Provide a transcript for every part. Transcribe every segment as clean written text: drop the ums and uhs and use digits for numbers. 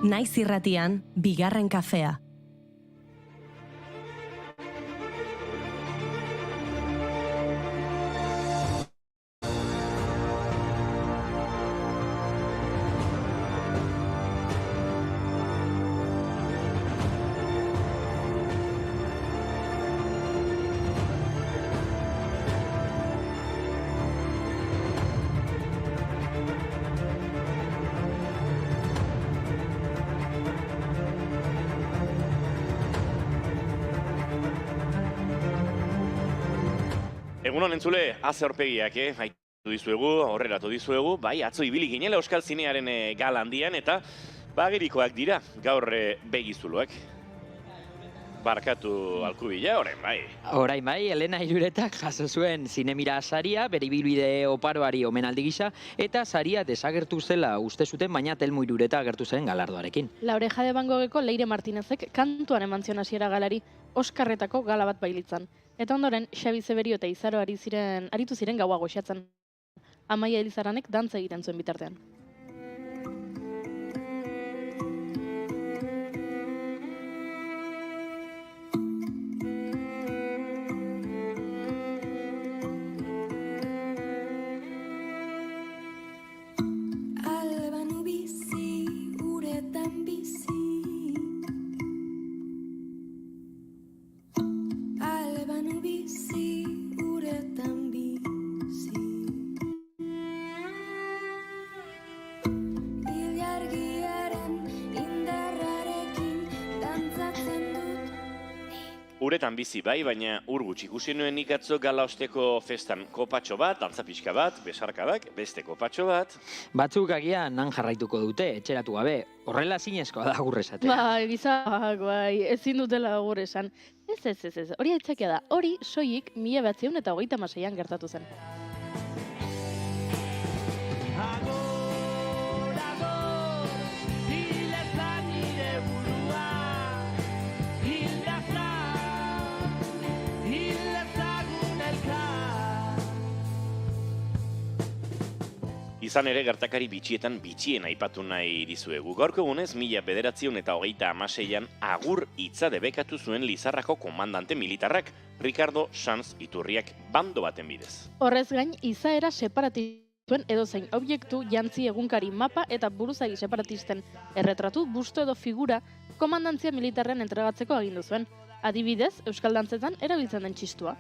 Naiz irratian, bigarren kafea. Egunon entzule, haze horpegiak, haitu dizuegu, horreratu dizuegu, bai, atzo ibili ginela Euskal Zinearen gala handian, eta bagerikoak dira, gaur begizuloak. Barkatu Alkubila, orain bai. Orain bai, Elena Iruretak jaso zuen zinemira saria, bere ibilbide oparoari omenaldi gisa, eta saria desagertu zela uste zuten, baina Telmo Irureta agertu zen galardoarekin. La Oreja de Van Gogheko Leire Martinezek kantuan eman zion hasiera galari Oskarretako gala bat bailitzan. Eta ondoren, Xabi Zeberio eta Izaro aritu ziren gaua goxatzen. Amaia Elizaranek dantza egiten zuen bitartean. Uretan bizi bai, baina ur gutxi ikusi nuen nik atzo gala osteko festan kopatxo bat, dantza pixka bat, besarkadak, beste kopatxo bat. Batzuk agian nan jarraituko dute, etxeratu gabe, horrela zinezkoa da agur esatea. Bai, gizak, bai, ezin dutela agur esan. Ez, hori aitzakia da, hori soilik 1936an gertatu zen. Izan ere gertakari bitxietan bitxien aipatu nahi dizuegu. Gaurko egunez, 1936an agur hitza debekatu zuen Lizarrako komandante militarrak, Ricardo Sanz Iturriak bando baten bidez. Horrez gain, izaera separatistuen edozein objektu jantzi egunkari mapa eta buruzagi separatisten erretratu, busto edo figura komandantzia militarren entregatzeko agindu zuen. Adibidez, Euskal Dantzetan erabiltzen den txistua.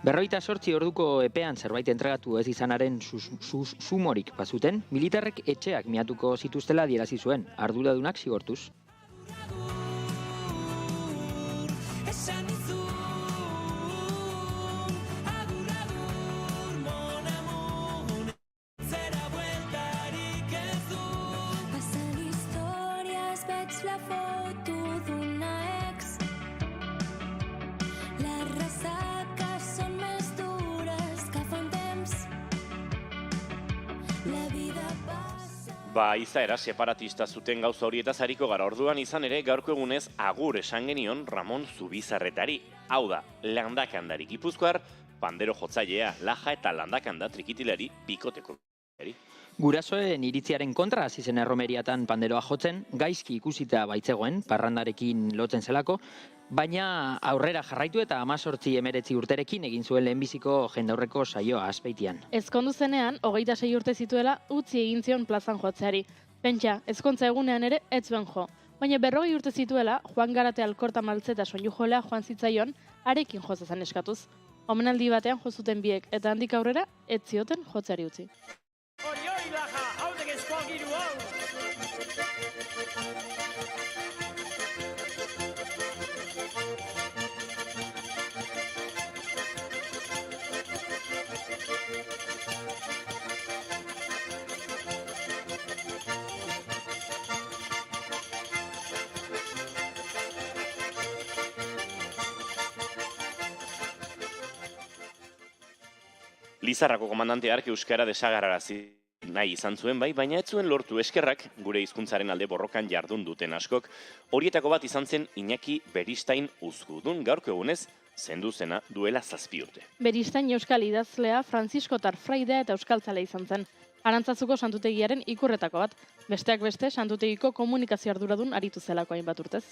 48 orduko epean zerbait entregatu ez izanaren sumorik bazuten, militarrek etxeak miatuko zituztela adierazi zuen, arduradunak zigortuz. Izaera separatista zuten gauza horietaz ariko gara, orduan izan ere gaurko egunez agur esan genion Ramon Zubizarretari. Hau da, landakandari Gipuzkoar, pandero jotzailea, laja eta landakanda trikitilari bikoteko. Gurasoen iritziaren kontra hasi zen erromeriatan panderoa jotzen, gaizki ikusita baitzegoen, parrandarekin lotzen zelako, baina aurrera jarraitu eta 18-19 urterekin egin zuen lehenbiziko jendaurreko saioa Azpeitian. Ezkondu zenean, 26 urte zituela utzi egin zion plazan jotzeari. Pentsa, ezkontza egunean ere ez zuen jo. Baina 40 urte zituela, Juan Garate Alkorta Maltzeta soinu jolea joan zitzaion, arekin jozazan eskatuz. Omenaldi batean jozuten biek, eta handik aurrera, ez zioten jotzeari utzi. Lizarrako komandante hark euskara desagarrarazi nahi izan zuen bai, baina ez zuen lortu eskerrak gure hizkuntzaren alde borrokan jardun duten askok. Horietako bat izan zen Iñaki Beristain Uzgudun, gaurko egunez zendu zena duela 7 urte. Beristain euskal idazlea, Franziskotar fraidea eta euskaltzalea izan zen. Arantzazuko santutegiaren ikurretako bat, besteak beste santutegiko komunikazio arduradun aritu zelako hainbat urtez.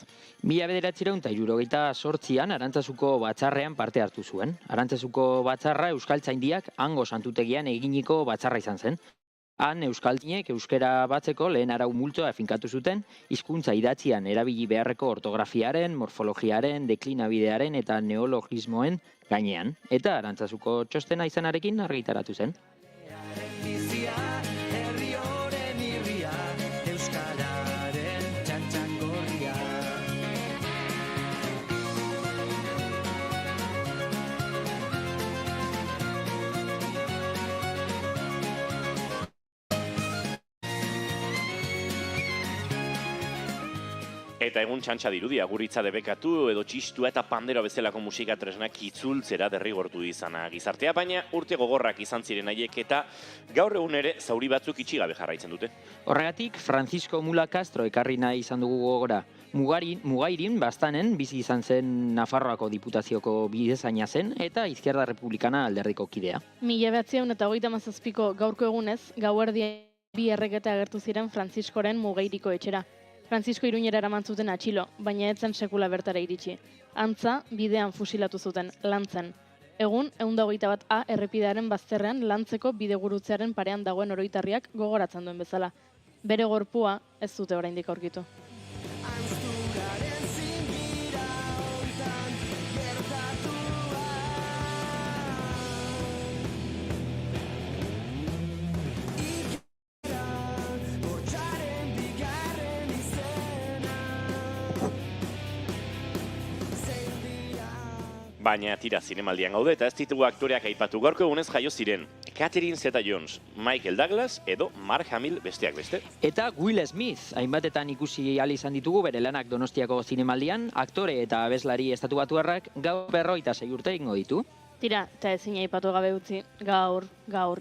1978an Arantzazuko batzarrean parte hartu zuen. Arantzazuko batzarra Euskaltzaindiak hango santutegian eginiko batzarra izan zen. Han euskaltzainek euskara batzeko lehen arau multzoa finkatu zuten, hizkuntza idatzian erabili beharreko ortografiaren, morfologiaren, deklinabidearen eta neologismoen gainean. Eta Arantzazuko txostena izanarekin argitaratu zen. Eta egun txantxa dirudi, aguritza debekatu edo txistua eta pandero bezalako musika tresnak itzultzera derrigortu izana gizartea, baina urte gogorrak izan ziren haiek eta gaur egun ere zauri batzuk itxigabe jarraitzen dute. Horregatik, Francisco Mula Castro ekarri nahi izan dugu gogora. Mugairin, Bastanen, bizi izan zen Nafarroako diputazioko bidezaina zen eta Izquierda Republikana alderdiko kidea. 1937ko gaurko egunez, gauerdia bi erreketa agertu ziren Franciscoren Mugairiko etxera. Francisco Iruñera eraman zuten atxilo, baina ez zen sekula bertara iritsi. Antza, bidean fusilatu zuten, Lantzen. Egun, 121A errepidearen bazterrean Lantzeko bidegurutzearen parean dagoen oroitarriak gogoratzen duen bezala. Bere gorpua ez dute oraindik aurkitu. Baina tira zinemaldian gaude eta ez ditugu aktoreak aipatu gaurko egunez jaio ziren Catherine Zeta-Jones, Michael Douglas edo Mark Hamill besteak beste. Eta Will Smith, hainbatetan ikusi ahal izan ditugu bere lanak Donostiako zinemaldian, aktore eta abeslari estatubatuarrak gaur 56 urte egingo ditu. Tira, eta ezin aipatu gabe utzi, gaur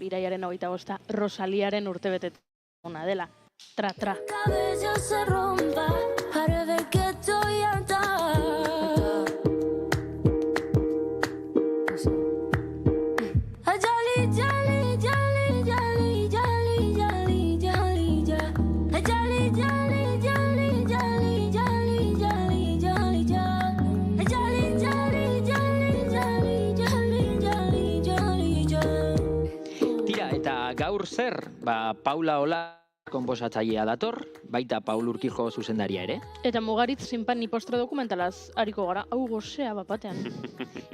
iraiaren 25 Rosaliaren urtebetetzea dela. Tra. Cabello se rompa para ver que estoy harta. Gaur zer, Paula Ola konposatzailea dator, baita Paul Urquijo zuzendaria ere. Eta Mugaritz sinpan ni postre dokumentalaz hariko gara, hau gozea bapatean.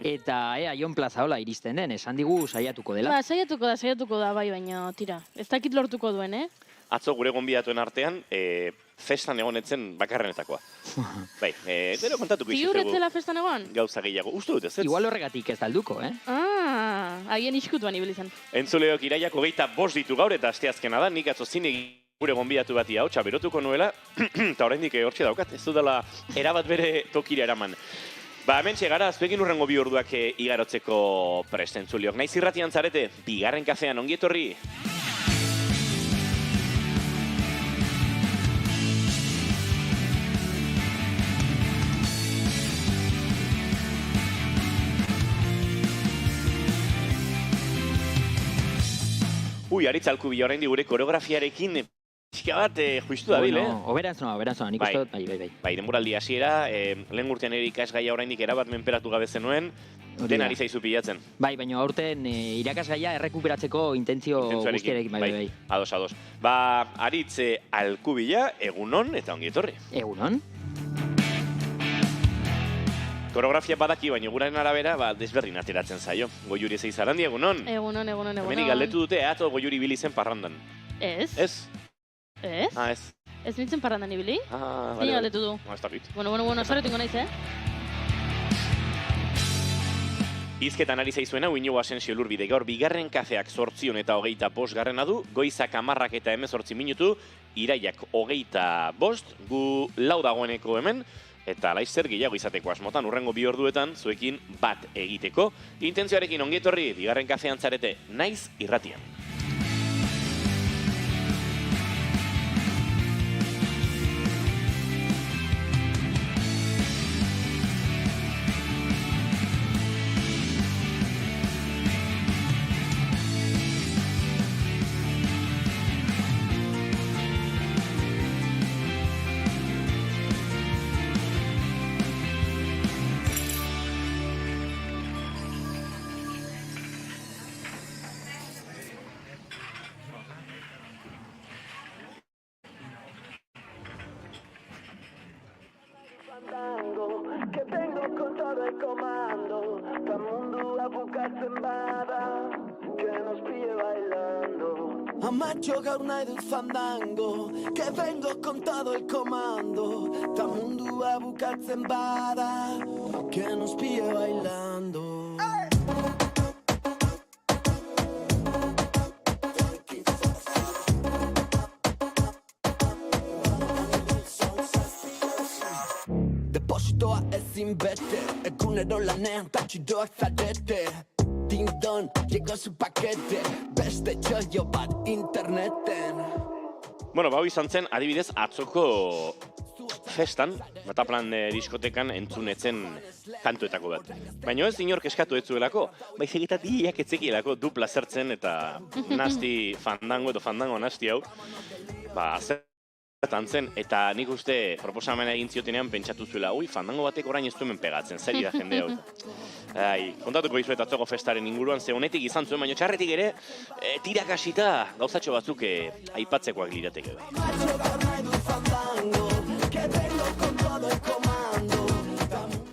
Eta Jon Plazaola iristen den, esan digu saiatuko dela. Saiatuko da, bai, baina tira, ez dakit lortuko duen, Atzo gure gonbidatuen artean, festan egonetzen bakarrenetakoa. Bai, gero kontatuko izuzugu. Ziur etzela festan egon? Gauza gehiago, uste dut ez? Igual horregatik ez dalduko, Haien iskutuan ibilizan. Entzuleok iraiak 25 ditu gaur eta asteazkena da, nik atzo zine gure gonbidatu bati hautsa berotuko nuela, eta oraindik hortxe daukat, ez dudala erabat bere tokira eraman. Hemen txegara, zuekin urrengo 2 orduak igarotzeko prest entzuleok. Naiz irratian zarete, bigarren kafean ongietorri. Aritz Alkubi oraindik gure koreografiarekin pixka bat justu dabil, Oberantzuna, nik uste dut, bai. Bai, denboraldi hasiera, lehen urtean ere ikasgaia oraindik erabat menperatu gabe zenuen, den ari zaizu pilatzen. Bai, baina aurten irakasgaia errekuperatzeko intentzio guztiarekin, bai. Ados. Aritz Alkubila, egunon eta ongietorri. Egunon. Koreografia badaki, baina guraren arabera, desberdin ateratzen zaio. Goiuri ez eizarandi, egunon? Egunon. Hemenik galdetu dute, atzo Goiuri ibili zen parrandan. Ez? Ez? Ez? Ez. Ez nintzen parrandan ibili? Bale. Zini galdetu du. Ez dakit. Bueno, zaretingo naiz, Hizketan ari zaizuena, Iñigo Asensio Lurbide gaur bigarren kafeak 8 eta 25 du, goizak 10 eta 18 minutu, iraiak 25, gu 4 dagoeneko hemen, eta laizzer gehiago izateko asmotan urrengo 2 orduetan zuekin bat egiteko. Intentzioarekin ongietorri, bigarren kafean zarete, naiz irratian. Que vengo con todo el comando, ta mundua bukatzen bada, que nos pille bailando. Amatxo gaur nahi dut fandango, que vengo con todo el comando, ta mundua bukatzen bada, que nos pille bailando. Depositoa ezin bete, egunero lanean tatxidoak zarete. Ding-don, llegó su paquete, beste txoio bat interneten. Bueno, hau izan zen, adibidez, atzoko festan, Bataplan diskotekan entzunetzen kantuetako bat. Baina ez inork eskatu ez zuelako, baizik eta diak etzekielako dupla zertzen eta nasti fandango edo fandango nasti hau, zertan zen, eta nik uste proposamena egin ziotenean pentsatu zuela, fandango batek orain ez duen pegatzen, zer da jende hau. Kontatuko dizuet atzoko festaren inguruan, ze honetik izan zuen, baina txarretik ere, tirakasita gauzatxo batzuk aipatzekoak lirateke.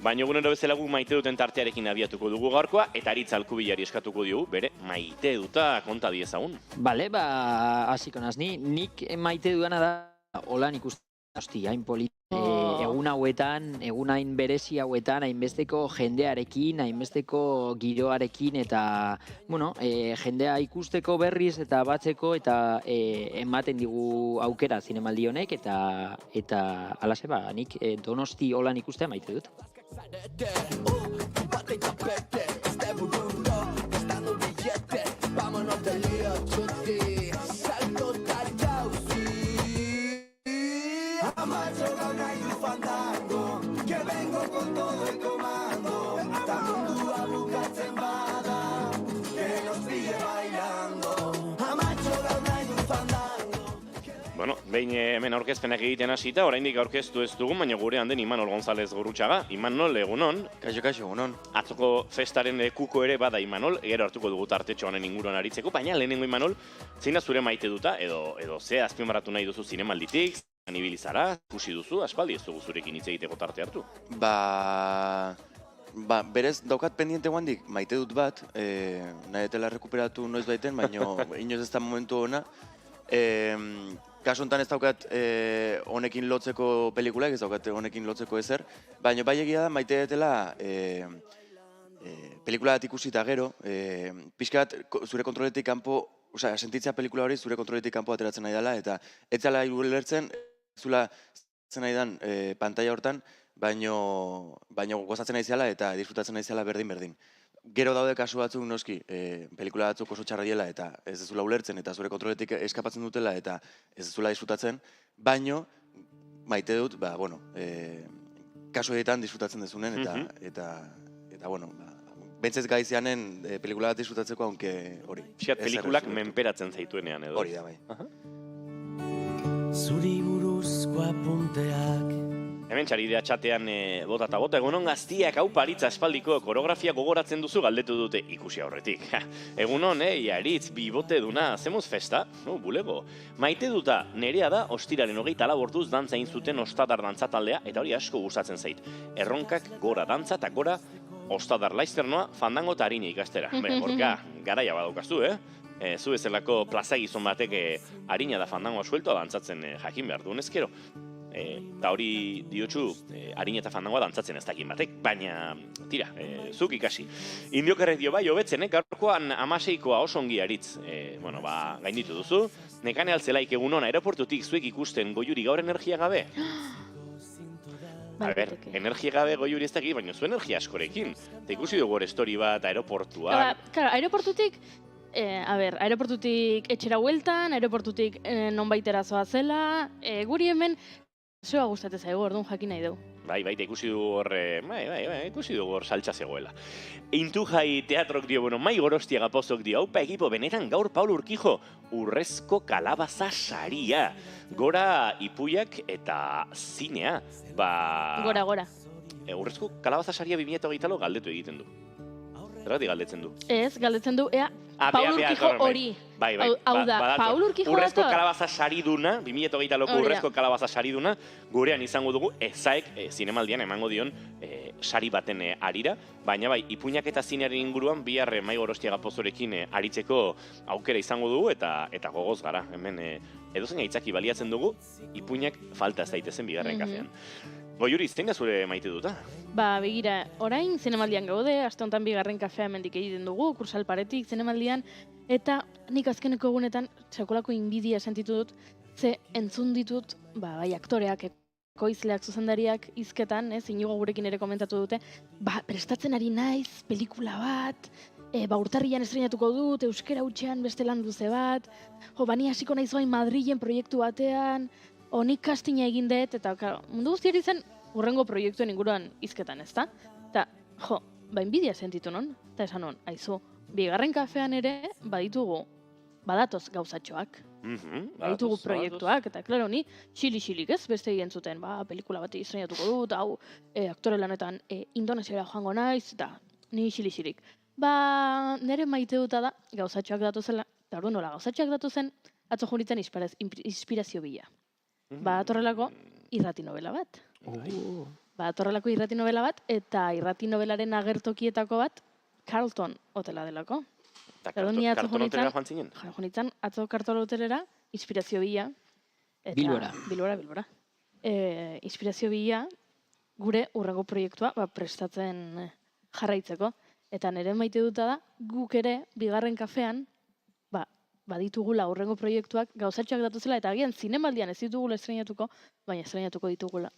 Baina egunero bezala guk maite duten tartearekin abiatuko dugu gaurkoa, eta Aritz Alkubilari eskatuko diogu, bere maite duta konta diezagun. Bale, hasiko naz, nik maite dudana da, holan ikusten, hain polit, egun hauetan, egun hain berezi hauetan, hainbesteko jendearekin, hainbesteko giroarekin, eta, jendea ikusteko berriz eta batzeko, eta ematen digu aukera zinemaldi honek, eta alase nik Donosti holan ikustea maite dut. Bueno, behin hemen aurkezpenak egiten hasita, oraindik aurkeztu ez dugun, baina gurean den Imanol González Gurrutxaga. Imanol, egunon. Kaixo, egunon. Atzoko festaren kuko ere bada Imanol, gero hartuko dugu tartetxo honen inguruan aritzeko, baina lehenengo Imanol, zein da zure maite duta, edo ze azpimarratu nahi duzu zinemalditik, ibili zara, ikusi duzu, aspaldi ez dugu zurekin hitz egiteko tarte hartu. Berez daukat pendiente guandik, maite dut bat, nahi etela rekuperatu noiz baiten, baina inoz ez da momentu ona. Kasu honetan ez daukat honekin lotzeko pelikulak, ez daukat honekin lotzeko ezer, baina bai egia da maite dutela pelikula bat ikusita gero, pixkat zure kontroletik kanpo, sentitzea pelikula hori zure kontroletik kanpo ateratzen nahi dela, eta ez zela irulertzen, zula zen nahi dan pantalla hortan, baina gozatzen nahi zela eta disfrutatzen nahi zela berdin-berdin. Gero daude kasu batzuk noski, pelikula batzuk oso txarra diela eta ez dezula ulertzen eta zure kontroletik eskapatzen dutela eta ez dezula disfrutatzen, baino maite dut, kasu egiten disfrutatzen dezunen eta bentsez gaizianen pelikula bat disfrutatzeko, aunque hori. Fiat pelikulak menperatzen zaituenean edo. Hori da, bai. Zuri buruzko apunteak. Hemen txaridea txatean bota eta bota, egunon gaztiak hau Aritz aspaldiko koreografia gogoratzen duzu galdetu dute ikusi aurretik. Egunon, Aritz, bibote duna, zemoz festa? Bulego. Maite duta, nerea da, ostiraren 24 orduz dantza egin zuten ostadar dantzataldea, eta hori asko gustatzen zait. Erronkak gora dantza eta gora ostadar laizternoa fandango eta harina ikastera. Gorka, garaia badaukazu, Zu bezalako plaza gizon batek harina da fandangoa sueltoa dantzatzen jakin behar duen ezkero. Eta hori diotxu, harina eta fandangoa dantzatzen ez dakin batek, baina, tira, zuk ikasi. Indiokerrek dio bai, hobetzen, gaurkoan 16koa oso ongi Aritz, gainditu duzu. Nekane altzelaik egunon aeroportutik zuek ikusten Goiuri gaur energia gabe? Energia gabe Goiuri ez dakit, baina zu energia askorekin. Eta ikusi dugu hor story bat, aeroportuan. Claro, aeroportutik etxera hueltan, aeroportutik nonbaitera zoazela, guri hemen zoa gustatzen zaigu, orduan jakin nahi dugu. Bai, ikusi dugu hor saltza zegoela. Intujai teatrok dio, mai Gorostiaga pozok dio, haupa ekipo, benetan gaur Paul Urkijo, urrezko kalabaza saria. Gora ipuiak eta zinea, Gora. Urrezko kalabaza saria 2008 galdetu egiten du. Zergatik galdetzen du. Ez, galdetzen du, ea, Ah, Paul bea, Urquijo dator, bai. hori. Bai. Hau da, Badator. Paul Urquijo Urrezko dator. kalabaza sariduna, 2008 loko Hori da. urrezko kalabaza sariduna, gurean izango dugu, ezaek zinemaldian emango dion sari baten arira, baina bai, ipuinak eta zinearen inguruan bihar Mai Gorostiaga Pozorekin aritzeko aukera izango dugu, eta gogoz gara, hemen edozein aitzaki baliatzen dugu, ipuinak falta ez daitezen bigarren kafean. Goiuri, zein da zure maite duta? Ba, begira, orain zinemaldian gaude, aste honetan bigarren kafea hemendik egiten dugu, Kursal paretik zinemaldian, eta nik azkeneko egunetan sekolako inbidia sentitu dut, ze entzun ditut, bai, aktoreak, ekoizleak, zuzendariak hizketan, Inigo gurekin ere komentatu dute, prestatzen ari naiz, pelikula bat, urtarrian estreinatuko dut, euskera hutsean beste lan luze bat, bani hasiko naiz orain Madrilen proiektu batean, nik castinga egin dut, eta mundu guztiari zen urrengo proiektuen inguruan hizketan, ezta? Eta, inbidia sentitu non, eta esan non, aizu, bigarren kafean ere badatoz gauzatxoak. Baditugu proiektuak, eta klaro, ni xili-xilik ez, beste egin zuten, pelikula bat estrenatuko dut, hau, aktore lanetan Indonesiara joango naiz, eta ni xili-xilik. Nire maite duta da, gauzatxoak datuzela, eta orduan nola gauzatxoak datuzen, atzo junitzen inspirazio bila. Atorrelako irrati novela bat. Atorrelako irrati novela bat, eta irrati novelaren agertokietako bat, Carlton hotela delako. Eta Carlton hotelera joan zinen? Joan nintzen, atzo Carlton hotelera, inspirazio bila. Bilbora. Inspirazio bila, gure urrengo proiektua prestatzen jarraitzeko. Eta nire maite duta da, guk ere, bigarren kafean, baditugula urrengo proiektuak gauzatxoak datuzela, eta agian zinemaldian ez ditugula estreinatuko, baina estreinatuko ditugula.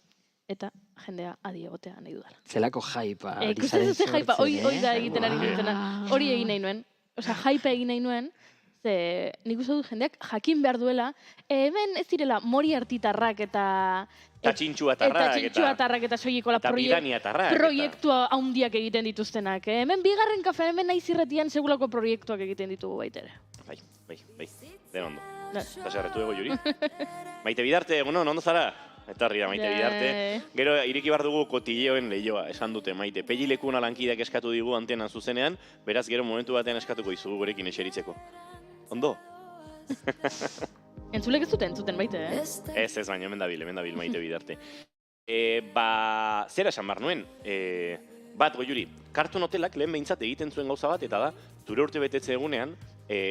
Eta jendea adi egotea nahi dudala. Zelako jaipa. Ikusten ze jaipa, hori da egiten ari nintzena. Hori egin nahi nuen. Osea, jaipa egin nahi nuen, ze nik uste dut jendeak jakin behar duela, hemen ez direla mori artitarrak eta... Eta txintxuatarrak eta soilikola proiektua haundiak egiten dituztenak. Hemen bigarren kafean, hemen naiz irratian segulako proiektuak egiten ditugu baitere. Bai, den ondo. Eta zerretu ego, Juri. Maite Bidarte, ondo zara? Etarri da, Maite Bidarte. Gero, ireki bar dugu kotilleoen lehioa, esan dute, Maite. Pegilekuna lankideak eskatu digu antenan zuzenean, beraz, gero momentu batean eskatuko izugu gurekin eseritzeko. Ondo? Entzulek ez entzuten, Maite, Ez, baina hemen dabil, Maite Bidarte. Zera esan bar nuen, bat, Goiuri, Carlton hotelak lehen behintzat egiten zuen gauza bat, eta da, zure urte betetze egunean,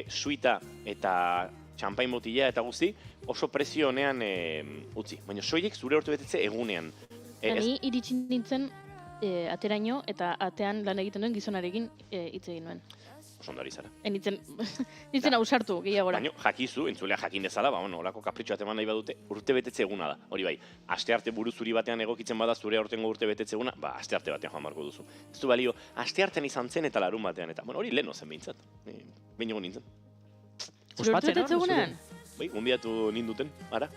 suita eta txampain botila eta guzti, oso prezio honean utzi. Baina soilik zure urte betetze egunean. Ni iritsi nintzen ateraino eta atean lan egiten duen gizonarekin hitz egin nuen. Oso ondari zara. Nintzen ausartu gehiagora. Baina jakizu, entzulea jakin dezala, olako kapritxo bat eman nahi badute, urte betetze eguna da. Hori bai, aste arte buru zuri batean egokitzen bada zure aurtengo urte betetze eguna, aste arte batean joan marko duzu. Ez du balio, aste artean izan zen eta larun batean, eta hori lehen ozen behintzat. Behin egon nintzen. Zure urte betetze egunean? Bai, gonbidatu ninduten, ara.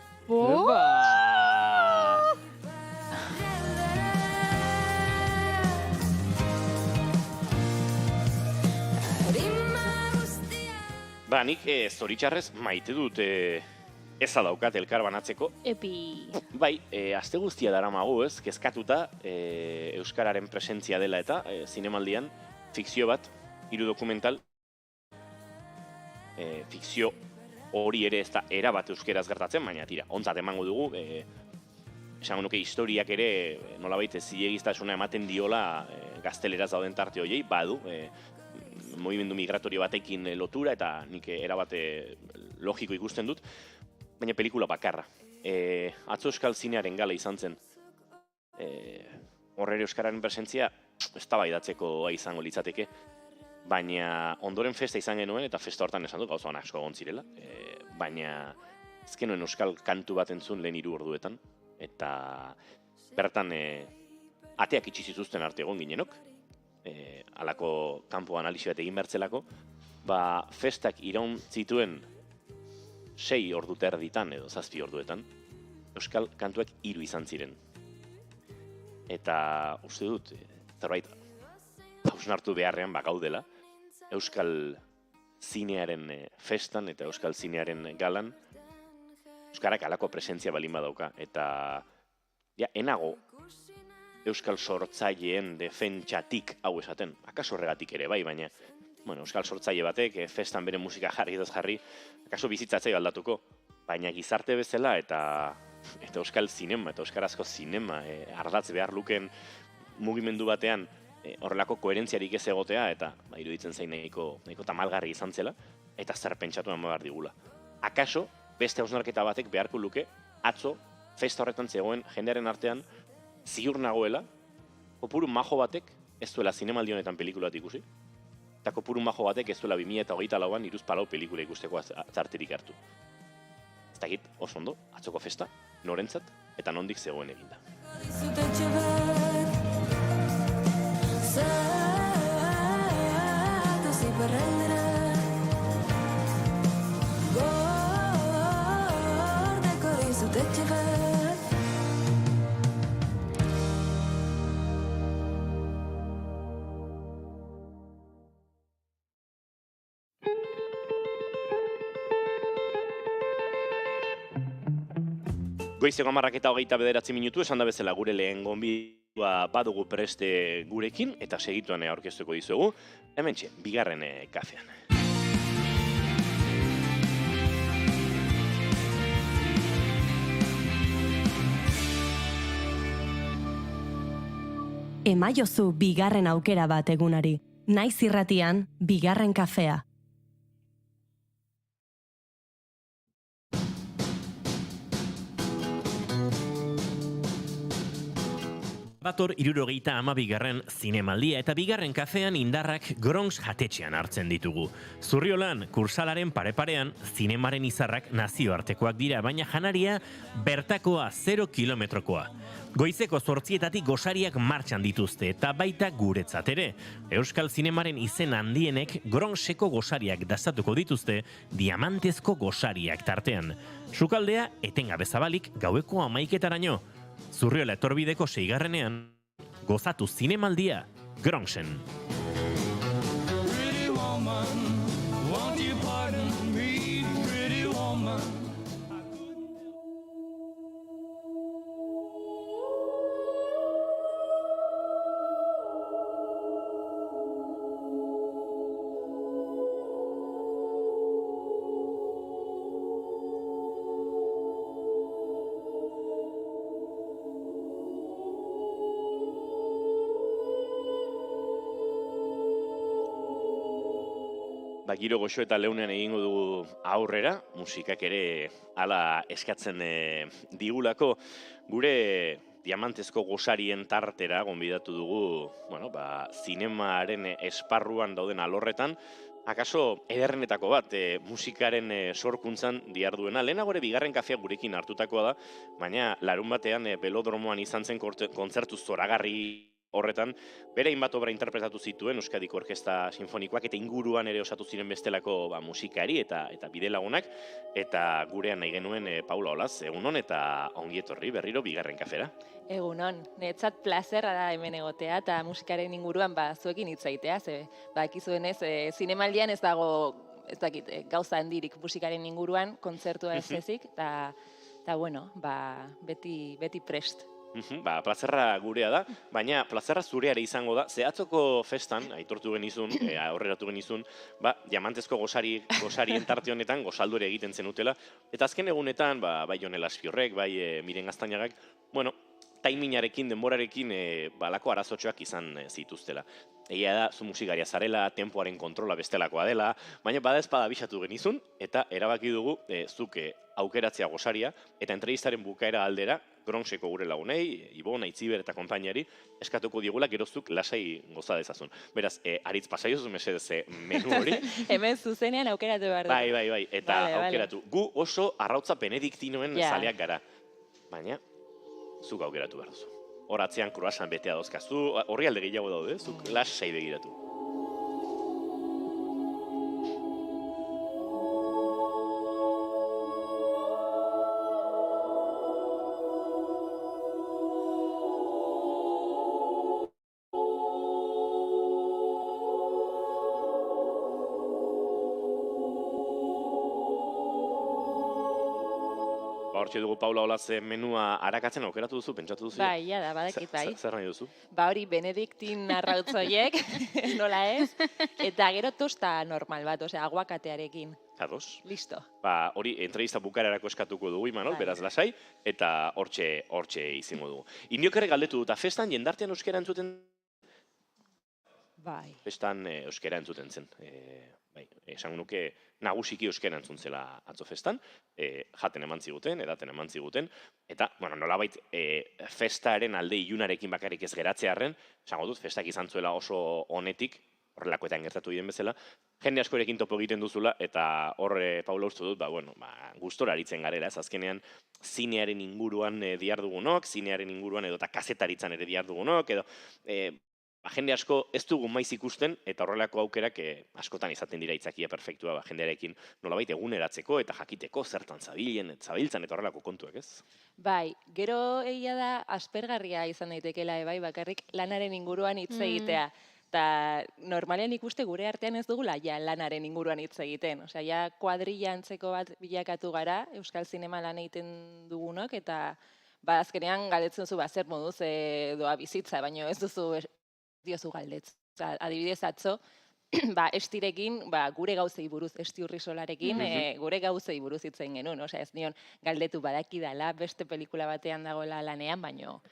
Nik zoritxarrez maite dut eza daukat elkar banatzeko. Epi. Bai, aste guztia daramagu ez, kezkatuta euskararen presentzia dela eta zinemaldian fikzio bat, 3 dokumental, fikzio hori ere ez da erabat euskeraz gertatzen, baina tira, ontzat emango dugu, esango nuke historiak ere nolabait zilegiztasuna ematen diola gazteleraz dauden tarte horiei, badu, movimendu migratorio batekin lotura eta nik erabat logiko ikusten dut, baina pelikula bakarra. Atzo euskal zinearen gala izan zen. Horrere euskararen presentzia ez da baidatzeko izango litzateke, baina ondoren festa izan genuen eta festa hortan esan dut gauza asko egon zirela, baina ez genuen euskal kantu bat entzun lehen 3 orduetan, eta bertan ateak itxi zituzten arte egon ginenok, alako kanpo analisi bat egin bertzelako, festak iraun zituen 6 ordu terditan edo 7 orduetan, euskal kantuak 3 izan ziren. Eta uste dut, zerbait hausnartu beharrean gaudela, euskal zinearen festan eta euskal zinearen galan, euskarak alako presentzia balin badauka, eta enago euskal sortzaileen defentsatik hau esaten. Akaso horregatik ere bai, baina euskal sortzaile batek festan bere musika jarri edo jarri, akaso bizitzatzea aldatuko. Baina gizarte bezala eta euskal zinema, eta euskarazko zinema ardatz behar luken mugimendu batean horrelako koherentziarik ez egotea, eta iruditzen zain nahiko tamalgarri izan zela, eta zer pentsatu eman behar digula. Akaso, beste hausnarketa batek beharko luke, atzo, festa horretan zegoen jendearen artean, ziur nagoela, kopuru majo batek ez duela zinemaldi honetan pelikula bat ikusi, eta kopuru majo batek ez duela 2024an 34 pelikula ikusteko zarterik hartu. Ez dakit, oso ondo, atzoko festa, norentzat, eta nondik zegoen eginda. Goizeko 10:29 esan da bezala gure lehen gonbidua badugu preste gurekin eta segituan aurkeztuko dizuegu. Hementxe, bigarren kafean. Emaiozu bigarren aukera bat egunari. Naiz irratian, bigarren kafea. Bator 72. zinemaldia eta bigarren kafean indarrak Gronx jatetxean hartzen ditugu. Zurriolan, kursalaren pare-parean, zinemaren izarrak nazioartekoak dira, baina janaria bertakoa 0 kilometrokoa. Goizeko 8:00 gosariak martxan dituzte eta baita guretzat ere. Euskal zinemaren izen handienek Gronxeko gosariak dastatuko dituzte, diamantezko gosariak tartean. Sukaldea etengabe zabalik gaueko 11:00-etaraino. Zurriola etorbideko 6. gozatu zinemaldia Gronxen. Giro goxo eta leunean egingo dugu aurrera, musikak ere hala eskatzen digulako. Gure diamantezko gosarien tartera gonbidatu dugu, zinemaren esparruan dauden alorretan, akaso ederrenetako bat musikaren sorkuntzan diarduena. Lehenago ere bigarren kafea gurekin hartutakoa da, baina larun batean belodromoan izan zen kontzertu zoragarri horretan, bere hainbat obra interpretatu zituen Euskadiko Orkestra Sinfonikoak eta inguruan ere osatu ziren bestelako musikari eta bidelagunak, eta gurean nahi genuen Paula Olaz, egunon eta ongi etorri berriro bigarren kafera. Egunon, netzat plazerra da hemen egotea eta musikaren inguruan zuekin hitz egitea, bakizuenez zinemaldian ez dago gauza handirik musikaren inguruan, kontzertua ez ezik, eta beti prest. Plazerra gurea da, baina plazerra zurea ere izango da. Zehatzoko festan, aitortu genizun, aurreratu genizun, diamantezko gosarien tarte honetan gozaldu ere egiten zenutela. Eta azken egunetan, bai Jon Elaspiorrek, bai Miren Gaztainagak, taiminarekin, denborarekin, balako arazotxoak izan zituztela. Egia da, zu musikaria zarela, tempoaren kontrola bestelakoa dela, baina bada espada bisatu genizun, eta erabaki dugu zuk aukeratzea gosaria, eta entrevistaren bukaera aldera, Gronxeko gure lagunei, Ibon, Aitziber eta konpainiari, eskatuko diegula geroztuk lasai goza dezazun. Beraz, aritz pasaiozu mesedez menu hori. Hemen zuzenean aukeratu behar du. Bai, eta aukeratu. Gu oso arrautza benediktinoen zaleak gara. Baina, zuk aukeratu behar duzu. Horatzean kruasan betea dauzkazu, horri alde gehiago daude, zuk lasai begiratu. hortxe dugu Paula Olaz menua arakatzen aukeratu duzu, pentsatu duzu. Bai, ja da, badakit bai. Zer nahi duzu? Hori Benediktin arrautzoiek, nola ez? Eta gero tosta normal bat, osea, aguakatearekin. Ados. Listo. Hori entrevista bukarerako eskatuko dugu, Imanol, beraz lasai, eta hortxe izango dugu. Iniok ere galdetu dut, festan jendartean euskera entzuten? Bai. Festan euskera entzuten zen. Bai, esan nuke nagusiki euskera entzun zela atzo festan, jaten eman ziguten, edaten eman ziguten, eta, nolabait, festaren alde ilunarekin bakarrik ez geratzearren, esango dut, festak izan zuela oso honetik, horrelakoetan gertatu diren bezala, jende askorekin topo egiten duzula, eta horre, Paula, uste dut, gustora aritzen garela, ez azkenean, zinearen inguruan diardugunok, zinearen inguruan edo eta kazetaritzan ere diardugunok, edo jende asko ez dugu maiz ikusten, eta horrelako aukerak askotan izaten dira itzakia perfektua jendearekin nolabait eguneratzeko eta jakiteko zertan zabiltzan eta horrelako kontuak, ez? Bai, gero egia da aspergarria izan daitekeela bai, bakarrik lanaren inguruan hitz egitea. Eta normalean ikuste gure artean ez dugula lanaren inguruan hitz egiten. Osea, ja kuadrilla antzeko bat bilakatu gara, Euskal Zinema lan egiten dugunok, eta azkenean galdetzen zu zer moduz doa bizitza, baina ez duzu diozu galdetzen. Adibidez atzo, estirekin, gure gauzei buruz, esti urrisolarekin, gure gauzei buruz hitzen genuen. Osea, ez nion galdetu badakidala, beste pelikula batean dagoela lanean, baino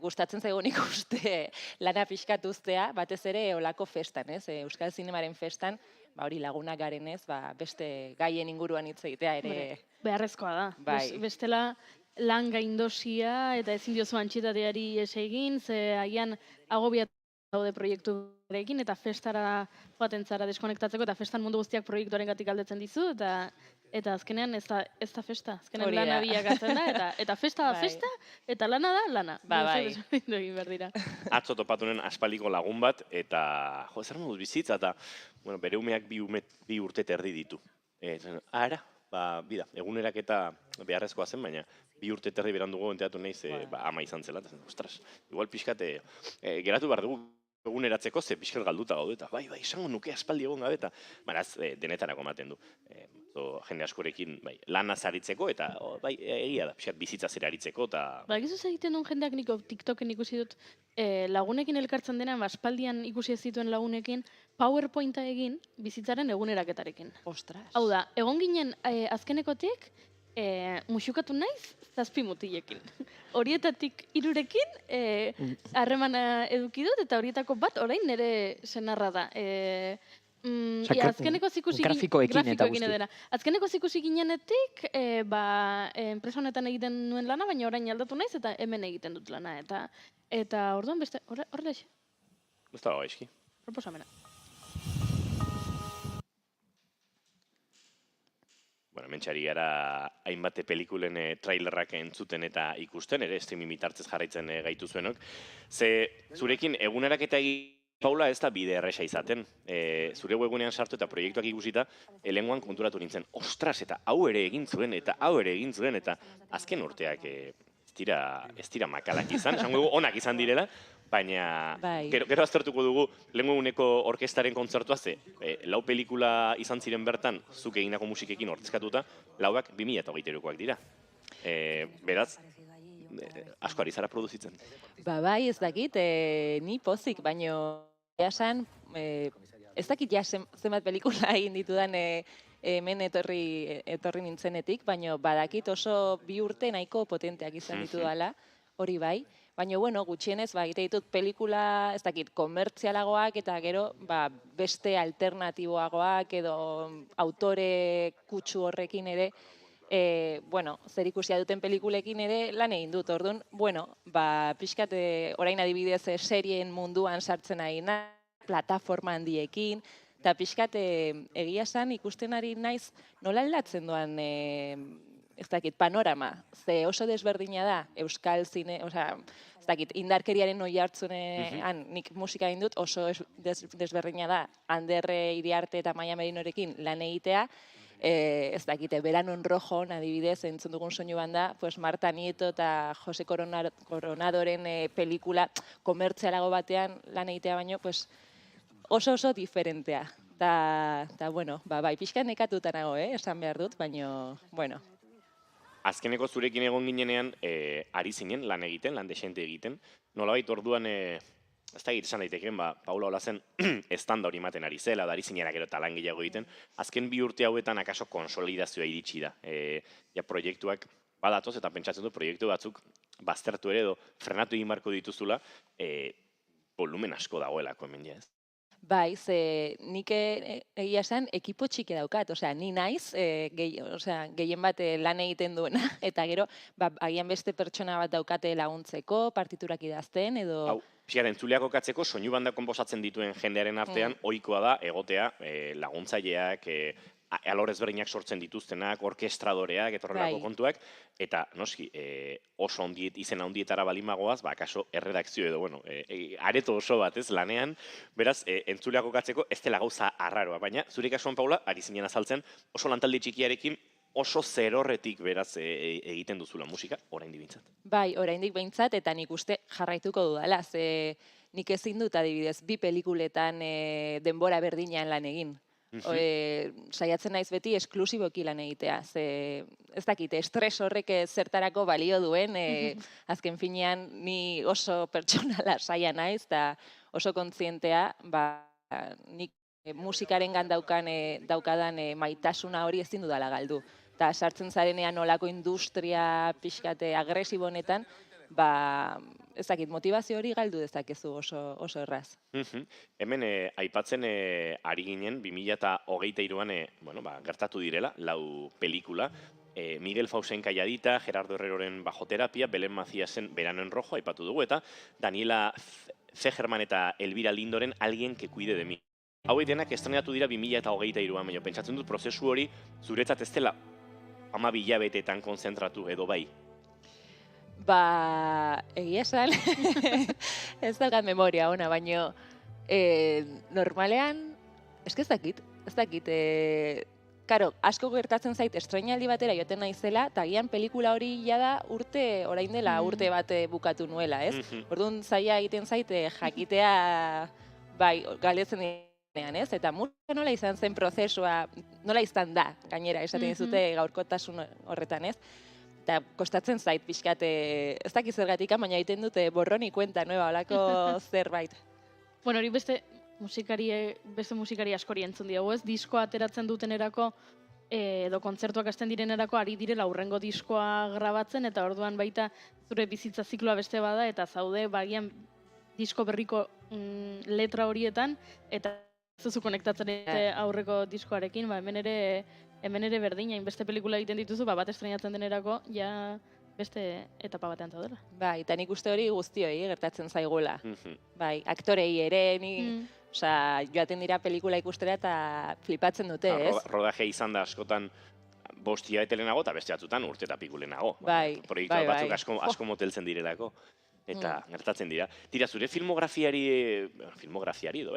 gustatzen zaigun ikuste lana pixkatuztea, batez ere olako festan, ez? Euskal Zinemaren festan, hori lagunak garenez, beste gaien inguruan hitz egitea ere... Beharrezkoa da. Bai. Bestela lan gaindosia eta ezin diozu antxitateari egin, ze agian agobiatu daude proiektuarekin eta festara joaten zara deskonektatzeko eta festan mundu guztiak proiektuaren gatik aldetzen dizu eta azkenean ez da festa. Azkenean lana bilakatzen da eta festa da festa eta lana da lana. Bai. Egin behar dira. Atzo topatunen aspaldiko lagun bat eta zer moduz bizitza eta bere umeak bi urte eta erdi ditu. Bida, egunerak eta beharrezkoa zen, baina 2 urte eta erdi berandugu enteatu nahiz ama izan zela. Ostras, igual pixkat geratu behar dugu eguneratzeko ze pixkat galduta gaude eta bai, esango nuke aspaldi egon gabe eta baraz denetarako ematen du. Jende askorekin lan azaritzeko eta egia da, pixkat bizitza zera aritzeko eta... Gizu egiten duen jendeak niko TikToken ikusi dut lagunekin elkartzen denean, aspaldian ikusi ez zituen lagunekin, PowerPointa egin bizitzaren eguneraketarekin. Ostras. Hau da, egon ginen azkenekotik, musukatu naiz, 7 mutilekin. Horietatik 3rekin harremana eduki dut, eta horietako bat orain nire senarra da. Grafikoekin eta guzti. Azkeneko ikusi ginenetik, enpresa honetan egiten nuen lana, baina orain aldatu naiz, eta hemen egiten dut lana. Eta orduan beste, horrela xe. Ez da gaizki. Proposamena. Mentxari gara hainbate pelikulen trailerrak entzuten eta ikusten, ere streaming bitartez jarraitzen gaitu zuenok. Ze zurekin eguneraketa Paula ez da bide erresa izaten. Zure webgunean sartu eta proiektuak ikusita, lehenguan konturatu nintzen, ostras, eta hau ere egin zuen, eta azken urteak ez dira makalak izan, esango dugu onak izan direla, baina gero aztertuko dugu lehenguneko orkestaren kontzertua ze, 4 pelikula izan ziren bertan, zuk eginako musikekin ordezkatuta, 4ak 2008koak dira. Beraz, asko ari zara produzitzen. Bai, ez dakit, ni pozik, baino esan, ez dakit ja zenbat pelikula egin ditudan hemen etorri nintzenetik, baino badakit oso 2 urte nahiko potenteak izan ditu dela, hori bai. Baina, gutxienez, egite ditut pelikula, ez dakit, komertzialagoak eta gero beste alternatiboagoak edo autore kutsu horrekin ere, zer ikusia duten pelikulekin ere lan egin dut. Orduan, pixkat orain adibidez serien munduan sartzen ari naiz, plataforma handiekin, eta pixkat egia esan ikusten ari naiz nola aldatzen doan ez dakit, panorama. Ze oso desberdina da, euskal zine, ez dakit, indarkeriaren oi hartzunean nik musika egin dut, oso desberdina da, Anderre Iriarte eta Maia Merinorekin lan egitea, ez dakite, Beranon Rojon, adibidez, entzun dugun soinu banda, Marta Nieto eta Jose Coronadoren pelikula komertzialago batean lan egitea baino, oso diferentea. Eta, bai, pixka nekatuta nago, esan behar dut, baino, azkeneko zurekin egon ginenean, ari zinen lan egiten, lan desente egiten. Nolabait orduan, ez da esan daiteken, Paula hola zen estanda hori ematen ari zela, da ari zinera gero eta lan gehiago egiten. Azken 2 urte hauetan akaso konsolidazioa iritsi da. Ja proiektuak badatoz eta pentsatzen du proiektu batzuk baztertu ere edo frenatu egin marko dituzula, volumen asko dagoelako hemen ja, ez? Bai, ze nik egia esan ekipo txiki daukat, osea, ni naiz, gehien bat lan egiten duena, eta gero, agian beste pertsona bat daukate laguntzeko, partiturak idazten, edo... Hau, pixar, entzuleak okatzeko, soinu banda konposatzen dituen jendearen artean, ohikoa da, egotea laguntzaileak, alor ezberdinak sortzen dituztenak, orkestradoreak, eta horrelako kontuak, eta noski, oso izen handietara balimagoaz, akaso erredakzio edo, bueno, areto oso bat ez lanean, beraz, entzuleak okatzeko ez dela gauza arraroa, baina zure kasuan, Paula, ari zinen azaltzen, oso lantalde txikiarekin, oso zerorretik beraz egiten duzula musika, oraindik behintzat. Bai, oraindik behintzat, eta nik uste jarraituko dudala, ze nik ezin dut adibidez, 2 pelikuletan denbora berdinean lan egin. Saiatzen naiz beti esklusiboki lan egitea, ze ez dakit, estres horrek zertarako balio duen, azken finean ni oso pertsonala saia naiz, eta oso kontzientea, nik musikarengan daukadan maitasuna hori ezin dudala galdu. Eta sartzen zarenean nolako industria pixkate agresibo honetan, ez dakit, motivazio hori galdu dezakezu oso erraz. Hemen aipatzen ari ginen, 2023an gertatu direla, 4 pelikula, Miguel Fausen Calladita, Gerardo Herreroren Bajoterapia, Belen Macíasen Verano en Rojo, aipatu dugu, eta Daniela Fegerman eta Elvira Lindoren Alguien que cuide de mí. Hauek denak estrenatu dira 2023an, baina pentsatzen dut prozesu hori zuretzat ez dela 12 hilabetetan konzentratu edo bai? Egia esan, ez daukat memoria ona, baina normalean, ez dakit, karo, asko gertatzen zait estreinaldi batera joaten naizela, eta agian pelikula hori jada orain dela urte bat bukatu nuela, ez? Orduan zaila egiten zait jakitea, galdetzen denean, ez? Eta musika nola izan zen prozesua, nola izan da, gainera, esaten dizute gaurkotasun horretan, ez? Eta kostatzen zait pixkat, ez dakit zergatik, baina egiten dute borroni kuenta, holako zerbait. Bueno, hori beste musikari askori entzun diago, ez? Diskoa ateratzen dutenerako, edo kontzertuak hasten direnerako, ari direla aurrengo diskoa grabatzen, eta orduan baita zure bizitza zikloa beste bada, eta zaude, bagian disko berriko letra horietan, eta zuzu konektatzen aurreko diskoarekin, hemen ere berdina, beste pelikula egiten dituzu, bat estrenatzen denerako, ja beste etapa batean zaudela. Bai, eta nik uste hori guztioi gertatzen zaigula. Bai, aktorei ere, joaten dira pelikula ikustera eta flipatzen dute, ez? Rodaje izan da askotan 5 hilabete lehenago eta beste batzutan urte eta piku lehenago. Bai, proiektu batzuk asko moteltzen direlako. Eta gertatzen dira. Tira, zure filmografiari edo,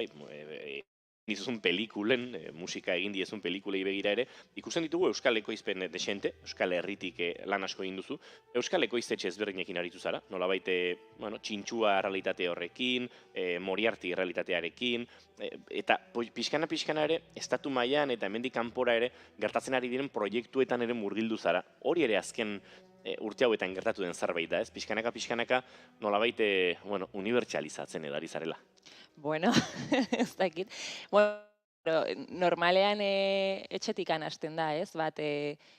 dizuzun pelikulen, musika egin diezun pelikulei begira ere, ikusten ditugu Euskal Ekoizpen desente, Euskal Herritik lan asko egin duzu, Euskal Ekoiztetxe ezberdinekin aritu zara, nolabait, txintxua realitate horrekin, Moriarty realitatearekin, eta pixkana ere, estatu mailan eta hemendik kanpora ere, gertatzen ari diren proiektuetan ere murgildu zara. Hori ere azken urte hauetan gertatu den zerbait da, ez? Pixkanaka nolabait, unibertsalizatzen edari zarela. Bueno, ez dakit. Normalean etxetikan hasten da, ez?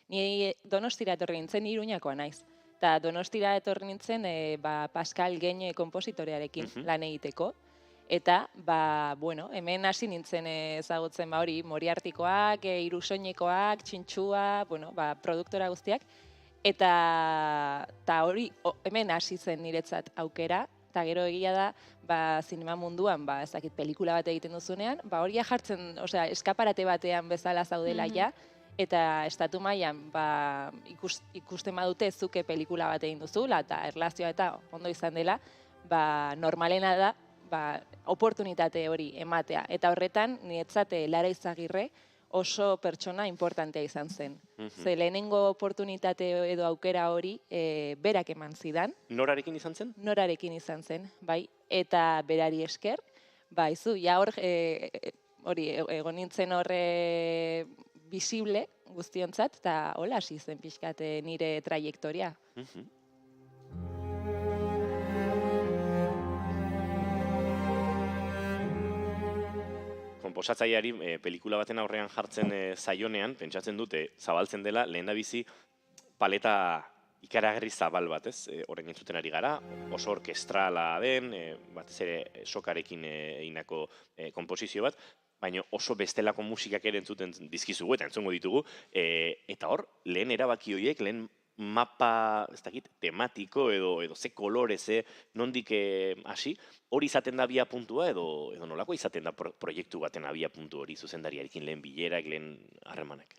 Ni Donostira etorri nintzen, Iruñakoa naiz. Eta Donostira etorri nintzen Pascal Geñe konpositorearekin lan egiteko. Eta, hemen hasi nintzen ezagutzen hori, Moriartikoak, Irusoinekoak, Txintxua, produktora guztiak. Eta hori hemen hasi zen niretzat aukera, eta gero egia da, zinema munduan, ez dakit pelikula bat egiten duzunean, hori jartzen, eskaparate batean bezala zaudela ja, eta estatu mailan ikusten badute zuke pelikula bat egin duzula, eta erlazioa eta ondo izan dela, normalena da, oportunitate hori ematea. Eta horretan, niretzat Lara Izagirre oso pertsona importantea izan zen. Ze lehenengo oportunitate edo aukera hori berak eman zidan. Norarekin izan zen? Norarekin izan zen, bai. Eta berari esker, ja hor, egon nintzen horre visible guztiontzat, eta hola hasi zen pixkat nire traiektoria. Konposatzaileari pelikula baten aurrean jartzen zaionean, pentsatzen dute, zabaltzen dela, lehendabizi paleta ikaragarri zabal bat, ez? Horren entzuten ari gara, oso orkestrala den, batez ere sokarekin egindako konposizio bat, baina oso bestelako musikak ere entzuten dizkizugu eta entzungo ditugu, eta hor, lehen erabaki horiek, lehen mapa, ez dakit, tematiko edo ze kolore, ze nondik hasi, hori izaten da abia puntua edo nolako izaten da proiektu baten abia puntu hori zuzendariarekin lehen bilerak, lehen harremanak?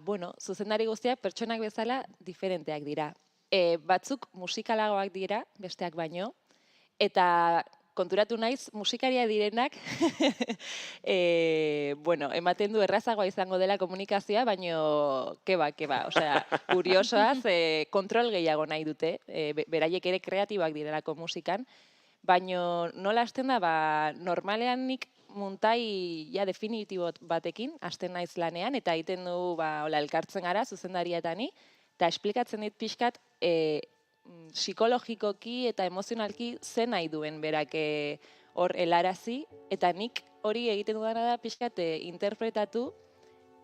Bueno, zuzendari guztiak pertsonak bezala diferenteak dira. Batzuk musikalagoak dira, besteak baino, eta konturatu naiz, musikaria direnak, bueno, ematen du errazagoa izango dela komunikazioa, baino, keba, osea, kuriosoaz, kontrol gehiago nahi dute, beraiek ere kreatibak direlako musikan, baino nola hasten da, normalean nik muntai definitibo batekin, hasten naiz lanean, eta egiten du, elkartzen gara, zuzendaria eta ni, eta esplikatzen dit pixkat, psikologikoki eta emozionalki zen nahi duen berak hor helarazi, eta nik hori egiten dudana da pixkat interpretatu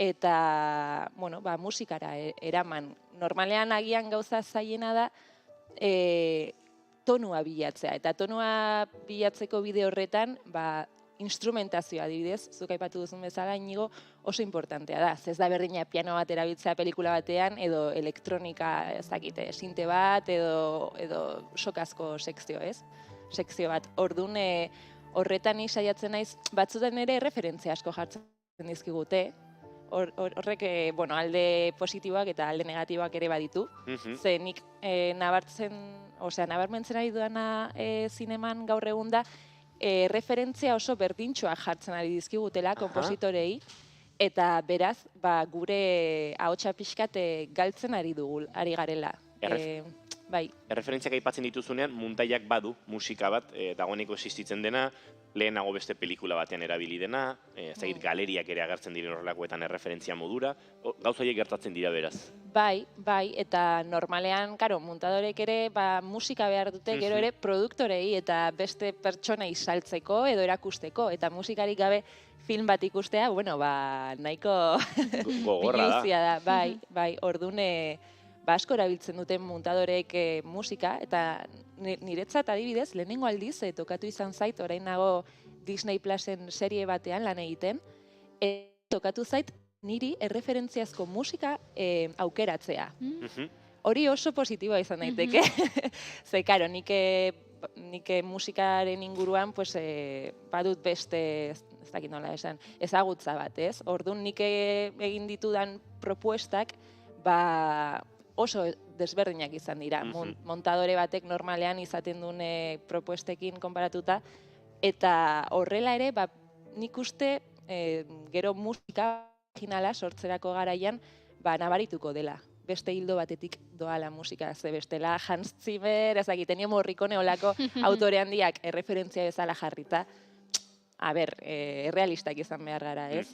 eta musikara eraman. Normalean agian gauza zaiena da tonua bilatzea, eta tonua bilatzeko bide horretan instrumentazioa adibidez, zuk aipatu duzun bezala, Inigo, oso importantea da. Ez da berdina piano bat erabiltzea pelikula batean, edo elektronika, ez dakite, sinte bat, edo sokazko sekzio, ez? Sekzio bat. Orduan, horretan saiatzen naiz, batzutan ere referentzia asko jartzen dizkigute, horrek, alde positiboak eta alde negatiboak ere baditu. Ze nik nabarmentzen ari duana zineman gaur egun da, referentzia oso berdintxoak jartzen ari dizkigutela konpositorei, eta beraz, gure ahotsa pixkat galtzen ari garela. Bai. Erreferentziak aipatzen dituzunean, muntaiak badu musika bat, dagoeneko existitzen dena, lehenago beste pelikula batean erabili dena, ezagit galeriak ere agertzen diren horrelakoetan erreferentzia modura, gauza horiek gertatzen dira beraz. Bai, eta normalean, muntadorek ere musika behar dute, gero ere produktorei eta beste pertsonei saltzeko edo erakusteko, eta musikarik gabe film bat ikustea, nahiko biluzia da, bai, ordune asko erabiltzen duten muntadorek musika, eta niretzat adibidez, lehenengo aldiz, tokatu izan zait, orain nago Disney Plusen serie batean lan egiten, tokatu zait niri erreferentziazko musika aukeratzea. Hori oso positiboa izan daiteke. Ze, karo, nik musikaren inguruan badut beste, ez dakit nola esan, ezagutza bat, ez? Orduan nik egin ditudan propuestak, oso desberdinak izan dira. Montadore batek normalean izaten duen propuestekin konparatuta, eta horrela ere, nik uste gero musika originala sortzerako garaian nabarituko dela. Beste hildo batetik doala musika, ze bestela Hans Zimmer, Ennio Morricone olako autore handiak erreferentzia bezala jarrita. Errealistak izan behar gara, ez?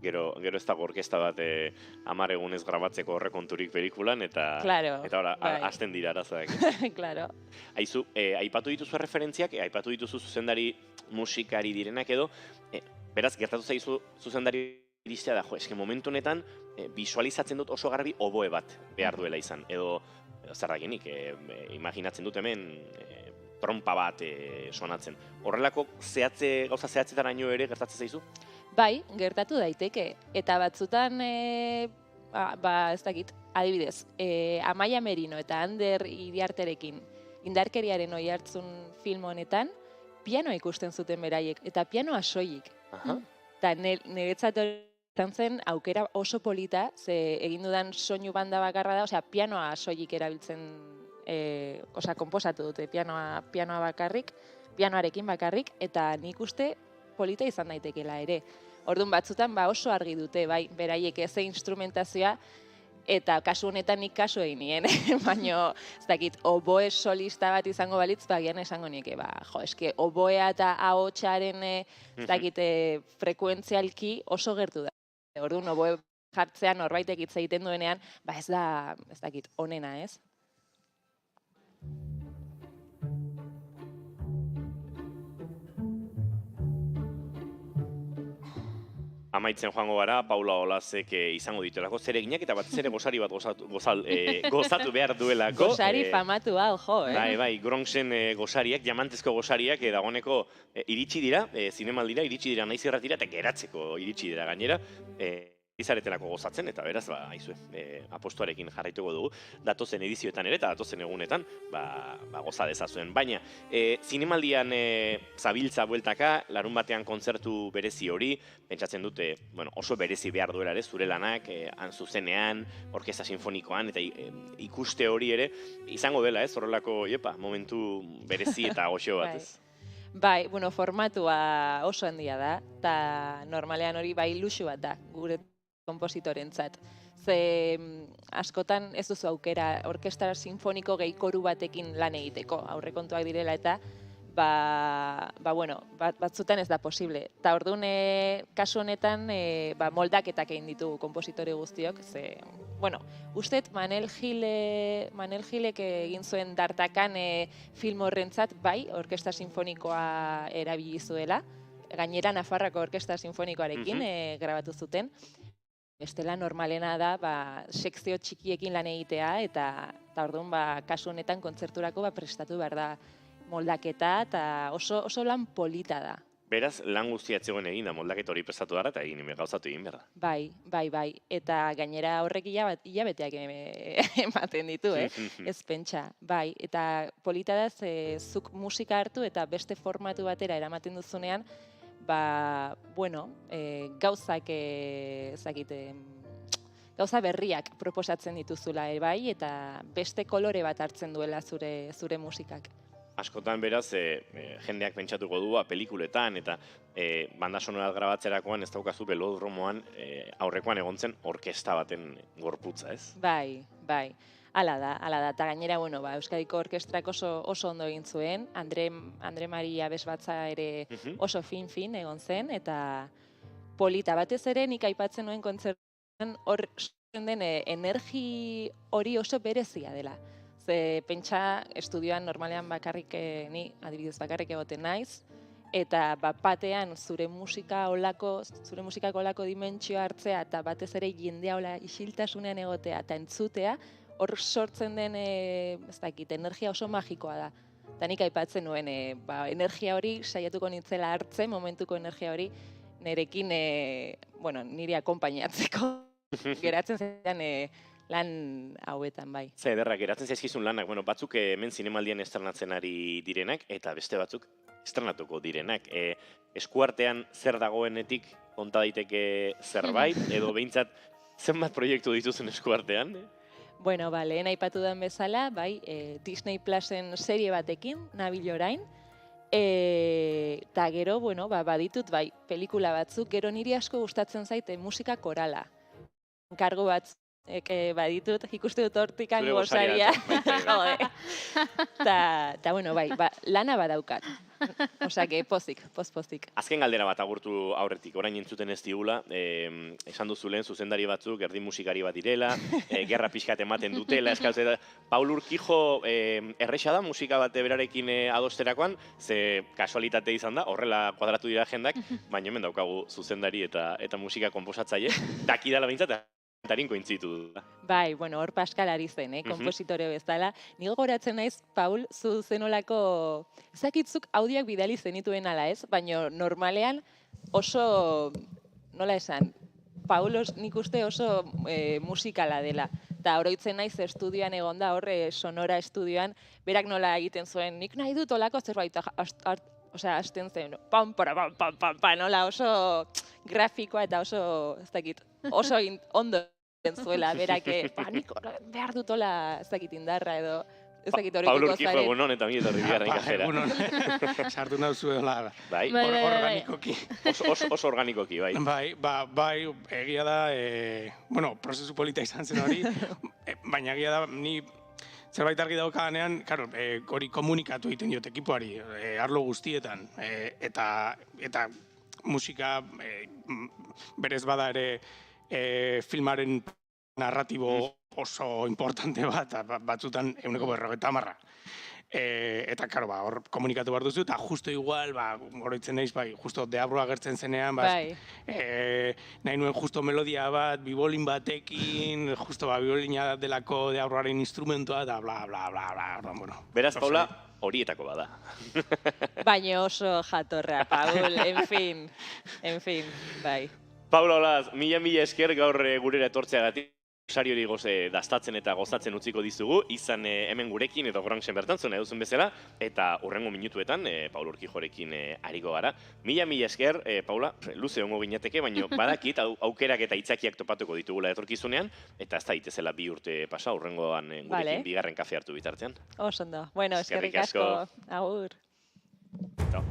Gero ez dago orkesta bat 10 egunez grabatzeko horrekonturik pelikulan, eta hasten dira arazoak. Claro. Aizu, aipatu dituzu referentziak, aipatu dituzu zuzendari musikari direnak edo, beraz, gertatu zaizu zuzendari iristea da, eske momentu honetan visualizatzen dut oso garbi oboe bat behar duela izan, edo zer dakinik, imaginatzen dut hemen trompa bat sonatzen. Horrelako gauza zehatzetaraino ere gertatzen zaizu? Bai, gertatu daiteke, eta batzutan, ez dakit, adibidez, Amaia Merino eta Ander Iriarterekin indarkeriaren oihartzun film honetan, pianoa ikusten zuten beraiek, eta pianoa soilik. Eta niretzat izan zen aukera oso polita, ze egin dudan soinu banda bakarra da, osea, pianoa soilik erabiltzen, konposatu dute pianoa bakarrik, pianoarekin bakarrik, eta nik uste polita izan daitekela ere. Orduan batzutan oso argi dute, beraiek ez instrumentazioa, eta kasu honetan nik kasu egin nien, baina, ez dakit, oboe solista bat izango balitz, bagian esango nieke, eske, oboea eta ahotsaren, ez dakit, frekuentzialki oso gertu da. Orduan, oboe jartzean norbaitek hitz egiten duenean, ez dakit, onena, ez? Amaitzen joango gara, Paula Olazek izango dituelako zereginak eta batez ere gozari bat gozatu behar duelako. Gozari famatu hau, jo, Bai, Gronxen gozariak, diamantezko gozariak dagoeneko iritsi dira, zinemaldira iritsi dira naiz irratira eta geratzeko iritsi dira gainera. Izaretelako gozatzen, eta beraz, aizue, apostuarekin jarraituko dugu, datozen edizioetan ere, eta datozen egunetan, goza dezazuen. Baina, zinemaldian zabiltza bueltaka, larun batean kontzertu berezi hori, pentsatzen dute, oso berezi behar duela ere, zure lanak, zuzenean, orkesta sinfonikoan, eta ikuste hori ere, izango dela, horrelako, momentu berezi eta goxo bat, ez? Bai, formatua oso handia da, eta normalean hori luxu bat da, gure kompositorentzat. Ze askotan ez duzu aukera orkestra sinfoniko gehi koru batekin lan egiteko, aurrekontuak direla eta batzutan ez da posible. Eta orduan, kasu honetan, moldaketak egin ditugu kompositore guztiok, ze, ustet Manel Gilek egin zuen Dartakan film horrentzat, orkestra sinfonikoa erabili zuela, gainera Nafarrako orkestra sinfonikoarekin grabatu zuten. Bestela normalena da sekzio txikiekin lan egitea eta orduan kasu honetan kontzerturako prestatu behar da moldaketa eta oso lan polita da. Beraz, lan guztia etzegoen egin da moldaketa hori prestatu dara eta gauzatu egin behar da. Bai. Eta gainera horrek hilabeteak ematen ditu, ez pentsa. Bai, eta polita da zuk musika hartu eta beste formatu batera eramaten duzunean, gauza berriak proposatzen dituzula bai, eta beste kolore bat hartzen duela zure musikak. Askotan beraz, jendeak pentsatuko du pelikuletan eta banda sonora grabatzerakoan ez daukazu belodromoan aurrekoan egontzen orkesta baten gorputza, ez? Bai. Hala da, eta gainera, Euskadiko orkestrak oso ondo egin zuen, Andre Maria Besbatza ere oso fin egon zen, eta polita batez ere nik aipatzen nuen kontzertuan hor den energi hori oso berezia dela. Ze pentsa estudioan normalean ni adibidez bakarrik egoten naiz, eta batean zure musikako olako dimentsioa hartzea, eta batez ere jendea hola isiltasunean egotea eta entzutea, hor sortzen den, energia oso magikoa da. Eta nik aipatzen nuen, energia hori saiatuko nintzela hartzen, momentuko energia hori, nerekin, niri akompainatzeko. Geratzen zen lan hauetan, bai. Ze ederra, geratzen zaizkizun lanak, batzuk hemen zinemaldian estrenatzen ari direnak, eta beste batzuk estrenatuko direnak. Eskuartean zer dagoenetik konta daiteke zerbait, edo behintzat zenbat proiektu dituzen eskuartean? Lehen aipatu den bezala, Disney Plusen serie batekin, nabil orain, eta gero, baditut, pelikula batzuk, gero niri asko gustatzen zaite musika korala. Enkargu baditut, ikuste dut hortikan gozaria. Eta, lana badaukat. Osake, pozik. Azken galdera bat agurtu aurretik, orain entzuten ez digula, esan duzu lehen zuzendari batzuk, erdi musikari bat direla, gerra pixkat ematen dutela, eskaltzea. Paul Urkijo erresa da musika bat berarekin adosterakoan, ze kasualitate izan da, horrela kuadratu dira agendak, baina hemen daukagu zuzendari eta musika konposatzaile, dakidala behintzat, tarinko intzitu da. Hor Pascal ari zen, kompositore bezala. Nigo goratzen naiz, Paul, zu zenolako, ezakitzuk audioak bidali zenituen ala ez, baina normalean oso, nola esan, Paul nik uste oso musikala dela. Eta oroitzen naiz estudioan egonda, hor sonora estudioan, berak nola egiten zuen, nik nahi dut olako zerbait, hasten zen, nola oso grafikoa eta oso, ez dakit, oso ondo zuela, berak, nik behar dut ola, ez dakit indarra edo, ez dakit horituko zaren. Paul Urkijo egunon eta mi etorri bigarren kajera. Egunon, sartu nahu zuela, organikoki. Oso organikoki, bai. Bai, egia da, prozesu polita izan zen hori, baina egia da, ni zerbait argi daukanean, hori komunikatu egiten diot ekipoari, arlo guztietan, eta musika berez bada ere filmaren narratibo oso importante bat, batzutan 150. Eta, karo, hor komunikatu behar duzu, eta justo igual, oroitzen naiz, justo Deabru agertzen zenean, nahi nuen justo melodia bat, bibolin batekin, justo bibolina delako Deabruaren instrumentua, eta bla, bla, bla, bla, bueno. Beraz, Paula, horietako bada. Baina oso jatorra, Paul, en fin, bai. Paula Olaz, mila esker gaur gurera etortzeagatik. Sari hori dastatzen eta gozatzen utziko dizugu, izan hemen gurekin edo Gronksen bertan zuen eduzun bezala, eta hurrengo minutuetan Paul Urkijorekin ariko gara. Mila esker, Paula, luze hongo ginateke, baina badakit aukerak eta itzakiak topatuko ditugula etorkizunean, eta ez da itezela 2 urte pasa, hurrengoan gurekin bigarren kafe hartu bitartean. Osondo. Bueno, eskerrik asko. Agur. Ciao.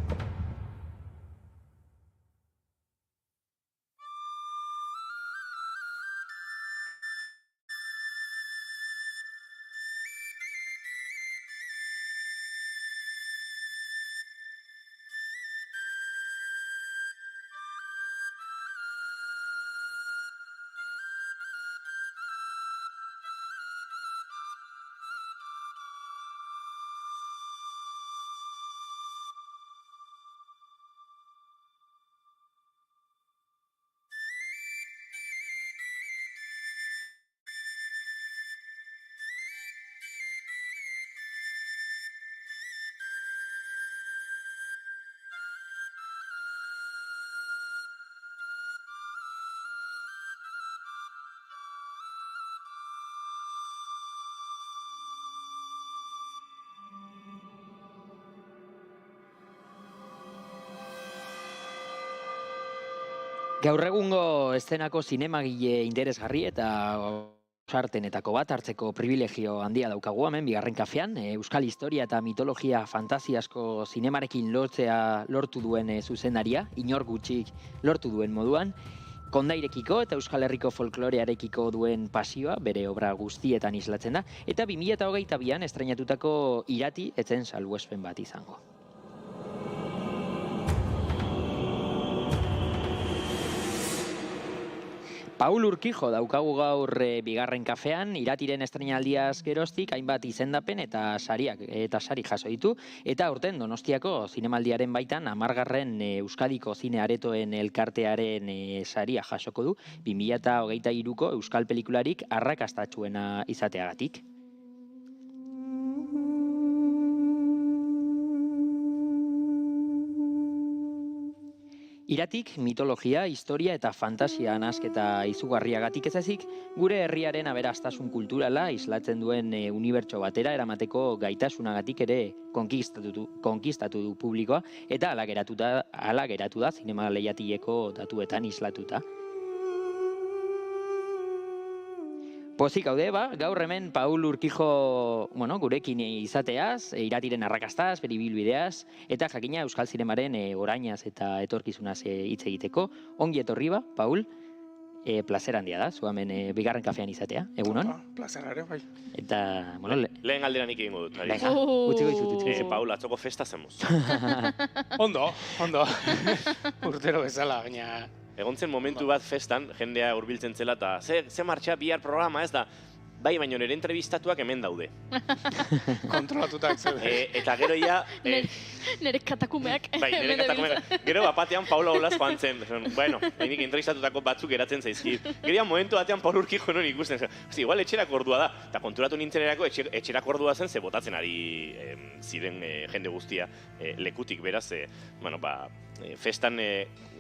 Gaur egungo eszenako zinemagile interesgarri eta sartenetako bat hartzeko privilegio handia daukagu hemen bigarren kafean. Euskal historia eta mitologia fantasiasko zinemarekin lortu duen zuzendaria, inor gutxik lortu duen moduan, kondairekiko eta Euskal Herriko folklorearekiko duen pasioa bere obra guztietan islatzen da, eta 2022an estreinatutako Irati etzen salbuespen bat izango. Paul Urkijo daukagu gaur bigarren kafean, Iratiren estreinaldiaz geroztik hainbat izendapen eta sari jaso ditu, eta aurten Donostiako zinemaldiaren baitan 10. Euskadiko zine aretoen elkartearen saria jasoko du 2023ko euskal pelikularik arrakastatsuena izateagatik. Iratik mitologia, historia eta fantasia nahasketa izugarriagatik ez ezik, gure herriaren aberastasun kulturala islatzen duen unibertso batera eramateko gaitasunagatik ere konkistatu du publikoa, eta hala geratu da zinema lehiatileko datuetan islatuta. Pozik gaude, gaur hemen Paul Urkijo gurekin izateaz, Iratiren arrakastaz, bere ibilbideaz, eta jakina euskal zinemaren orainaz eta etorkizunaz hitz egiteko. Ongi etorri Paul, plazer handia da, zu hemen bigarren kafean izatea, egunon? Plazerare, bai. Eta, lehen galdera nik egingo dut. Venga, utziko izut. Paul, atzoko festa zemuz. Ondo. Urtero bezala, gaina... Egon zen momentu bat festan, jendea hurbiltzen zela, eta ze martxa bihar programa ez da, bai baino nire entrevistatuak hemen daude. Kontrolatutak zede. Eta gero ja... Nire katakumeak. Bai, nire katakumeak. Gero bapatean Paula Olaz joan zen. Bueno, nik entrevistatutako batzuk geratzen zaizkit. Gero momentu batean Paul Urkijo non ikusten. Igual etxerako ordua da. Eta konturatu nintzenerako etxerako ordua zen, ze botatzen ari ziren jende guztia lekutik beraz. Festan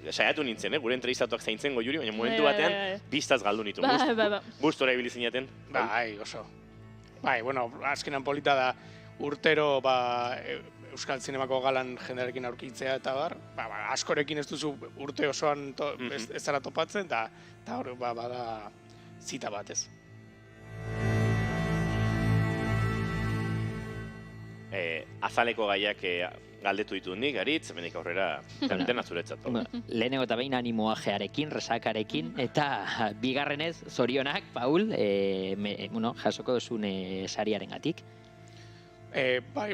saiatu nintzen, gure entrevistatuak zaintzen goiuri, baina momentu batean pistaz galdu nitu. Gustora ibili zinaten? Bai, oso. Bai, azkenan polita da urtero Euskal Zinemako galan jendearekin aurkitzea eta askorekin ez duzu urte osoan ez zara topatzen, eta hori bada zita bat ez. Azaleko gaiak galdetu ditu nik, Aritz, hemenik aurrera dena zuretzat. Lehenengo eta behin animoajearekin, resakarekin, eta bigarrenez, zorionak, Paul, jasoko duzun sariarengatik. Bai,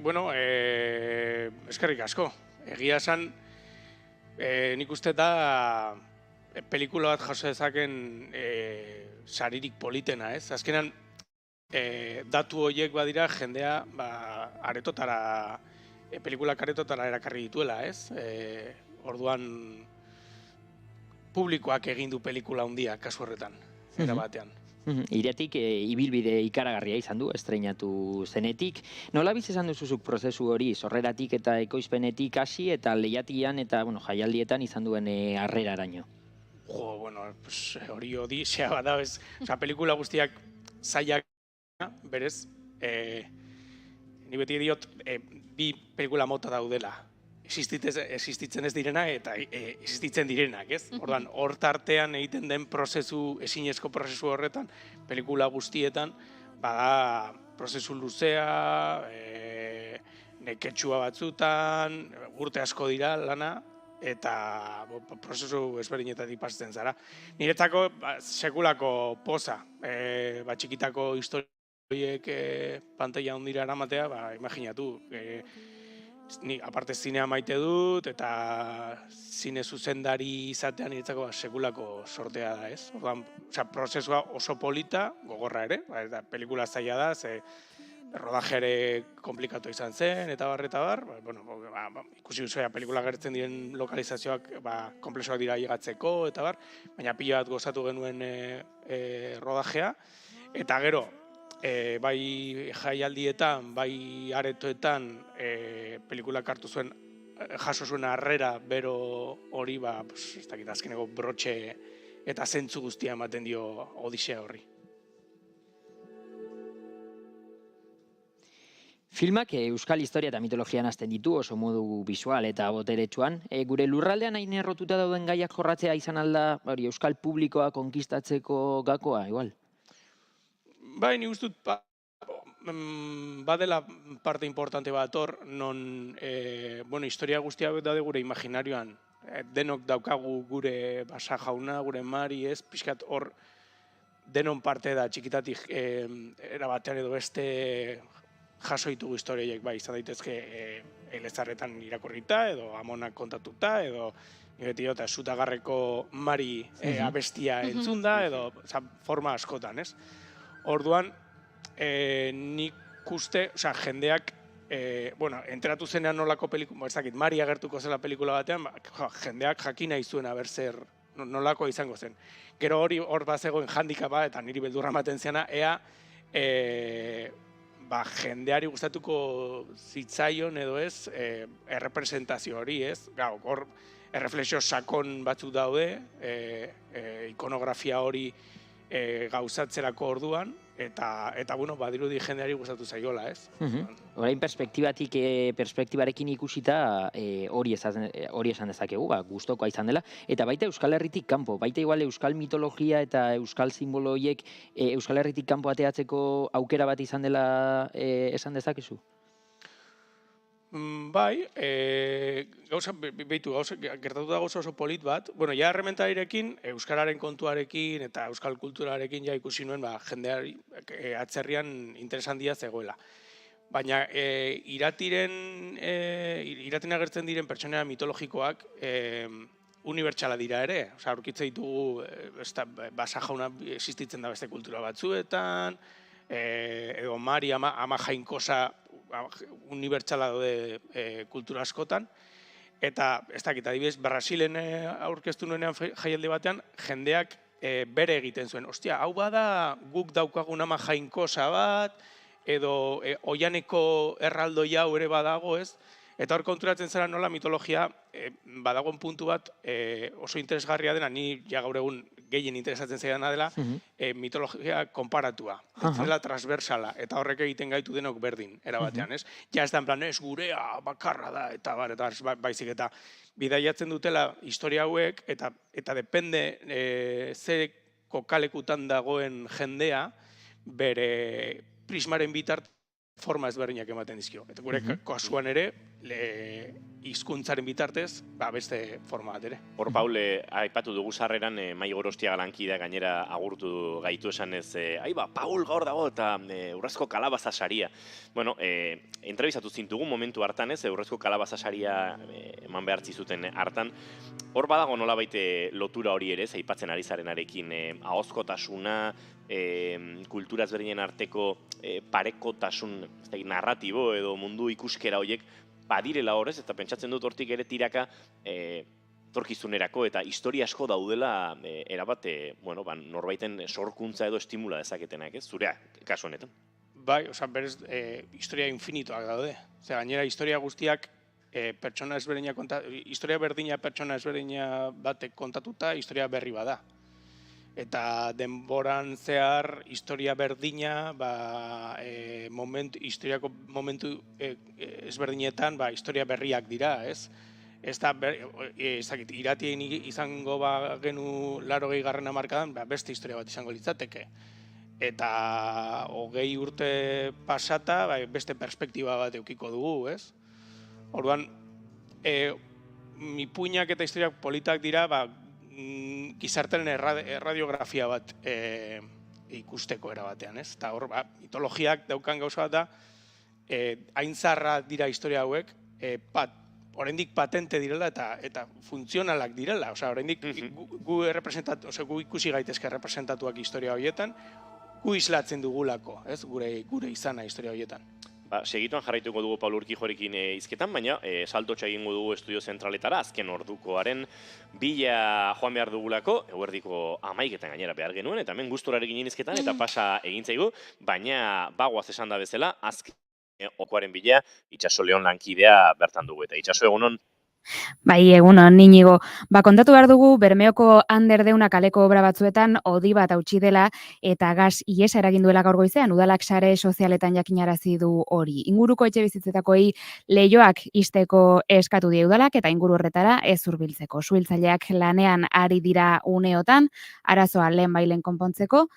eskerrik asko. Egia esan, nik uste da pelikula bat jaso dezaken saririk politena, ez? Azkenan, datu horiek badira jendea aretotara, pelikulak aretotara erakarri dituela, ez? Orduan, publikoak egin du pelikula handia kasu horretan, era batean. Iratik ibilbide ikaragarria izan du, estreinatu zenetik. Nola bizi izan duzuzuk prozesu hori, sorreratik eta ekoizpenetik hasi eta lehiatian eta jaialdietan izan duen harreraraino? Jo, bueno, hori odisea bada, pelikula guztiak zailak, berez, ni beti diot, bi pelikula mota daudela. Existitzen ez direna eta existitzen direnak, ez? Ordan, hor tartean egiten den prozesu, ezinezko prozesu horretan, pelikula guztietan, bada prozesu luzea, neketsua batzutan, urte asko dira lana, eta prozesu ezberdinetatik pasatzen zara. Niretzako sekulako poza, txikitako historiek pantalla handira eramatea, imaginatu, ni aparte zinea maite dut eta zine zuzendari izatean niretzako sekulako sortea da, ez? Orduan, prozesua oso polita, gogorra ere, eta pelikula zaila da, ze rodaje ere komplikatu izan zen, eta bar, ikusi duzuea pelikula gertzen diren lokalizazioak komplexoak dira llegatzeko, eta bar, baina pila bat gozatu genuen rodajea, eta gero, bai jaialdietan, bai aretoetan pelikulak hartu zuen, jaso zuen harrera bero hori, ez dakit azkeneko brotxe eta zentzu guztia ematen dio odisea horri. Filmak euskal historia eta mitologian hasten ditu oso modu bisual eta boteretsuan. Gure lurraldean hain errotuta dauden gaiak jorratzea izan alda euskal publikoa konkistatzeko gakoa, igual? Bai, ni gustut badela parte importante bat hor, non historia guztia daude gure imaginarioan. Denok daukagu gure Basa jauna, gure Mari, ez, pixkat hor denon parte da txikitatik erabatean edo beste jaso ditugu historiaiek, bai, izan daitezke elezarretan irakurrita, edo amonak kontatuta, edo eta Zutagarreko Mari abestia entzunda, edo forma askotan, ez? Orduan, nik uste, jendeak, enteratu zenean nolako pelikula, ez dakit, Mari agertuko zela pelikula batean, jendeak jakina izuen aber zer nolako izango zen. Gero hor bazegoen handikapa eta niri beldurra ematen zena, ea jendeari gustatuko zitzaion edo ez, errepresentazio hori, ez? Hor erreflexio sakon batzuk daude, ikonografia hori gauzatzerako orduan, eta badirudi jendeari gustatu zaiola, ez? Orain perspektibarekin ikusita hori esan dezakegu, gustokoa izan dela, eta baita Euskal Herritik kanpo, baita igual euskal mitologia eta euskal simbolo horiek Euskal Herritik kanpo ateatzeko aukera bat izan dela esan dezakezu? Bai, gertatu da gauza oso polit bat. Ja errementarirekin, euskararen kontuarekin eta euskal kulturarekin ja ikusi nuen jendeari atzerrian interesantia zegoela. Baina iratin agertzen diren pertsonea mitologikoak unibertsala dira ere. Aurkitze ditugu Basa jauna existitzen da beste kultura batzuetan, edo Mari ama jainkosa unibertsala daude kultura askotan, eta ez dakit, adibidez, Brasilen aurkeztu nuenean jaialdi batean, jendeak bere egiten zuen. Ostia, hau bada guk daukagun ama jainkosa bat, edo oianeko erraldoi hau ere badago, ez? Eta hor konturatzen zara nola mitologia badagoen puntu bat oso interesgarria dena, ni gaur egun gehien interesatzen zaidana dela, mitologia konparatua, dela transversala, eta horrek egiten gaitu denok berdin, erabatean, ez? Ja ez da en plan, ez gurea bakarra da, eta baizik, eta bidaiatzen dutela historia hauek, eta depende ze kokalekutan dagoen jendea, bere prismaren bitart forma ezberdinak ematen dizkio. Eta gure kasuan ere, hizkuntzaren bitartez, beste forma bat ere. Hor, Paul, aipatu dugu sarreran, Mai Gorostiaga lankidea gainera agurtu gaitu esan ez, Paul gaur dago eta Urrezko Kalabaza saria. Bueno, entrebizatu zintugu momentu hartan ez, Urrezko Kalabaza saria eman behartzi zuten hartan. Hor badago nolabait lotura hori ere, aipatzen ari zarenarekin, ahozkotasuna, kultura ezberdinen arteko parekotasun narratibo edo mundu ikuskera horiek badirela horrez, eta pentsatzen dut hortik ere tiraka torkizunerako eta historia asko daudela erabat norbaiten sorkuntza edo estimula dezaketenak, ez? Zurea, kasu honetan. Bai, berez, historia infinitoak daude. Gainera, historia guztiak pertsona ezberdina historia berdina pertsona ezberdina batek kontatuta, historia berri bada. Eta denboran zehar historia berdina, historiako momentu ezberdinetan, historia berriak dira, ez? Ez da, iratien izango genu 80. hamarkadan, beste historia bat izango litzateke. Eta 20 urte pasata, beste perspektiba bat eukiko dugu, ez? Orduan, mipuinak eta historiak politak dira, gizartaren erradiografia bat ikusteko erabatean, ez? Eta hor, mitologiak daukan gauza bat da, hain zarra dira historia hauek, oraindik patente direla eta funtzionalak direla. Oraindik gu ikusi gaitezke representatuak historia horietan, gu islatzen dugulako, ez? Gure izana historia horietan. Segituan jarraituko dugu Paul Urkijorekin hizketan, baina saltotxa egingo dugu estudio zentraletara, azken ordukoaren bila joan behar dugulako, eguerdiko 11 gainera behar genuen, eta hemen guztorarekin hizketan, eta pasa egintzaigu, baina bagoaz esan da bezala, azken ordukoaren bila, Itxaso Leon lankidea bertan dugu, eta Itxaso egunon. Bai, egunon, Inigo. Kontatu behar dugu, Bermeoko Anderdeuna kaleko obra batzuetan hodi bat hautsi dela eta gas iesa eragin duela gaur goizean, udalak sare sozialetan jakinarazi du hori. Inguruko etxe bizitzetako leihoak ixteko eskatu die udalak eta inguru horretara ez hurbiltzeko. Suhiltzaileak lanean ari dira uneotan, arazoa lehen konpontzeko.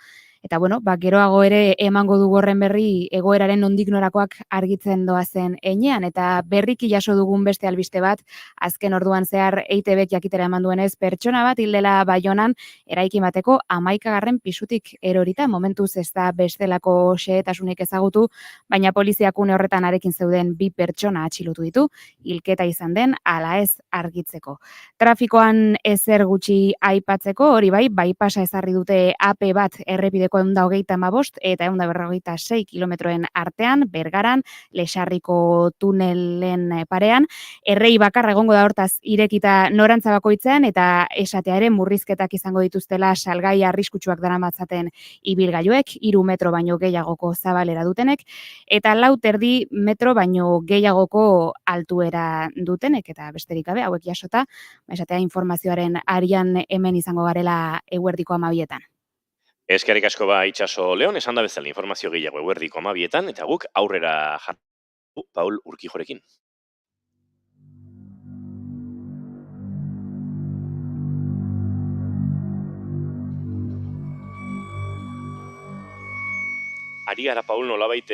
Eta geroago ere emango dugu horren berri egoeraren nondik norakoak argitzen doazen heinean. Eta berriki jaso dugun beste albiste bat, azken orduan zehar EITBek jakitera eman duenez, pertsona bat hildela Baionan eraikin bateko 11. pisutik erorita. Momentuz ez da bestelako xehetasunik ezagutu, baina poliziak une horretan arekin zeuden 2 pertsona atxilotu ditu, hilketa izan den ala ez argitzeko. Trafikoan ezer gutxi aipatzeko, hori bai pasa ezarri dute AP bat errepideko 125 eta 146 kilometroen artean, Bergaran, Lexarriko tunelen parean. Errei bakarra egongo da hortaz irekita norantza bakoitzean eta esatea ere murrizketak izango dituztela salgai arriskutsuak daramatzaten ibilgailuek, 3 metro baino gehiagoko zabalera dutenek, eta 4,5 metro baino gehiagoko altuera dutenek, eta besterik gabe hauek jasota, esatea informazioaren arian hemen izango garela eguerdiko 12etan. Eskerrik asko Itxaso Leon, esan da bezala informazio gehiago eguerdiko 12etan, eta guk aurrera jarraitu Paul Urkijorekin. Ari gara, Paul, nolabait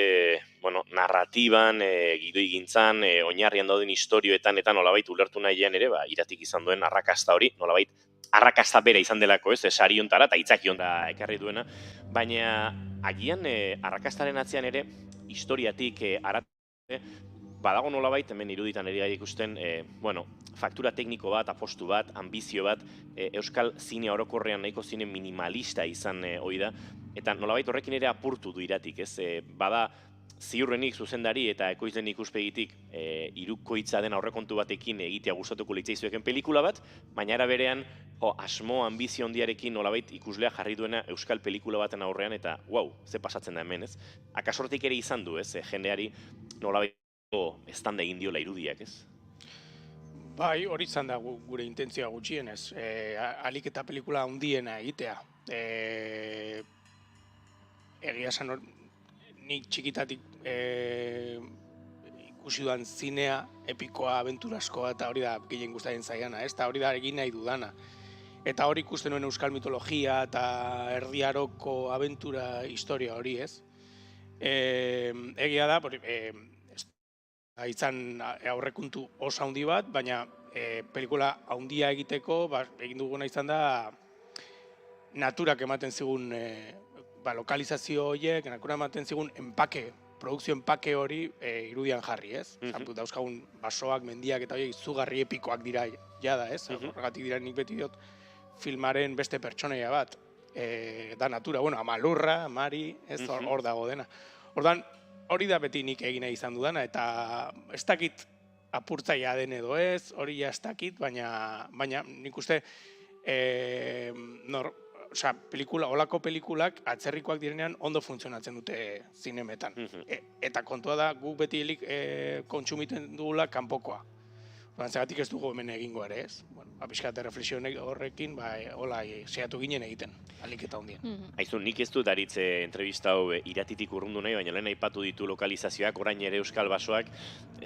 narratiban, gidoigintzan, oinarrian dauden historioetan, eta nolabait ulertu nahian ere, iratik izan duen arrakasta hori, nolabait arrakasta bera izan delako, ez, sariontara eta itzakiontara ekarri duena, baina agian arrakastaren atzean ere, historiatik badago nolabait, hemen iruditan eri gai ikusten, faktura tekniko bat, apostu bat, ambizio bat, euskal zine orokorrean nahiko zine minimalista izan hori da, eta nolabait horrekin ere apurtu du iratik, ez, bada ziurrenik zuzendari eta ekoizlen ikuspegitik hirukoitza den aurrekontu batekin egitea gustatuko litzaizueken pelikula bat, baina era berean asmo, ambizio handiarekin nolabait ikuslea jarri duena euskal pelikula baten aurrean eta ze pasatzen da hemen, ez? Akasortik ere izan du, ez? Jendeari nolabait estanda egin diola irudiak, ez? Bai, hori izan da gure intentzioa gutxienez, alik eta pelikula handiena egitea. Egia esan nik txikitatik ikusi dudan zinea, epikoa, abenturaskoa, eta hori da gehien gustatzen zaiana, ez? Eta hori da egin nahi dudana. Eta hori ikusten nuen euskal mitologia eta erdiaroko abentura historia hori, ez? Egia da, izan aurrekontu oso handi bat, baina pelikula handia egiteko egin duguna izan da naturak ematen zigun lokalizazio horiek, naturak ematen zigun produkzio enpake hori irudian jarri, ez? Dauzkagun basoak, mendiak eta horiek izugarri epikoak dira jada, ez? Horregatik dira nik beti diot filmaren beste pertsonaia bat. Da natura, Amalurra, Mari, ez hor dago dena. Ordan hori da beti nik egina izan dudana, eta ez dakit apurtzaia den edo ez, hori ja ez dakit, baina nik uste olako pelikulak atzerrikoak direnean ondo funtzionatzen dute zinemetan. Eta kontua da, guk beti kontsumiten dugula kanpokoa. Zagatik ez dugu hemen egingo ere, ez? Pixkat reflexio horrekin, hola, seiatu ginen egiten, aliketa hundien. Aizu, nik ez dut aritze entrevista hau iratitik urrundu nahi, baina lehen aipatu ditu lokalizazioak, orain ere Euskal Basoak,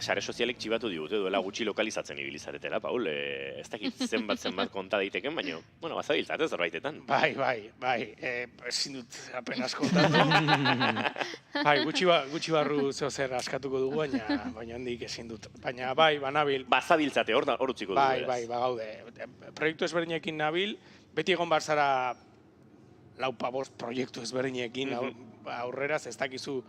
sare sozialek txibatu digute, duela gutxi lokalizatzen ibilizaretela, Paul, ez dakit zenbat konta daiteken, baina, bazabiltzat ez zerbaitetan. Bai, ezin dut apenas kontatu. Gutxi barru zeo zer askatuko dugu, baina handik ezin dut. Baina bai, banabil. Bazabiltzate, hor utziko dugu. Bai, gaude. Proiektu ezberdinekin nabil, beti egon barzara 4-5 proiektu ezberdinekin aurreraz, ez dakizu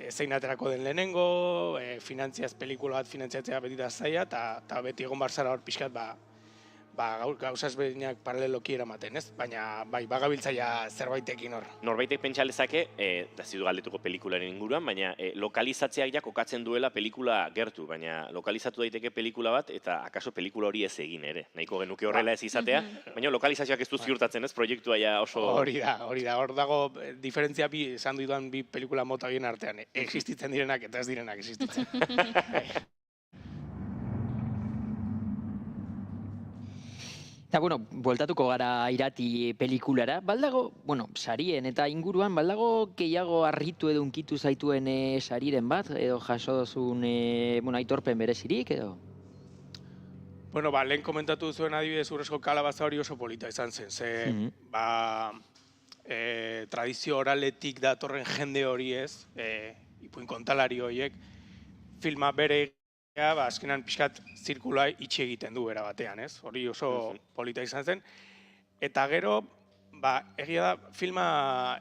zein aterako den lehenengo, finantziaz pelikula bat finantziatzea beti da zaila, eta beti egon barzara hor pixkat gauza ezberdinak paraleloki eramaten, ez? Baina bai, bagabiltzaia zerbaitekin hor. Norbaitek pentsa lezake, da zidu galdetuko pelikularen inguruan, baina lokalizatzeak ja kokatzen duela pelikula gertu, baina lokalizatu daiteke pelikula bat, eta akaso pelikula hori ez egin ere. Nahiko genuke horrela ez izatea, baina lokalizazioak ez du ziurtatzen, ez? Proiektua ja oso... Hori da. Hor dago diferentzia esan dudan bi pelikula mota bien artean. Existitzen direnak eta ez direnak existitzen. Eta, bueltatuko gara irati pelikulara. Baldago, sarien eta inguruan, baldago gehiago harritu edo unkitu zaituen sariren bat, edo jaso dozun aitorpen berezirik, edo? Lehen komentatu zuen adibidez Urrezko Kalabaza hori oso polita izan zen, ze, tradizio oraletik datorren jende hori ez, ipuin kontalari horiek, filma bere azkenan pixkat zirkula itxi egiten du era batean, ez? Hori oso polita izan zen. Eta gero, egia da, filma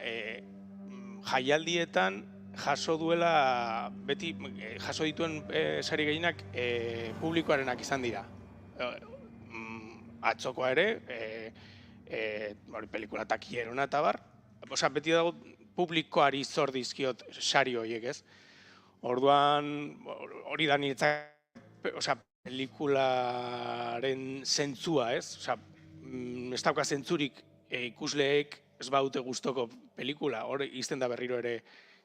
jaialdietan jaso duela, beti jaso dituen sari gehienak publikoarenak izan dira. Atzokoa ere, pelikula takierona eta bar, beti dago publikoari zor dizkiot sari horiek, ez? Orduan, hori da niretzak, pelikularen zentzua, ez? Ez dauka zentzurik ikusleek ez baute gustoko pelikula, hori izten da berriro ere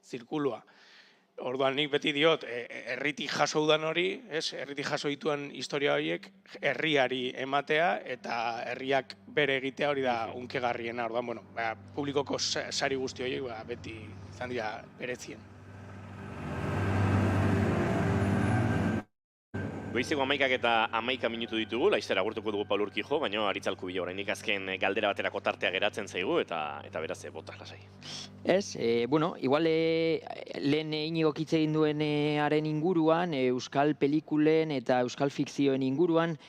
zirkulua. Orduan nik beti diot, herritik jaso udan hori, herritik jaso dituen historia horiek, herriari ematea eta herriak bere egitea hori da unkegarriena. Orduan, publikoko sari guzti horiek beti izan dira berezien. Goizeko 11 eta 11 minutu ditugu, laizzer agurtuko dugu Paul Urkijo, baina aritzalku bila oraindik azken galdera baterako tartea geratzen zaigu, eta beraz, bota lasai. Ez, igual lehen inigo kitze egin duenaren inguruan, euskal pelikulen eta euskal fikzioen inguruan,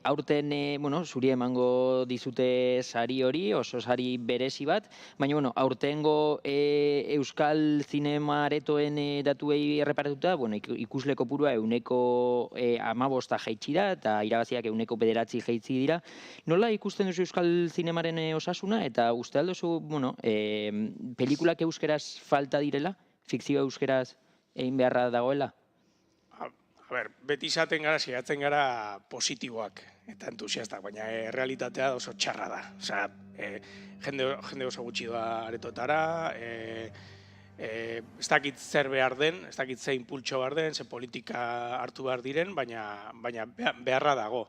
aurten, zuri emango dizute sari hori, oso sari berezi bat, baina, aurtengo euskal zinema aretoen datuei erreparatuta, ikusle kopurua 15 jaitsi da, eta irabaziak 9 jaitsi dira. Nola ikusten duzu euskal zinemaren osasuna, eta uste aldozu, pelikulak euskeraz falta direla? Fikzio euskeraz egin beharra dagoela? Beti izaten gara, saiatzen gara positiboak eta entusiastak, baina realitatea oso txarra da. Jende oso gutxi doa aretoetara, ez dakit zer behar den, ez dakit ze impultxo behar den, ze politika hartu behar diren, baina beharra dago.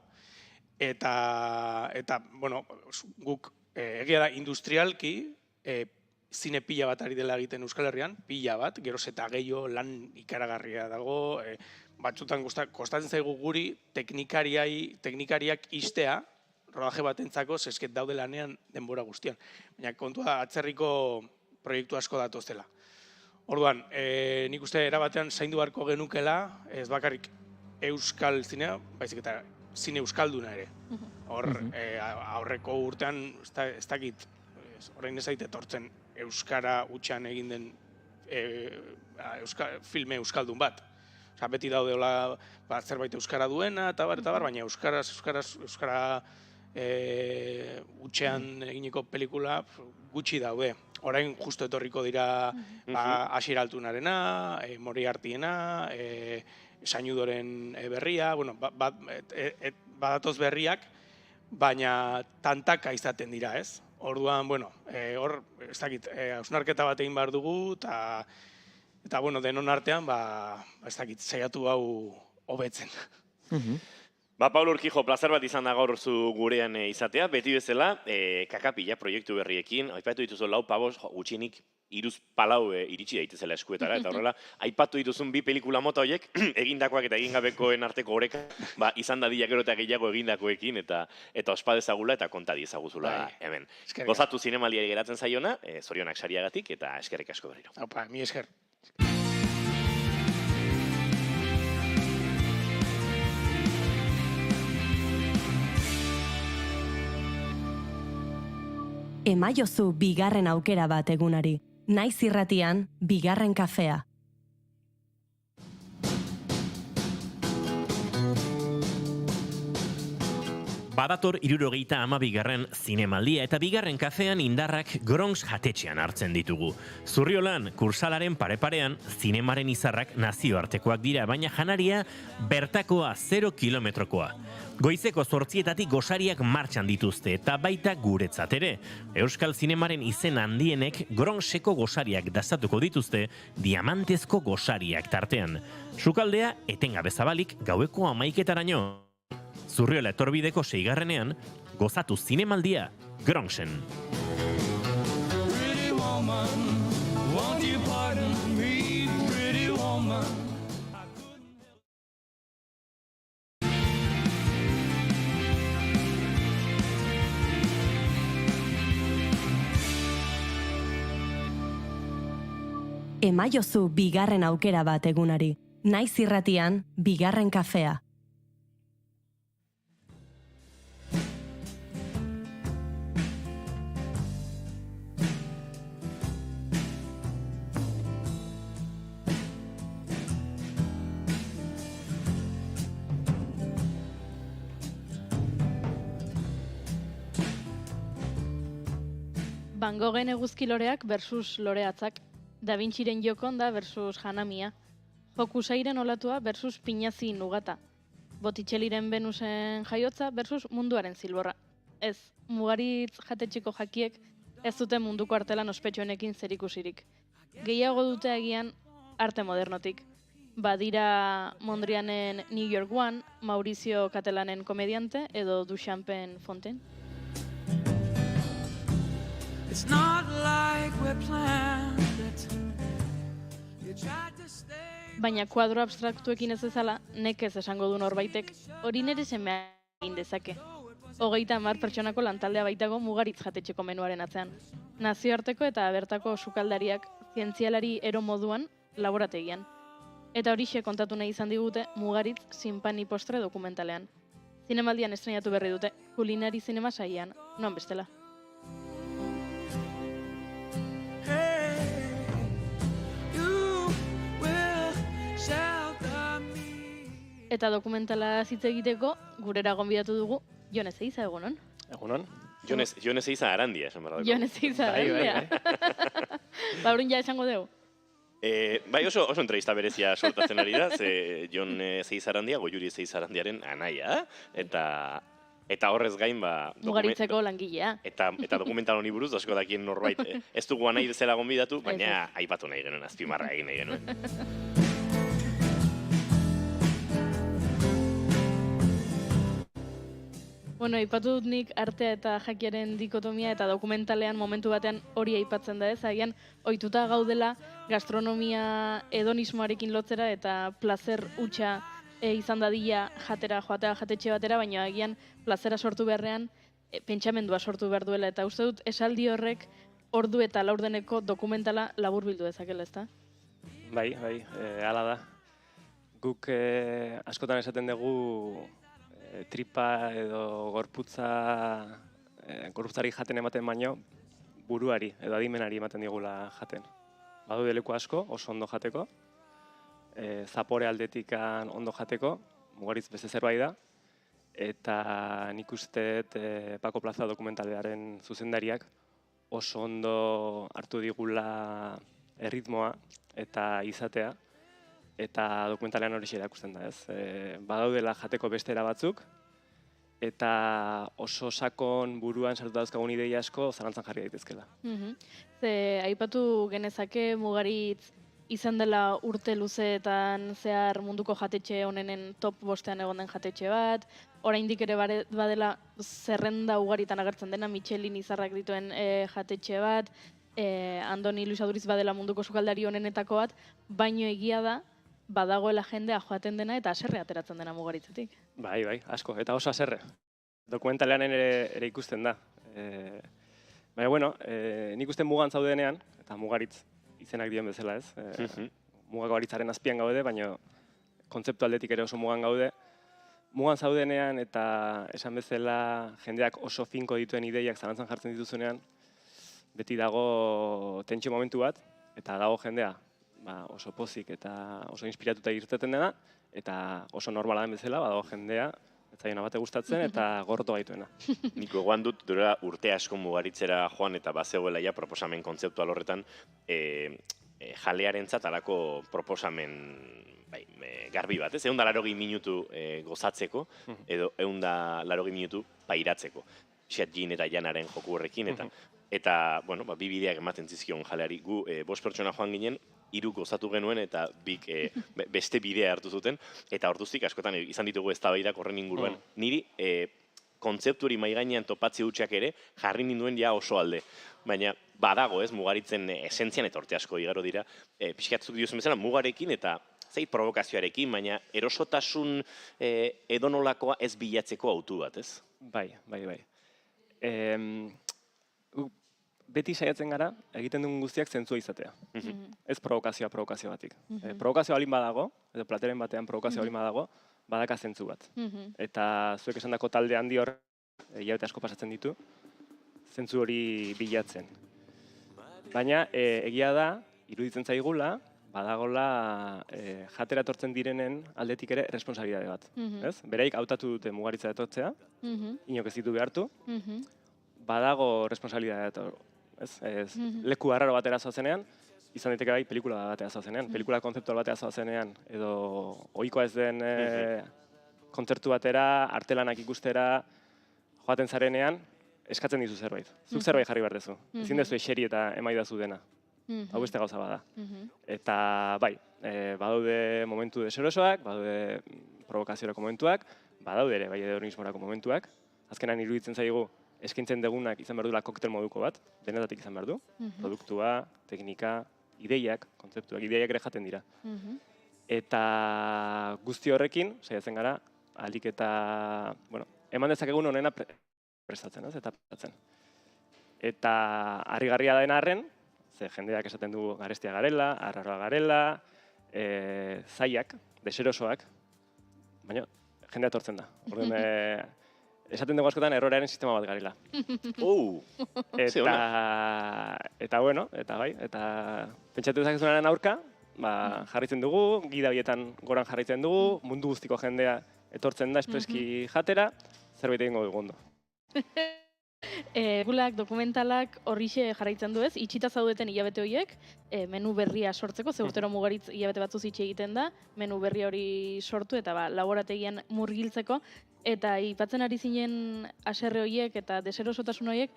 Eta guk egia da industrialki, zine pila bat ari dela egiten Euskal Herrian, pila bat, geroz eta gehiago lan ikaragarria dago, batzutan kostatzen zaigu guri teknikariak istea, rodaje batentzako, zesket daude lanean denbora guztian. Baina kontua atzerriko proiektu asko datoztela. Orduan, nik uste erabatean zaindu beharko genukela, ez bakarrik euskal zinea, baizik eta zine euskalduna ere. Hor, aurreko urtean, ez dakit, orain ez daite etortzen euskara hutsan egin den filme euskaldun bat. Osa, beti daudeola zerbait euskara duena, eta bar, baina euskara hutsean eginiko pelikula gutxi daude. Orain justo etorriko dira Asier Altunarena, Moriartiena, Sañudoren berria, bueno, badatoz berriak, baina tantaka izaten dira, ez? Orduan, bueno, hor, ez dakit, hausnarketa bat egin behar dugu, eta bueno, denon artean, ez dakit, saiatu hau hobetzen. Paul Urkijo, plazer bat izan da gaur zu gurean izatea, beti bezala, kakapila proiektu berriekin, aipatu dituzu 4 pabos, gutxinik 3-4 iritsi daitezela eskuetara, eta horrela, aipatu dituzun 2 pelikula mota horiek, egindakoak eta egingabekoen arteko oreka, izan dadila gero eta gehiago egindakoekin, eta ospa dezagula eta konta diezaguzula hemen. Gozatu zinemaldiari geratzen zaiona, zorionak sariagatik, eta eskerrik asko berriro. Aupa, mi esker. Emaiozu bigarren aukera bat egunari. Naiz irratian, bigarren kafea. Badator 72. zinemaldia eta bigarren kafean indarrak Gronx jatetxean hartzen ditugu. Zurriolan, kursalaren pare-parean, zinemaren izarrak nazioartekoak dira, baina janaria bertakoa 0 kilometrokoa. Goizeko 8:00 gosariak martxan dituzte eta baita guretzat ere. Euskal zinemaren izen handienek Gronxeko gosariak dazatuko dituzte, diamantezko gosariak tartean. Sukaldea etengabe zabalik gaueko 11:00. Zurriola etorbideko 6. gozatu zinemaldia Gronxen. Emaiozu bigarren aukera bat egunari. Naiz irratian, bigarren kafea. Van Goghen eguzki loreak versus loreatzak, Da Vinciren Gioconda versus Janamia, Hokusairen olatua versus Pinazi Nugata, Botticelliren Venusen jaiotza versus munduaren zilborra. Ez, Mugaritz jatetxeko jakiek ez dute munduko artelan ospetsuenekin zerikusirik. Gehiago dute agian arte modernotik. Badira Mondrianen New York One, Mauricio Catelanen komediante edo Duchampen Fontaine. It's not like we planned it. You tried to stay. Baina kuadro abstraktuekin ez ezala, nekez esango du norbaitek, hori nere semea egin dezake. 30 pertsonako lantaldea baitago Mugaritz jatetxeko menuaren atzean. Nazioarteko eta bertako sukaldariak zientzialari ero moduan laborategian. Eta horixe kontatu nahi izan digute Mugaritz Sinpani postre dokumentalean. Zinemaldian estrenatu berri dute, kulinari zinema saian, non bestela. Eta dokumentala hitz egiteko gurera gonbidatu dugu Jon Ezeiza, egunon? Egunon? Jon Ezeiza Arandia, esan behar dago. Jon Ezeiza Arandia. Baurun ja esango dugu. Bai, oso entrevista berezia sortatzen ari da, ze Jon Ezeiza Arandia, Goiuri Ezeiza Arandiaren anaia, eta horrez gain, Mugaritzeko langilea. Eta dokumental honi buruz, asko dakien norbait, ez dugu anai zela gonbidatu, baina aipatu nahi genuen, azpimarra egin nahi genuen. Bueno, aipatu dut nik artea eta jakiaren dikotomia eta dokumentalean momentu batean hori aipatzen da ez, agian ohituta gaudela gastronomia hedonismoarekin lotzera eta plazer hutsa izan dadila joatea jatetxe batera, baina agian plazera sortu beharrean pentsamendua sortu behar duela, eta uste dut esaldi horrek ordu eta laurdeneko dokumentala laburbildu dezakela, ezta? Bai, hala da. Guk askotan esaten dugu tripa edo gorputzari jaten ematen baino, buruari edo adimenari ematen digula jaten. Badaude leku asko, oso ondo jateko, zapore aldetikan ondo jateko, Mugaritz beste zerbait da, eta nik uste Paco Plaza dokumentalearen zuzendariak oso ondo hartu digula erritmoa eta izatea, eta dokumentalean hori erakusten da, ez? Badaudela jateko beste era batzuk, eta oso sakon buruan sartu dauzkagun ideia asko zalantzan jarri daitezkela. Ze aipatu genezake Mugaritz izan dela urte luzeetan zehar munduko jatetxe honenen top 5ean egon den jatetxe bat, oraindik ere badela zerrenda ugaritan agertzen dena Michelin izarrak dituen jatetxe bat, Andoni Luisaduriz badela munduko sukaldari honenetako bat, baino egia da badagoela jendea joaten dena eta haserre ateratzen dena Mugaritzetik. Bai, asko, eta oso haserre. Dokumentalean ere ikusten da. Baina, bueno, nik uste mugan zaudenean, eta Mugaritz izenak dien bezala, ez? Mugako baritzaren azpian gaude, baina kontzeptu aldetik ere oso mugan gaude. Mugan zaudenean eta esan bezala jendeak oso finko dituen ideiak zalantzan jartzen dituzunean, beti dago tentsio momentu bat, eta dago jendea oso pozik eta oso inspiratuta irteten dena, eta oso normala den bezala, badago jendea, ez zaiona bate gustatzen eta gorroto gaituena. Niko egoan dut, durera urte asko Mugaritzera joan eta bazegoela ja proposamen kontzeptual horretan, jalearentzat alako proposamen garbi bat, ez? 180 minutu gozatzeko, edo 180 minutu pairatzeko. Xat Jin eta Janaren joku horrekin, eta, bueno, bi bideak ematen zizkion jaleari. Gu 5 pertsona joan ginen, 3 gozatu genuen eta bik beste bidea hartu zuten, eta orduztik askotan izan ditugu eztabaidak horren inguruan. Niri kontzeptu hori maigainean topatze hutsak ere jarri ninduen ja oso alde. Baina badago, ez, Mugaritzen esentzian eta orte asko igaro dira, pixkatzuk diozen bezala Mugarekin eta zeit provokazioarekin, baina erosotasun edonolakoa ez bilatzeko autu bat, ez? Bai. Beti saiatzen gara, egiten dugun guztiak zentzua izatea. Ez provokazio batik. Provokazio balin badago, edo plateren batean provokazio balin badago, badaka zentzu bat. Eta zuek esandako talde handi hor, hilabete asko pasatzen ditu, zentzu hori bilatzen. Baina egia da, iruditzen zaigula, badagola jatera etortzen direnen aldetik ere responsabilitate bat. Bereik hautatu dute Mugaritza etortzea, inok ez ditu behartu, badago responsabilitatea. Leku arraro batera zoazenean, izan daiteke bai pelikula batera zoazenean, pelikula kontzeptual batera zoazenean, edo ohikoa ez den kontzertu batera, artelanak ikustera, joaten zarenean, eskatzen dizu zerbait. Zuk zerbait jarri behar dezu. Ezin dezu eseri eta emaidazu dena. Hau beste gauza bada. Eta bai, badaude momentu deserosoak, badaude provokaziorako momentuak, badaude ere bai hedonismorako momentuak. Azkenan iruditzen zaigu eskaintzen degunak izan behar duela koktel moduko bat, denetatik izan behar du. Produktua, teknika, ideiak, kontzeptuak, ideiak ere jaten dira. Eta guzti horrekin, saiatzen gara, ahalik eta, bueno, eman dezakegun honena prestatzen, eta prestatzen. Eta harrigarria den arren, ze jendeak esaten du garestia garela, arraroa garela, zaiak, deserosoak, baina jendea etortzen da. Esaten dugu askotan errorearen sistema bat garela. Eta bueno, eta bai, eta pentsatu dezakezunaren aurka, jarraitzen dugu, gida horietan goran jarraitzen dugu, mundu guztiko jendea etortzen da espreski jatera, zerbait egingo dugu ondo. Gulak, dokumentalak horrixe jarraitzen du ez, itxita zaudeten hilabete horiek, menu berria sortzeko, ze urtero Mugaritz hilabete batzuz itxe egiten da, menu berria hori sortu eta laborategian murgiltzeko, eta ipatzen ari zinen haserre horiek eta deserosotasun horiek,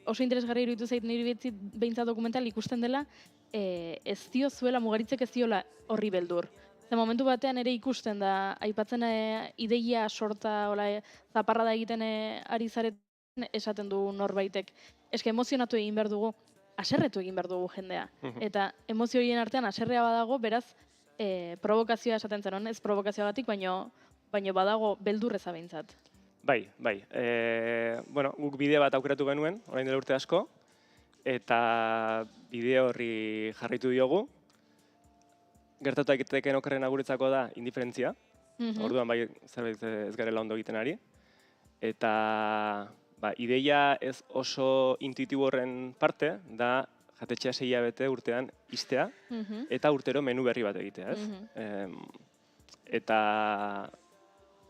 oso interesgarri iruditu zait niri behintzat dokumental ikusten dela, ez dio zuela, Mugaritzek ez diola horri beldur. Ze momentu batean ere ikusten da, aipatzen ideia sorta, zaparra da egiten ari zaret, esaten du norbaitek. Eske emozionatu egin behar dugu, haserretu egin behar dugu jendea. Eta emozio horien artean haserrea badago, beraz, provokazioa esaten zen, ez provokazioagatik, baino badago beldurreza behintzat. Bai. Bueno, guk bideo bat aukeratu genuen, orain dela urte asko, eta bideo horri jarraitu diogu. gertatu egiteken okerrena guretzako da indiferentzia. Orduan bai zerbait ez garela ondo egiten ari. Eta ideia ez oso intuitibo horren parte da jatetxea 6 hilabete urtean istea eta urtero menu berri bat egitea, ez? Eta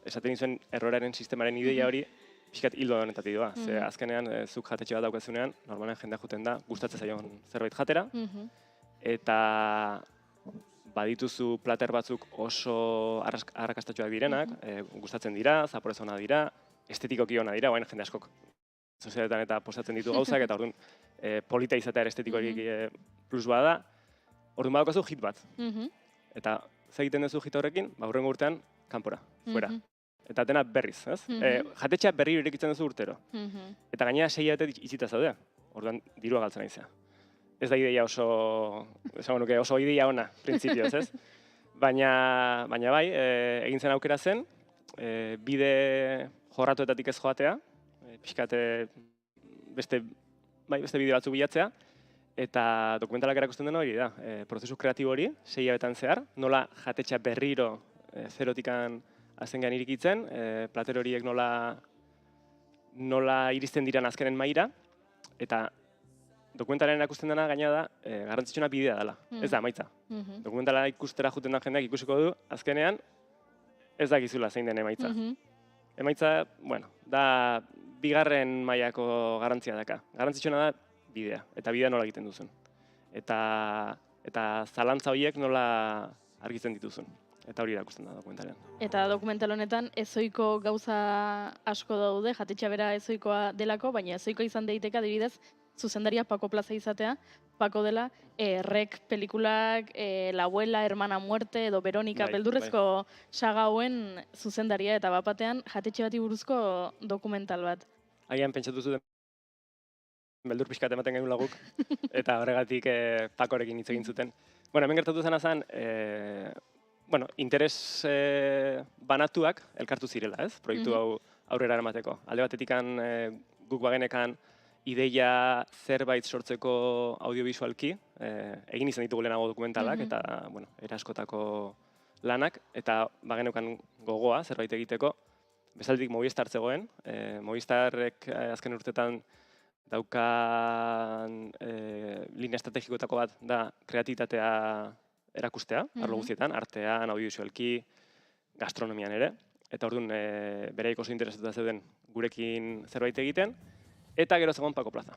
esaten dizuen erroraren sistemaren ideia hori pixkat hildo honetatik doa. Ze azkenean zuk jatetxe bat daukazunean, normalen jendea juten da, gustatzen zaion zerbait jatera, eta badituzu plater batzuk oso arrakastatxoak direnak, gustatzen dira, zaporez ona dira, estetikoki ona dira, baina jende askok sozialetan eta postatzen ditu gauzak, eta orduan polita izatea estetikorik plus bada, orduan badaukazu hit bat. Eta ze egiten duzu hit horrekin, hurrengo urtean, kanpora, fuera. Eta dena berriz, ez? Jatetxea berri irekitzen duzu urtero. Eta gainera 6 hilabete itzita zaude, orduan dirua galtzen naizea. Ez da ideia oso ideia ona, printzipioz, ez? Baina bai, egin zen aukera zen, bide jorratuetatik ez joatea, pixkate beste bideo batzuk bilatzea, eta dokumentalak erakusten den hori da, prozesu kreatibo hori, 6 hilabetean zehar, nola jatetxea berriro zerotikan azengean irikitzen, plater horiek nola iristen diran azkenen maira, eta dokumentalen erakusten dena gaina da, garrantzitsuna bidea dela, ez da emaitza. Dokumentala ikustera juten da jendeak ikusiko du, azkenean ez dakizula zein den emaitza. Emaitza, da bigarren mailako garrantzia daka. Garrantzitsuna da bidea, eta bidea nola egiten duzun. Eta zalantza horiek nola argitzen dituzun. Eta hori erakusten da dokumentalean. Eta dokumental honetan ezoiko gauza asko daude, jatetxea bera ezoikoa delako, baina ezoikoa izan daiteke adibidez, zuzendaria Paco Plaza izatea, Paco dela, Rek pelikulak, La abuela, Hermana muerte, edo Veronika, beldurrezko saga hauen zuzendaria, eta bapatean jatetxe bati buruzko dokumental bat. Agian pentsatu zuten beldur pixkat ematen genuen laguk, eta horregatik Pacorekin hitz egin zuten. Hemen gertatu zena zen, interes banatuak elkartu zirela, ez? Proiektu hau aurrera eramateko. Alde batetikan guk bagenekan ideia zerbait sortzeko audiovisualki, egin izan ditugu lehenago dokumentalak eta eraskotako lanak, eta bagenekan gogoa zerbait egiteko, bezaldik Movistar zegoen. Movistarrek azken urtetan daukan linea estrategikoetako bat da kreatitatea erakustea, arlo guztietan, artean, audiovisualki, gastronomian ere, eta orduan bereik oso interesatuta zeuden gurekin zerbait egiten, eta gero zegoen Paco Plaza.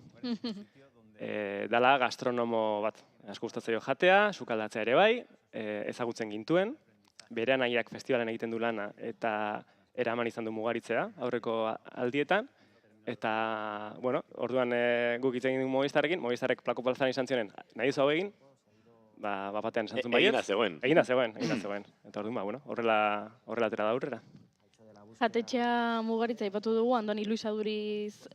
Dala gastronomo bat, asko gustatzen jatea, sukaldatzea ere bai, ezagutzen gintuen, bere anaiak festivalen egiten du lana eta eraman izan du mugaritzea aurreko aldietan, eta, orduan guk hitz egin dugu Movistarrekin, Movistarrek Paco Plazan izan zionen, nahi duzu hau egin, batean esan zuen baiet. Egina zegoen. Eta orduan, horrela atera da aurrera. Jatetxea mugaritza aipatu dugu, Andoni Luis Aduriz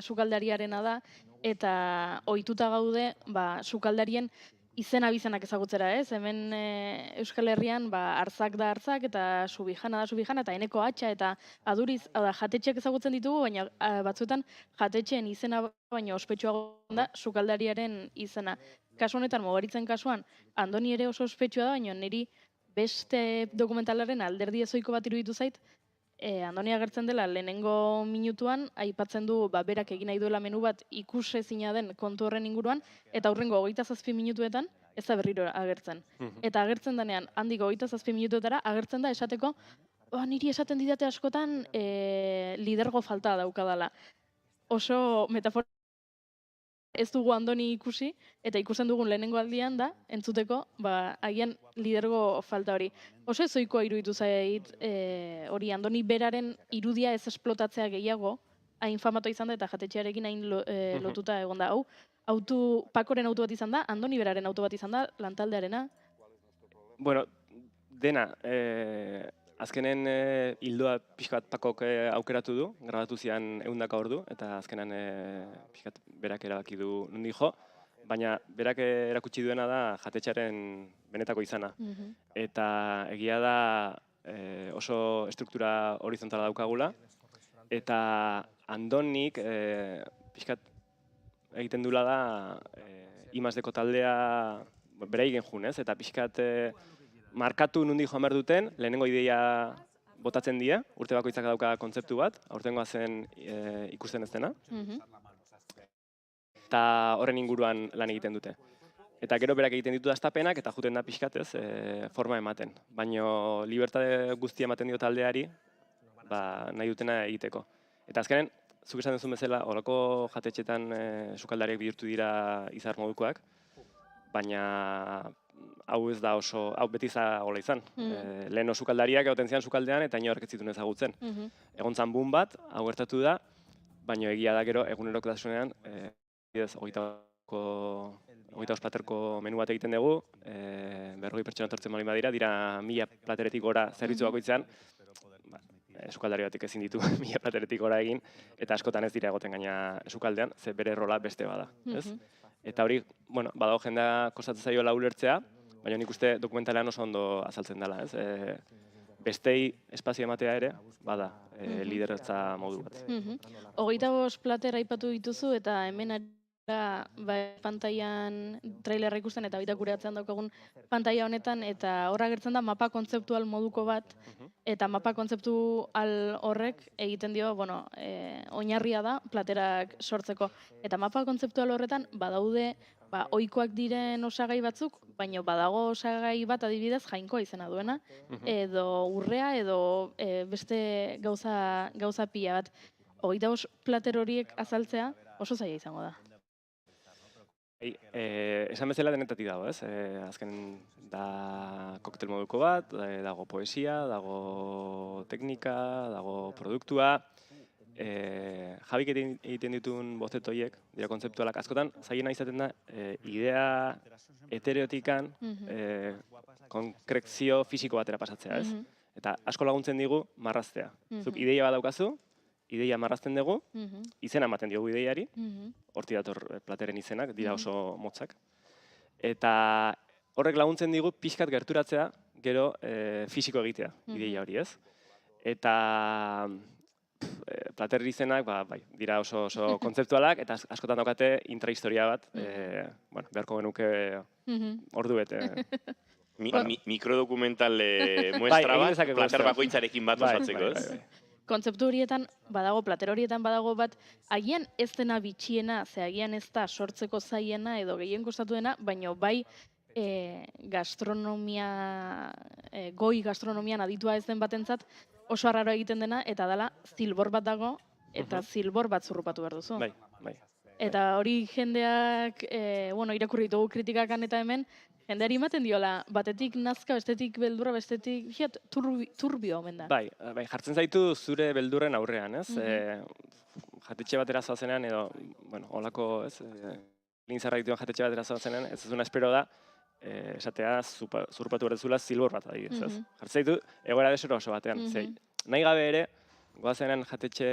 sukaldariarena da, eta ohituta gaude sukaldarien izena bizenak ezagutzera, ez? Hemen Euskal Herrian Arzak da Arzak eta Subijana da Subijana eta Eneko Atxa eta Aduriz, jatetxeak ezagutzen ditugu, baina batzuetan jatetxeen izena baina ospetsuago da sukaldariaren izena. Kasu honetan, mugaritzen kasuan, Andoni ere oso ospetsua da, baina niri beste dokumentalaren alderdi ezoiko bat iruditu zait, Andoni agertzen dela lehenengo minutuan, aipatzen du berak egin nahi duela menu bat ikusezina den kontu horren inguruan, eta hurrengo 27 minutuetan ez da berriro agertzen. Eta agertzen denean, handik 27 minutuetara agertzen da esateko, niri esaten didate askotan lidergo falta daukadala. Oso metafora ez dugu Andoni ikusi, eta ikusten dugun lehenengo aldian da, entzuteko, agian lidergo falta hori. Oso ezoikoa iruditu zait hori Andoni beraren irudia ez esplotatzea gehiago, hain famatua izan da, eta jatetxearekin hain lotuta egon da. Pakoren auto bat izan da, Andoni beraren auto bat izan da, lantaldearena. Dena, azkenen hildoa pixkat Pakok aukeratu du, grabatu zian 100 ordu, eta azkenan pixkat berak erabaki du nondi jo, baina berak erakutsi duena da jatetxearen benetako izana. Eta egia da oso estruktura horizontala daukagula, eta Andonik pixkat egiten dula da I+D-ko taldea bere egin junez, eta pixkat markatu nundi joan behar duten, lehenengo ideia botatzen die, urte bakoitzak dauka kontzeptu bat, aurtengoa zen ikusten ez dena, eta horren inguruan lan egiten dute. Eta gero berak egiten ditu hastapenak eta juten da pixkat, forma ematen. Baina libertate guztia ematen dio taldeari, nahi dutena egiteko. Eta azkenen, zuk esan duzun bezala, horako jatetxetan sukaldariak bihurtu dira izar modukoak, baina hau ez da oso, hau beti hola izan. Lehen sukaldariak egoten zian sukaldean eta inork ez zituen ezagutzen. Egon zan boom bat, hau gertatu da, baina egia da gero egunerokotasunean, hogeita platerko menu bat egiten dugu, 40 pertsona tortzen baldin badira, dira 1000 plateretik gora zerbitzu bakoitzean, sukaldari batik ezin ditu 1000 plateretik gora egin, eta askotan ez dira egoten gaina sukaldean, ze bere rola beste bada. Eta hori, badago jendea kostatzen zaiola ulertzea, baina nik uste dokumentalean oso ondo azaltzen dela. Bestei espazio ematea ere, bada, lideratza modu bat. 25 plater aipatu dituzu eta hemen pantailan trailerra ikusten eta baita gure atzean daukagun pantaila honetan eta horra gertzen da mapa kontzeptual moduko bat eta mapa kontzeptual horrek egiten dio, oinarria da platerak sortzeko. Eta mapa kontzeptual horretan badaude ohikoak diren osagai batzuk, baina badago osagai bat adibidez jainkoa izena duena, edo urrea edo beste gauza pila bat. 25 plater horiek azaltzea oso zaila izango da. Esan bezala denetatik dago, ez? Azken da koktel moduko bat, dago poesia, dago teknika, dago produktua. Jabik egiten dituen bozetoiek, dira kontzeptualak askotan, zailena izaten da, idea heterotikan konkrezio fisiko batera pasatzea, ez? Eta asko laguntzen digu marraztea. Zuk ideia bat daukazu, ideia marrazten dugu, izena ematen diogu ideiari, horti dator plateren izenak, dira oso motzak. Eta horrek laguntzen digu pixkat gerturatzea, gero fisiko egitea, ideia hori, ez? Eta plater izenak, dira oso kontzeptualak, eta askotan daukate intrahistoria bat, beharko genuke ordu bete. Mikrodokumental muestra bat, plater bakoitzarekin bat osatzeko, ez? Kontzeptu horietan badago, plater horietan badago bat, agian ez dena bitxiena, ze agian ez da sortzeko zaiena edo gehien kostatuena, baina bai goi gastronomian aditua ez den batentzat oso arraro egiten dena, eta dela zilbor bat dago, eta zilbor bat zurrupatu behar duzu. Bai. Eta hori jendeak, irakurri ditugu kritikakan eta hemen, jendeari ematen diola, batetik nazka, bestetik beldurra, bestetik turbio omen da. Bai, jartzen zaitu zure beldurren aurrean, ez? Jatetxe batera zoazenean, edo, holako, ez? Lintzarra dituen jatetxe batera zoazenean, ez zuzuna espero da, esatea zurrupatu behar duzula zilbor bat adibidez, ez? Jartzen zaitu, egoera desero oso batean. Nahi gabe ere, goazenean jatetxe,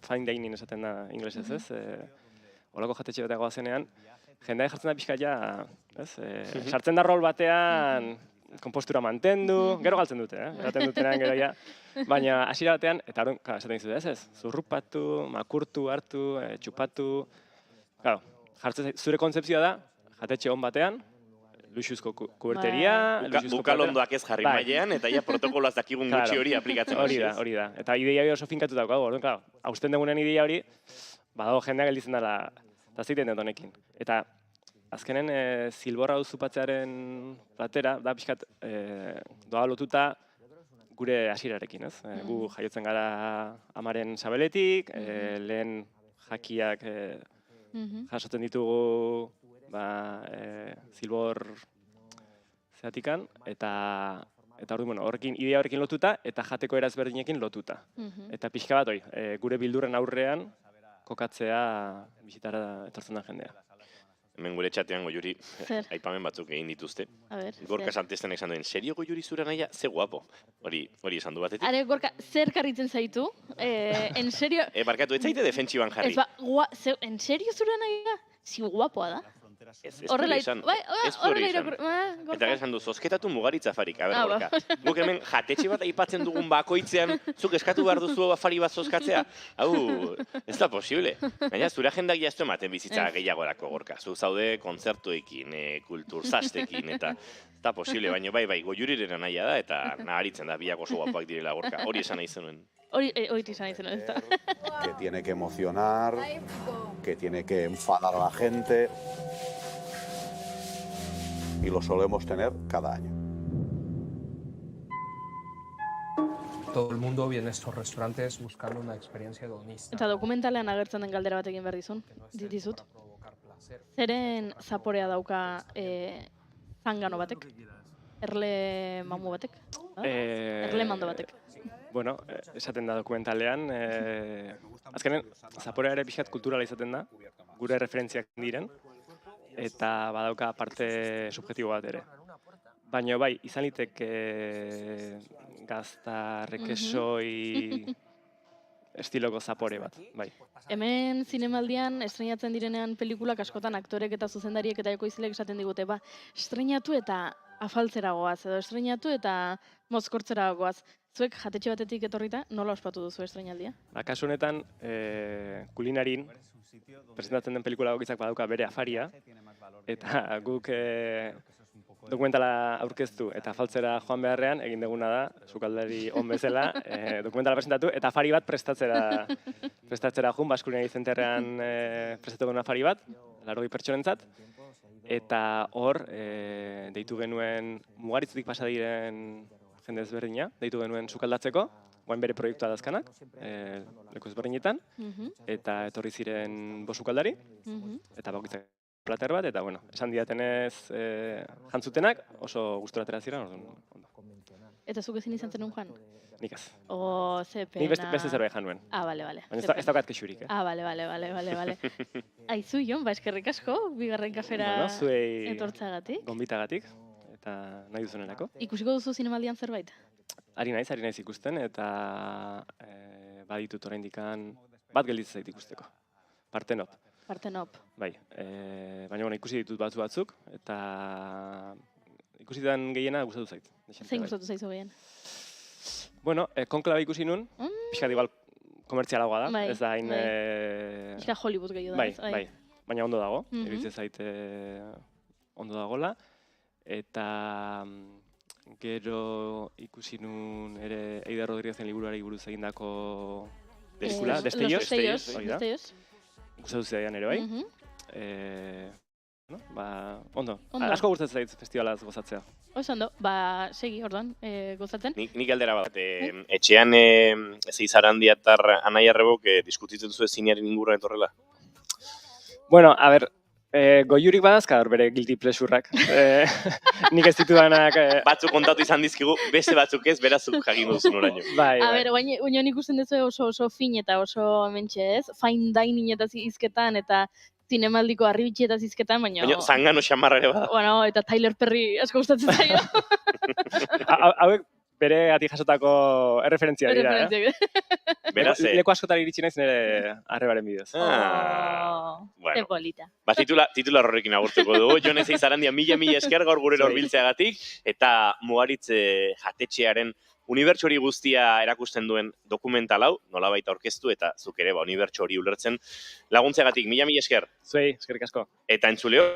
fine dining esaten da inglesez, ez? Holako jatetxe batean goazenean, jendea jartzen da pixka sartzen da rol batean, kompostura mantendu, gero galtzen dute, eraten dutenean gero ja. Baina hasiera batean, eta hori, esaten dizu, ez? Zurrupatu, makurtu, hartu, txupatu. Zure kontzepzioa da, jatetxe hon batean, luxuzko kuberteria, bukalondoak ez jarri mailean, eta ja protokolaz dakigun gutxi hori aplikatzen hasi. Hori da. Eta ideia hori oso finkatu daukagu, hausten dugunen ideia hori, badago jendea gelditzen dela, eta zeiten dut honekin. Eta azkenen zilborra zupatzearen platera, da pixkat doa lotuta gure hasierarekin, ez? Gu jaiotzen gara amaren sabeletik, lehen jakiak jasotzen ditugu zilbor zeatikan, eta horrekin, idea horrekin lotuta, eta jateko erazberdinekin lotuta. Eta pixka bat, gure bildurren aurrean kokatzea bisitara etortzen da jendea. Hemen gure txatean Goiuri aipamen batzuk egin dituzte. Gorka Santesten esan duen, serio Goiuri zure naia, ze guapo. Hori esan du batetik. Are, Gorka, zer karritzen zaitu? En serio... Barkatu, ez zaite defentsiban jarri. En serio zure naia? Si guapoa da? Ez horrela izan. Eta esan du, zozketatu mugaritza afarik. Gorka, guk hemen jatetxe bat aipatzen dugun bakoitzean, zuk eskatu behar duzu afari bat zozkatzea? Hau, ez da posible. Baina, zure agendak jaztu ematen bizitza gehiagorako, Gorka. Zu zaude kontzertuekin, kulturzastekin, eta Ez da posible, baina bai, goiurirena nahia da, eta naharitzen da biak oso guapak direla Gorka. Hori esan nahi zenuen. Hori izan izan, ez da. Que tiene que emocionar, que tiene que enfadar a la gente. Y lo solemos tener cada año. Todo el mundo viene a estos restaurantes buscando una experiencia hedonista. Eta dokumentalean agertzen den galdera batekin behar dizut. Zeren zaporea dauka zangano batek? Erle mamu batek? Erle mando batek? Bueno, esaten da dokumentalean, azkenen, zaporea ere pixkat kulturala izaten da, gure referentziak diren, eta badauka parte subjetibo bat ere. Baina bai, izan liteke gazta, rekesoi, estiloko zapore bat, bai. Hemen zinemaldian estreinatzen direnean pelikulak askotan aktorek eta zuzendariek eta ekoizleek esaten digute, estreinatu eta afaltzera goaz, edo estreinatu eta mozkortzera goaz. Zuek jatetxe batetik etorrita, nola ospatu duzu estreinaldia? Kasu honetan, kulinarin, presentatzen den pelikula bakoitzak badauka bere afaria, eta guk dokumentala aurkeztu eta afaltzera joan beharrean, egin duguna da, sukaldari on bezala, dokumentala presentatu, eta afari bat prestatzera joan, Kulinaria Zenterrean prestatu genuen afari bat, 80 pertsonentzat, eta hor, deitu genuen Mugaritzetik pasa diren jende ezberdina, deitu genuen sukaldatzeko, guain bere proiektua dazkanak, leku ezberdinetan, eta etorri ziren 5 sukaldari, eta bakoitzak plater bat, eta bueno, esan diatenez jantzutenak oso gustora atera ziren, ondo. Eta zuk ezin izan zenun joan? Nik ez. Ze pena. Nik beste zerbait jan nuen. Bale. Baina ez daukat kexurik, Bale. Aizu, Jon, eskerrik asko, bigarren kafera etortzagatik. Gonbitagatik, eta nahi duzunerako. Ikusiko duzu zinemaldian zerbait? Ari naiz ikusten, eta baditut oraindikan bat gelditzen zait ikusteko. Partenop. Bai, baina ikusi ditut batzuk, eta ikusitan gehiena gustatu zait. Zein gustatu zaizu gehien? Bueno, konklaba ikusi nun, pixkat igual komertzialagoa da, ez da hain... Pixka Hollywood gehiago da. Bai, baina ondo dago, iruditzen zait ondo dagoela, eta gero ikusi nun ere Eider Rodríguezen liburuari buruz egindako pelikula, Destellos. Gustatu zaidan ere bai. Ondo. Asko gustatzen zait festivalaz gozatzea. Oso ondo, segi orduan gozatzen. Nik aldera bat, etxean Ezeiz Arandiatar Anai Arrebok diskutitzen zuen zinearen inguruan etorrela? Bueno, a ber, goiurik badazka hor bere guilty pleasureak. Nik ez ditudanak... Batzuk kontatu izan dizkigu, beste batzuk ez, berazuk jakin duzun oraino. A ber, union ikusten duzu oso fin eta oso mentxe ez, fine dining eta izketan eta zinemaldiko arribitxi eta zizketan, baina... Baina zangano xamarra ere bada. Bueno, eta Tyler Perry asko gustatzen zaio. Hauek bere ati jasotako erreferentzia dira, Beraz, leku askotari iritsi naiz nire arrebaren bidez. Bueno, polita. Titular horrekin agurtuko dugu. Jon Ezeiz Arandia, mila esker gaur gure horbiltzeagatik, eta Mugaritze jatetxearen unibertso hori guztia erakusten duen dokumental hau, nolabait aurkeztu eta zuk ere unibertso hori ulertzen laguntzeagatik. Mila esker. Zuei, eskerrik asko. Eta entzuleo,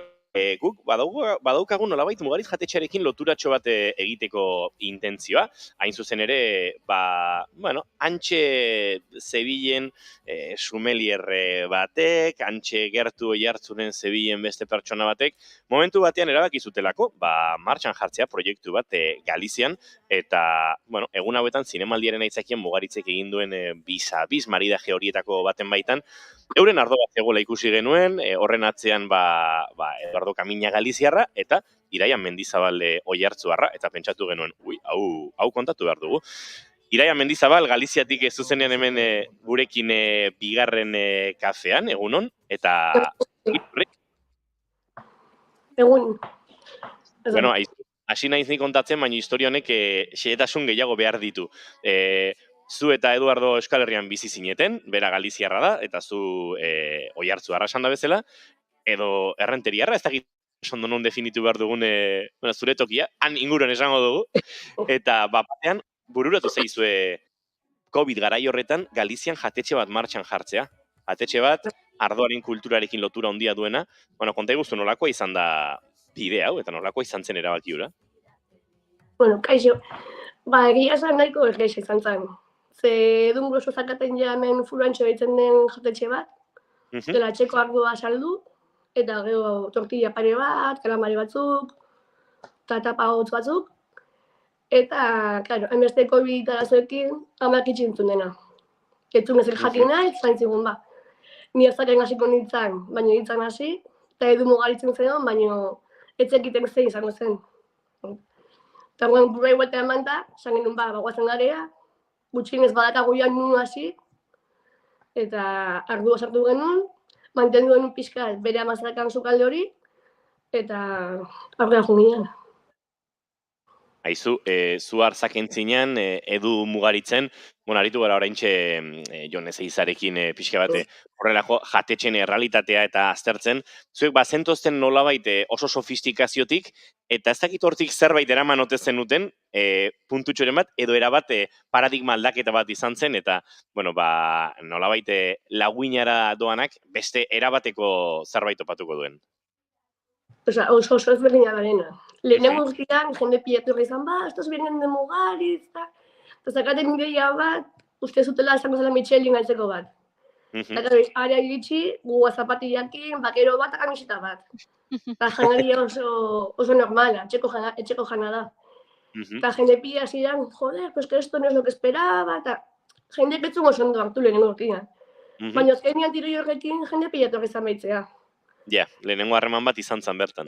guk badaukagun nolabait Mugaritz jatetxearekin loturatxo bat egiteko intentzioa. Hain zuzen ere, antxe Zebilen sumelier batek, antxe gertu oihartzunen Zebilen beste pertsona batek, momentu batean erabakizutelako, martxan jartzea proiektu bat Galizian, eta, egun hauetan zinemaldiaren aitzakien Mugaritzek egin duen biz maridaje horietako baten baitan, euren ardo bat zegoela ikusi genuen, horren atzean Eduardo Kamina Galiziarra, eta Iraian Mendizabal Oihartzuarra, eta pentsatu genuen, hau kontatu behar dugu. Iraian Mendizabal Galiziatik zuzenean hemen gurekin bigarren kafean, egunon, eta... Egun. Bueno, hasi naiz ni kontatzen, baina historia honek xehetasun gehiago behar ditu. Zu eta Eduardo Euskal Herrian bizi zineten, bera Galiziarra da, eta zu Oihartzuarra esan da bezala, edo Errenteriarra, ez dakit ondo non definitu behar dugun zure tokia, han inguruan esango dugu, eta batean bururatu zaizue COVID garai horretan Galizian jatetxe bat martxan jartzea. Jatetxe bat, ardoaren kulturarekin lotura handia duena, konta iguzu nolakoa izan da bide hau, eta nolakoa izan zen erabaki hura? Bueno, kaixo, egia esan nahiko erresa izan zen. Ze edun groso zakaten ja hemen furantxo egiten den jatetxe bat, dela txeko ardua saldu, eta gero tortilla pare bat, kalamari batzuk, eta tapa hotz batzuk, eta, claro, hainbesteko bi arazoekin amak itxintzun dena. Etzun ezer jakin nahi, zain zigun ba. Ni ezaren hasiko nintzen, baina nintzen hasi, eta edu mugaritzen zen, baina etzekiten zein izango zen. Eta guen burrai buelta eman da, zan genuen bagoazen garea, gutxinez badakagu joan nuen hasi, eta ardua sartu genuen, mantendu genuen pixka bere amazarakan sukalde hori, eta aurrera jungian. Aizu, zu hartzakentzinean, edu mugaritzen, aritu gara oraintxe Jon Ezeizarekin pixka bat horrelako jatetxen errealitatea eta aztertzen. Zuek bazentozten nolabait oso sofistikaziotik, eta ez dakit hortik zerbait eraman ote zenuten, puntutxoren bat, edo erabat paradigma aldaketa bat izan zen, eta nolabait laguinara doanak beste erabateko zerbait topatuko duen. Oso ezberdina garena. Lehenengo guztian, jende pilatu izan, estos vienen de Mugaritz, eta zakaten ideia bat, uste zutela esango zela Michelin galtzeko bat. Eta area iritsi, gu zapatillakin, bakero bat, kamiseta bat. Eta janaria oso normala, etxeko jana da. Eta jende pila zidan, joder, pues que esto no es lo que esperaba, eta jende ketzun oso ondo hartu lehenengo guztian. Baina azkenean tiro horrekin jende pilatu izan baitzea. Ja, lehenengo harreman bat izan zen bertan.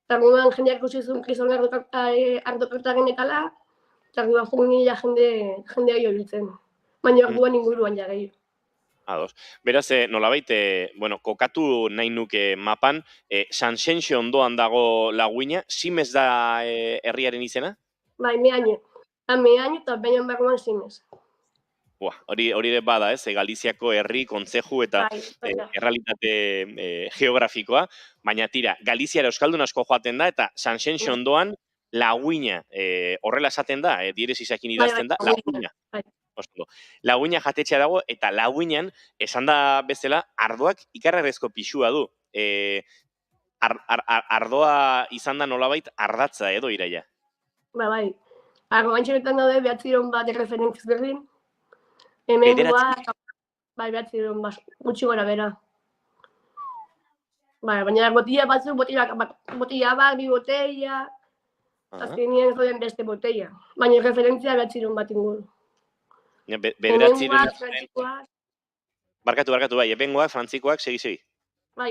Eta guan jendeak ikusi zuen gizon ardokarta genekala, eta guan jungila jendea jo biltzen. Baina orduan inguruan ja gehiago. Ados. Beraz, nolabait, kokatu nahi nuke mapan, San Xenxo ondoan dago Laguina, Simes da herriaren izena? Bai, Meaño. Meaño eta Meaño barruan Simes. Hori ere bada, Galiziako herri, kontzeju eta errealitate geografikoa, baina tira, Galiziara euskaldun asko joaten da, eta San Xenxo ondoan Laguina horrela esaten da, diresisakin idazten da, Laguina. Laguina jatetxea dago, eta Laguinan, esan da bezala, ardoak ikarrerezko pixua du. Ardoa izan da nolabait ardatza edo Iraia? Bai. Ardoan txeretan daude behatziron bat erreferentziz berdin. Hemen guak, behatziron gutxi gora bera. Baina botilla batzuk, botilla bat, bi botella, azkenien zoden beste botella. Baina referentzia behatziron bat inguru. Barkatu, bai, epengoak, frantzikoak, segi.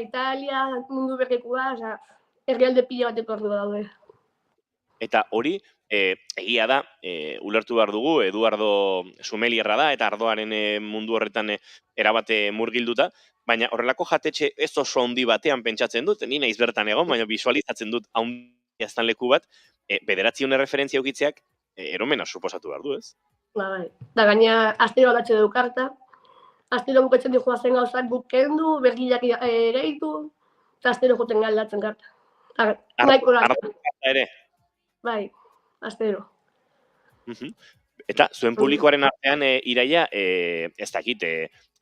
Italia, mundu berrikoa, herrialde pila bateko ordu daude. Eta hori, egia da, ulertu behar dugu, Eduardo Sumelierra da, eta ardoaren mundu horretan erabate murgilduta, baina horrelako jatetxe ez oso handi batean pentsatzen dut, ni naiz bertan egon, baina visualizatzen dut handia aztan leku bat, bederatzion referentzia ukitzeak, eromena suposatu behar du, ez? Bai. Da gaina, astero aldatxe du karta, astero bukatzen du joazen gauzak bukendu, bergilak ereitu, eta astero joten aldatzen karta. Ardo ere? Bai, astero. Eta zuen publikoaren artean, Iraia, ez dakit,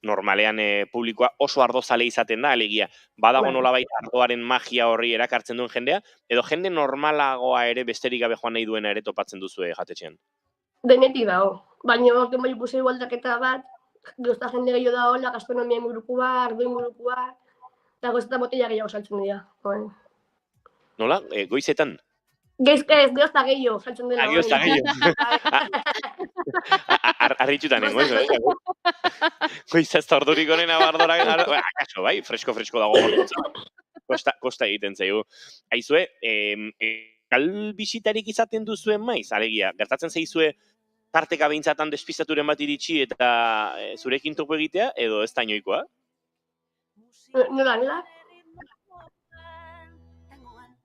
normalean publikoa oso ardozale izaten da, alegia, badago nolabait ardoaren magia horri erakartzen duen jendea, edo jende normalagoa ere besterik gabe joan nahi duena ere topatzen duzu jatetxean? Denetik dago, baina orten bai ikusi aldaketa bat, gozta jende gehiago da hola, gastronomia ingurukua, ardo ingurukua, eta gozta botella gehiago saltzen dira. Nola? Goizetan? Gozta gehiago saltzen dira. Gozta gehiago. Arritxutan nengo, ez? Goiza ez da ordurik honena bardora, akaso, bai, fresko dago. Kosta egiten zaigu. Aizue, bisitarik izaten duzuen maiz, alegia, gertatzen zaizue tarteka behintzatan despistaturen bat iritsi eta zurekin topo egitea, edo ez da inoikoa? Nola?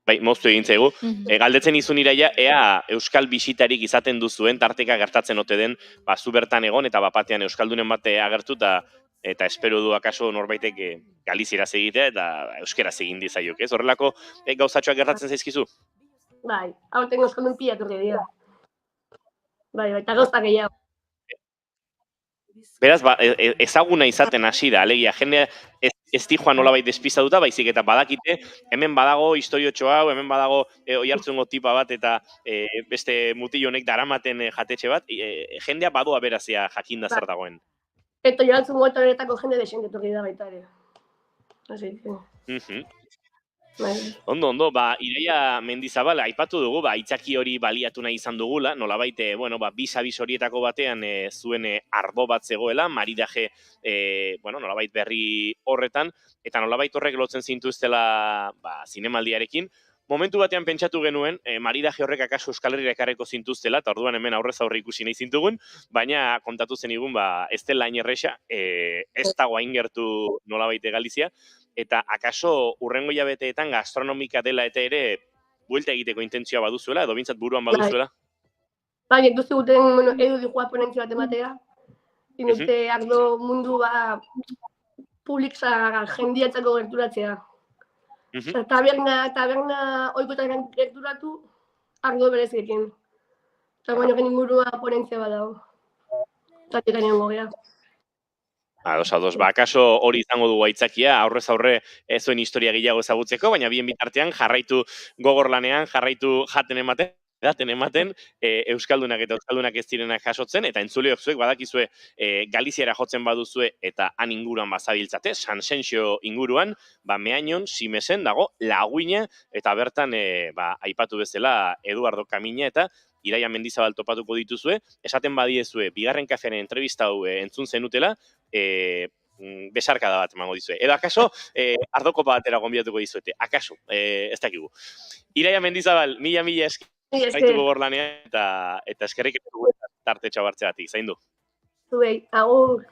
Bai, moztu egin zaigu. Galdetzen izun Iraia, ea euskal bisitarik izaten duzuen tarteka gertatzen ote den, zu bertan egon eta bapatean euskaldunen bat agertu eta espero du akaso norbaitek galizieraz egitea eta euskeraz egin dizaiok, ez? Horrelako gauzatxoak gertatzen zaizkizu? Bai, hauten euskaldun pilatu dira. Bai, eta gozta gehiago. Beraz, ezaguna izaten hasi da, alegia, jendea ez di joan nolabait despistatuta, baizik eta badakite, hemen badago historiotxo hau, hemen badago oihartzungo tipa bat, eta beste mutil honek daramaten jatetxe bat, jendea badoa berazia jakinda zer dagoen. Eta oihartzungo honetarako jende desentetorri da baita ere. Así que... Ondo, Ireia Mendizabal, aipatu dugu, aitzaki hori baliatu nahi izan dugula, nolabait, bis horietako batean zuen ardo bat zegoela, maridaje, nolabait berri horretan, eta nolabait horrek lotzen zintuztela zinemaldiarekin. Momentu batean pentsatu genuen, maridaje horrek akaso Euskal Herrira ekarreko zintuztela, eta orduan hemen aurrez aurre ikusi nahi zintugun, baina kontatu zenigun, ez dela hain erresa, ez dago hain gertu nolabait Galizia, eta akaso urrengo hilabeteetan gastronomika dela eta ere buelta egiteko intentzioa baduzuela, edo bintzat buruan baduzuela? Bai, duzu guten edu dihua ponentzio bat ematea, inute ardo mundu publikza jendiatzako gerturatzea. Taberna oikotan gerturatu ardo bereziekin. Eta baino gen ingurua ponentzia bat dago. Zatik ganean gogea. Ados, akaso hori izango dugu aitzakia, aurrez aurre zuen historia gehiago ezagutzeko, baina bien bitartean jarraitu gogor lanean, jarraitu jaten ematen, Euskaldunak eta Euskaldunak ez direnak jasotzen, eta entzuleok zuek badakizue Galiziara jotzen baduzue eta han inguruan bazabiltzate, San Xenxio inguruan, Meañon, Simesen dago, Laguina, eta bertan aipatu bezala Eduardo Kamina eta Ireia Mendizabal topatuko dituzue, esaten badiezue, bigarren kafearen entrevista hau entzun zenutela, besarkada bat emango dizue. Edo akaso, ardoko batera gonbidatuko dizuete. Akaso, ez dakigu. Ireia Mendizabal, mila esker, zaitu gogor lanean, eta eskerrik dugu tarte txabartzea batik, zaindu. Zuei, agur.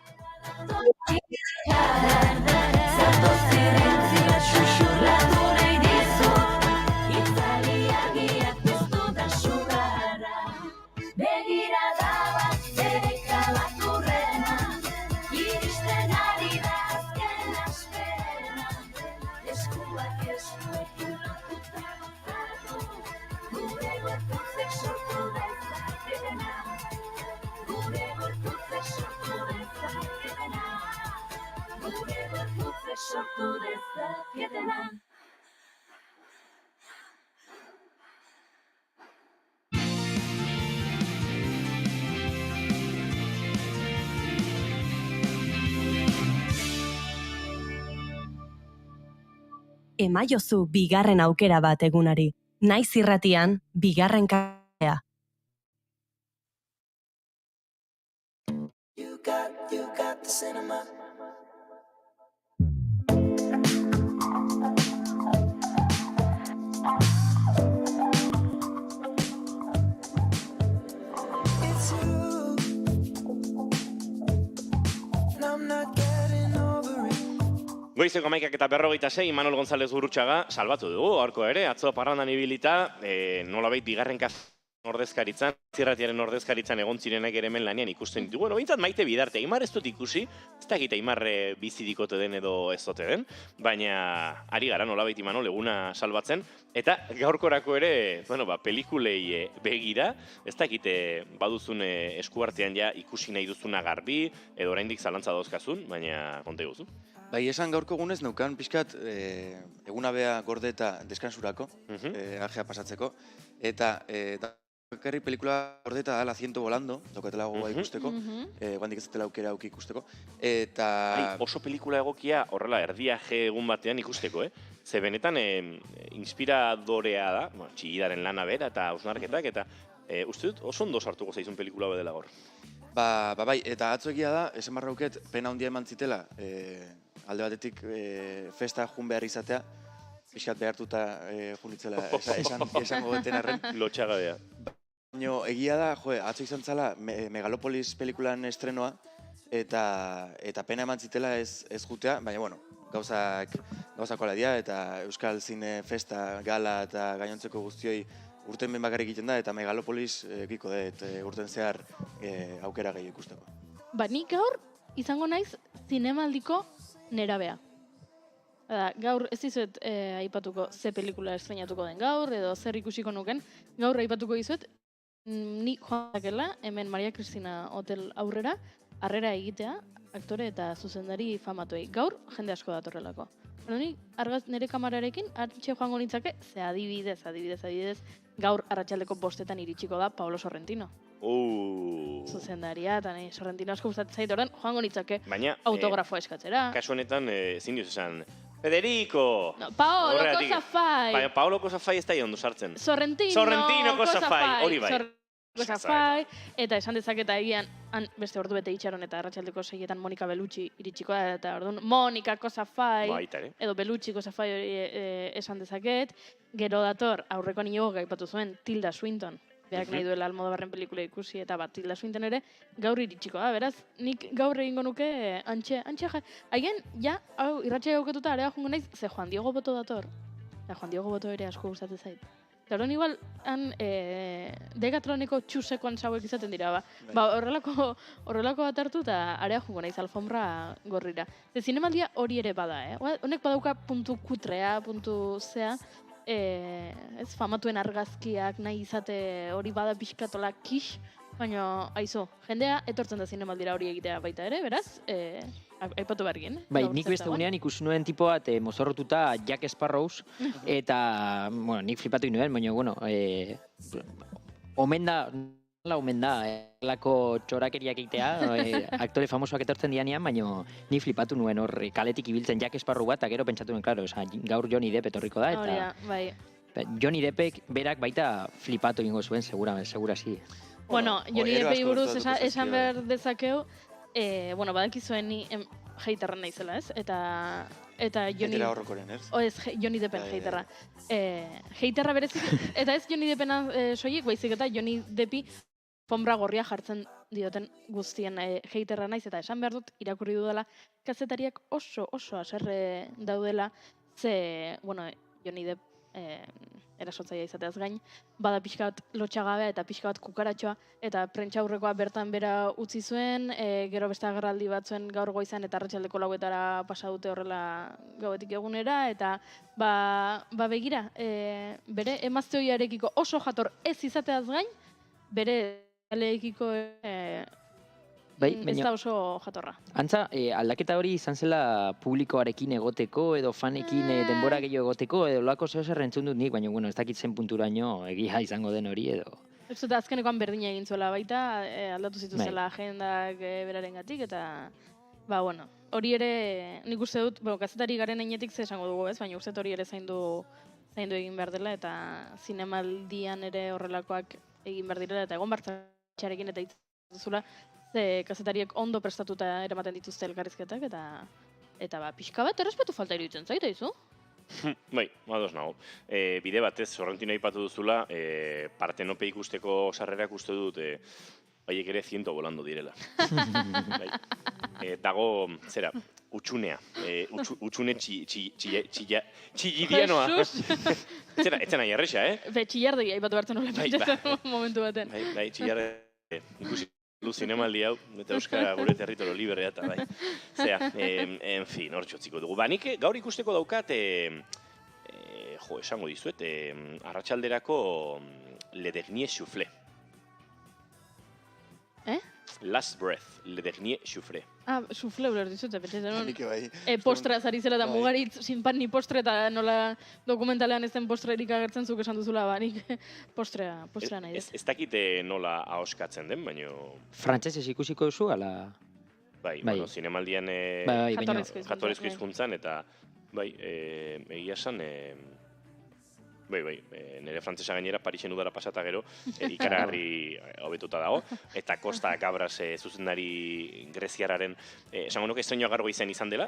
Sortu dezaketena. Emaiozu bigarren aukera bat egunari. Naiz irratian, bigarren kafea. You got the cinema. Goizeko 11:46, Manuel González Gurrutxaga salbatu dugu, gaurko ere, atzo parrandan ibilita, nolabait bigarren ordezkaritzan, zirratiaren ordezkaritzan egon zirenak ere hemen lanean ikusten ditugu. Bueno, bintzat Maite Bidarte, Aimar ez dut ikusi, ez dakit Aimar bizi dikote den edo ez dote den, baina ari gara nolabait Imanol eguna salbatzen, eta gaurkorako ere, pelikulei begira, ez dakit baduzun eskuartean ja ikusi nahi duzuna garbi, edo oraindik zalantza dauzkazun, baina konta iguzu. Bai, esan gaurko egunez neukan pixkat eguna bea gorde eta deskansurako, argea pasatzeko, eta bakarri pelikula gorde eta dala 100 volando, daukatela gogoa ikusteko, guandik ez dela aukera auki ikusteko, eta... Oso pelikula egokia horrela erdiaje egun batean ikusteko, ze benetan inspiradorea da, txigidaren lana bera eta hausnarketak, eta uste dut oso ondo sartuko zaizun pelikula bedela gaur. Bai, eta atzo egia da, esan barrauket, pena handia eman zitela, alde batetik festa jun behar izatea, pixkat behartuta junitzela esango beten arren. Lotxagabea. Baina egia da, atzo izan zala Megalopolis pelikulan estrenoa, eta pena eman zitela ez jutea, baina, gauzako ala dira, eta Euskal Zine Festa, Gala eta gainontzeko guztioi urten ben bakarrik egiten da, eta Megalopolis ekiko dut urten zehar aukera gehi ikusteko. Nik gaur izango naiz zinemaldiko nerabea. Gaur ez dizuet aipatuko ze pelikula estrenatuko den gaur, edo zer ikusiko nuken, gaur aipatuko dizuet, ni joan dakela, hemen Maria Cristina Hotel aurrera, harrera egitea, aktore eta zuzendari famatuei. Gaur, jende asko datorrelako. Ni nire kamararekin, antxe joango nintzake, ze adibidez, gaur arratsaldeko 5 iritsiko da Paolo Sorrentino. Zuzendaria, eta Sorrentino asko gustatzen zait, orain joango nintzake autografoa eskatzera. Kasu honetan, ezin dioz esan, Federico! Paolo Cosafai! Paolo Cosafai ez da ondo sartzen. Sorrentino Cosafai, hori bai. Cosafai, eta esan dezaketa egian, beste ordu bete itxaron eta arratsaldeko 6etan Monika Bellucci iritsiko da, eta orduan Monika Cosafai, edo Bellucci Cosafai esan dezaket, gero dator, aurreko nio gaipatu zuen, Tilda Swinton, berak nahi duela Almodobarren pelikula ikusi, eta bat Tilda Swinton ere gaur iritsiko da, beraz, nik gaur egingo nuke antxe haien, ja, hau, irratxea gauketuta, area jongo naiz, ze Juan Diego Boto dator, eta Juan Diego Boto ere asko gustatzen zait. Eta horren igual, Degatroneko txusekoan sauek izaten dira, horrelako bat hartu eta area jungo naiz alfombra gorrira. Ze zinemaldia hori ere bada, honek badauka puntu kutrea, puntu zea, ez famatuen argazkiak nahi izate hori bada pixkatola kix, baina aizu, jendea etortzen da zinemaldira hori egitea baita ere, beraz, aipatu behar gien. Bai, nik beste gunean ikusi nuen tipo bat mozorrotuta Jack Sparrows, eta, bueno, nik flipatu nuen, baina, bueno, omen da, lako txorakeriak egitea, aktore famosoak etortzen dianean, baina ni flipatu nuen hor kaletik ibiltzen Jack Sparrow bat, eta gero pentsatu nuen, klaro, gaur Johnny Depp etorriko da, eta Johnny Deppek berak baita flipatu ingo zuen, segura si. Bueno, Johnny Deppei buruz esan behar dezakeu, bueno, badakizuen ni heiterra naizela, ez? Eta Johnny... Heitera horrokoren, ez? Ez, Johnny Deppen heiterra. Heiterra berezik, eta ez Johnny Deppena soilik, baizik eta Johnny Deppi alfombra gorria jartzen dioten guztien heiterra naiz, eta esan behar dut irakurri dudala, kazetariak oso haserre daudela, ze, bueno, Johnny Depp erasotzaia izateaz gain, bada pixka bat lotxagabea eta pixka bat kukaratxoa, eta prentxaurrekoa bertan bera utzi zuen, gero beste agerraldi batzuen gaur goizan eta arratsaldeko 4etara pasa dute horrela gauetik egunera, eta begira, bere emazte hoiarekiko oso jator ez izateaz gain, bere aleekiko ez da oso jatorra. Antza, aldaketa hori izan zela publikoarekin egoteko, edo fanekin denbora gehiago egoteko, edo lako zeo zer entzun dut nik, baina, bueno, ez dakit zen punturaino egia izango den hori, edo... Ez dut, azkenekoan berdina egin zuela baita, aldatu zituzela agendak beraren gatik, eta, bueno, hori ere, nik uste dut, kazetari garen einetik ze esango dugu, ez, baina uste hori ere zaindu egin behar dela, eta zinemaldian ere horrelakoak egin behar direla, eta egon bartzatxarekin eta itzuzula, ze kazetariek ondo prestatuta eramaten dituzte elkarrizketak, eta pixka bat, errespetu falta iruditzen zaita izu? Bai, ados nago. Bide batez, Sorrentino aipatu duzula, Partenope ikusteko sarrerak uste dut, haiek ere 100 volando direla. Dago, zera, utxunea, utxune txillidianoa. Etzen nahi erresa, Txillardegi aipatu hartzen nola pentsatzen momentu baten. Bai, txillardegi ikusi. Zinemaldi hau, eta euskara gure territorio liberea, eta bai. Zea, en fin, hor txotziko dugu. Nik gaur ikusteko daukat, esango dizuet, arratsalderako Le Dernier Soufflé. Last Breath, Le Dernier Soufflé. Soufflé uler dizut, postra zari zela eta mugarit sinpan ni postre eta nola dokumentalean ez den postrerik agertzen zuk esan duzula, nik postrea nahi dut. Ez dakite nola ahoskatzen den, baina... Frantsesez ikusiko duzu, ala... Bai, zinemaldian jatorrizko hizkuntzan, eta egia esan... nire frantzesa gainera Parisen udara pasata gero, ikaragarri hobetuta dago, eta Costa Gabras zuzendari greziarraren, esango nuke estreinoa gaur goizen izan dela,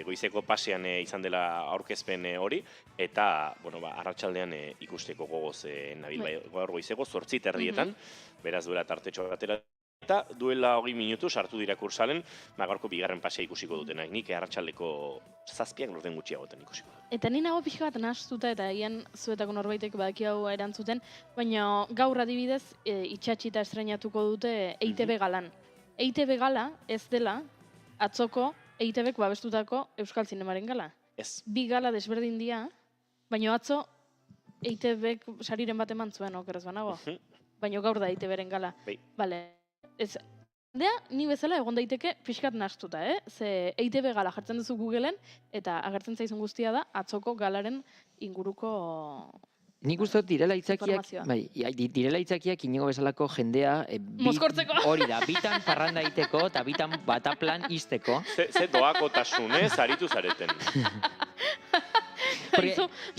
goizeko pasean izan dela aurkezpen hori, eta, arratsaldean ikusteko gogoz nabil gaur goizeko, 8:30, beraz duela tartetxo batera, eta duela 20 minutu sartu dira kursalen, gaurko bigarren pasea ikusiko dutenak, nik arratsaldeko 7 lorten gutxiagoten ikusiko dut. Eta ni nago pixka bat nahastuta eta egian zuetako norbaitek badaki hau erantzuten, baina gaur adibidez itxatxita estrenatuko dute EITB galan. EITB gala ez dela atzoko EITBek babestutako Euskal Zinemaren gala. Ez. Bi gala desberdin dira, baina atzo EITBek sariren bat eman zuen okerrez banago. Baina gaur da EITBren gala. Bale, ez ni bezala egon daiteke pixkat nahastuta, Ze EITB gala jartzen duzu Googleen, eta agertzen zaizun guztia da, atzoko galaren inguruko Nik uste dut direla itzakiak, direla itzakiak inigo bezalako jendea mozkortzeko. Hori da, bitan parranda iteko eta bitan bataplan izteko. Ze doakotasunez aritu zareten.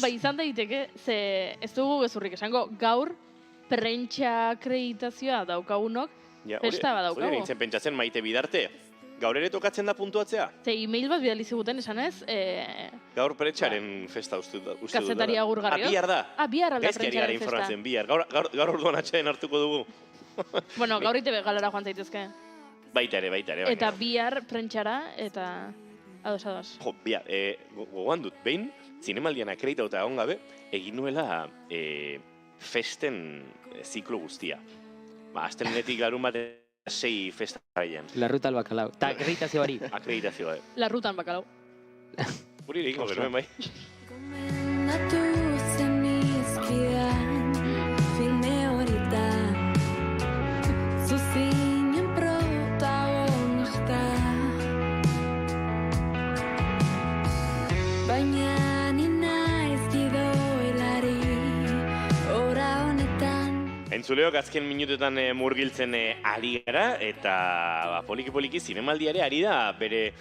Izan daiteke, ze ez dugu gezurrik esango, gaur prentsa akreditazioa daukagunok, festa bat daukagu. Hori nintzen pentsatzen Maite Bidarte, gaur ere tokatzen da puntuatzea? Ze e-mail bat bidali ziguten esanez. Gaur prentxaren festa uste dut. Kazetari agurgarrioz. Bihar da. Bihar alda Gaizki ari gara prentxaren festa. informatzen, bihar. Gaur orduan atxaden hartuko dugu. Bueno, gaur ITB galara joan zaitezke. Baita ere. Eta bihar prentxara, eta ados. Jo, bihar, gogoan dut, behin, zinemaldian akreditauta egon gabe, egin nuela festen ziklo guztia. Astelenetik larun bat 6 festa gaian. La ruta al bakalau. Ta akreditazio hori. Akreditazioa, La rutan bakalau. Hori egingo genuen bai. Gomendatu zenizkidan filme horitan zuzinen protagonista baina ni naiz gidoilari ora honetan. Entzuleok azken minutetan murgiltzen ari gara, eta poliki-poliki zinemaldiare ari da bere,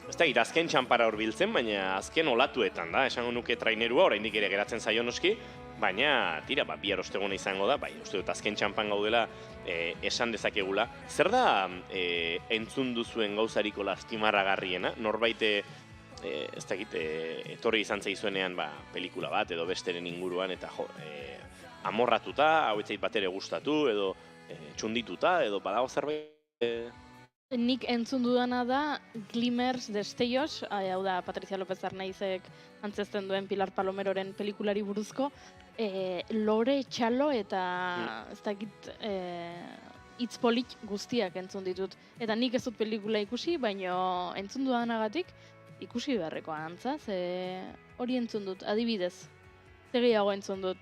ez da, azken txampara horbiltzen, baina azken olatuetan da, esango nuke trainerua, oraindik ere geratzen zaio noski, baina, tira, bihar osteguna izango da, bai, uste dut azken txampan gaudela esan dezakegula. Zer da entzun duzuen gauzariko lastimarragarriena? Norbait, ez dakit, etorri izan zaizuenean pelikula bat edo besteren inguruan, eta amorratuta, hau etzait bat ere gustatu, edo txundituta, edo badago zerbait? Nik entzun dudana da Glimmers destellos, hau da Patricia López Arnaizek antzesten duen Pilar Palomeroren pelikulari buruzko, lore, txalo eta ez dakit hitz polit guztiak entzun ditut. Eta nik ez dut pelikula ikusi, baino entzun dudanagatik ikusi beharrekoa antza, ze hori entzun dut, adibidez. Zegiago entzun dut.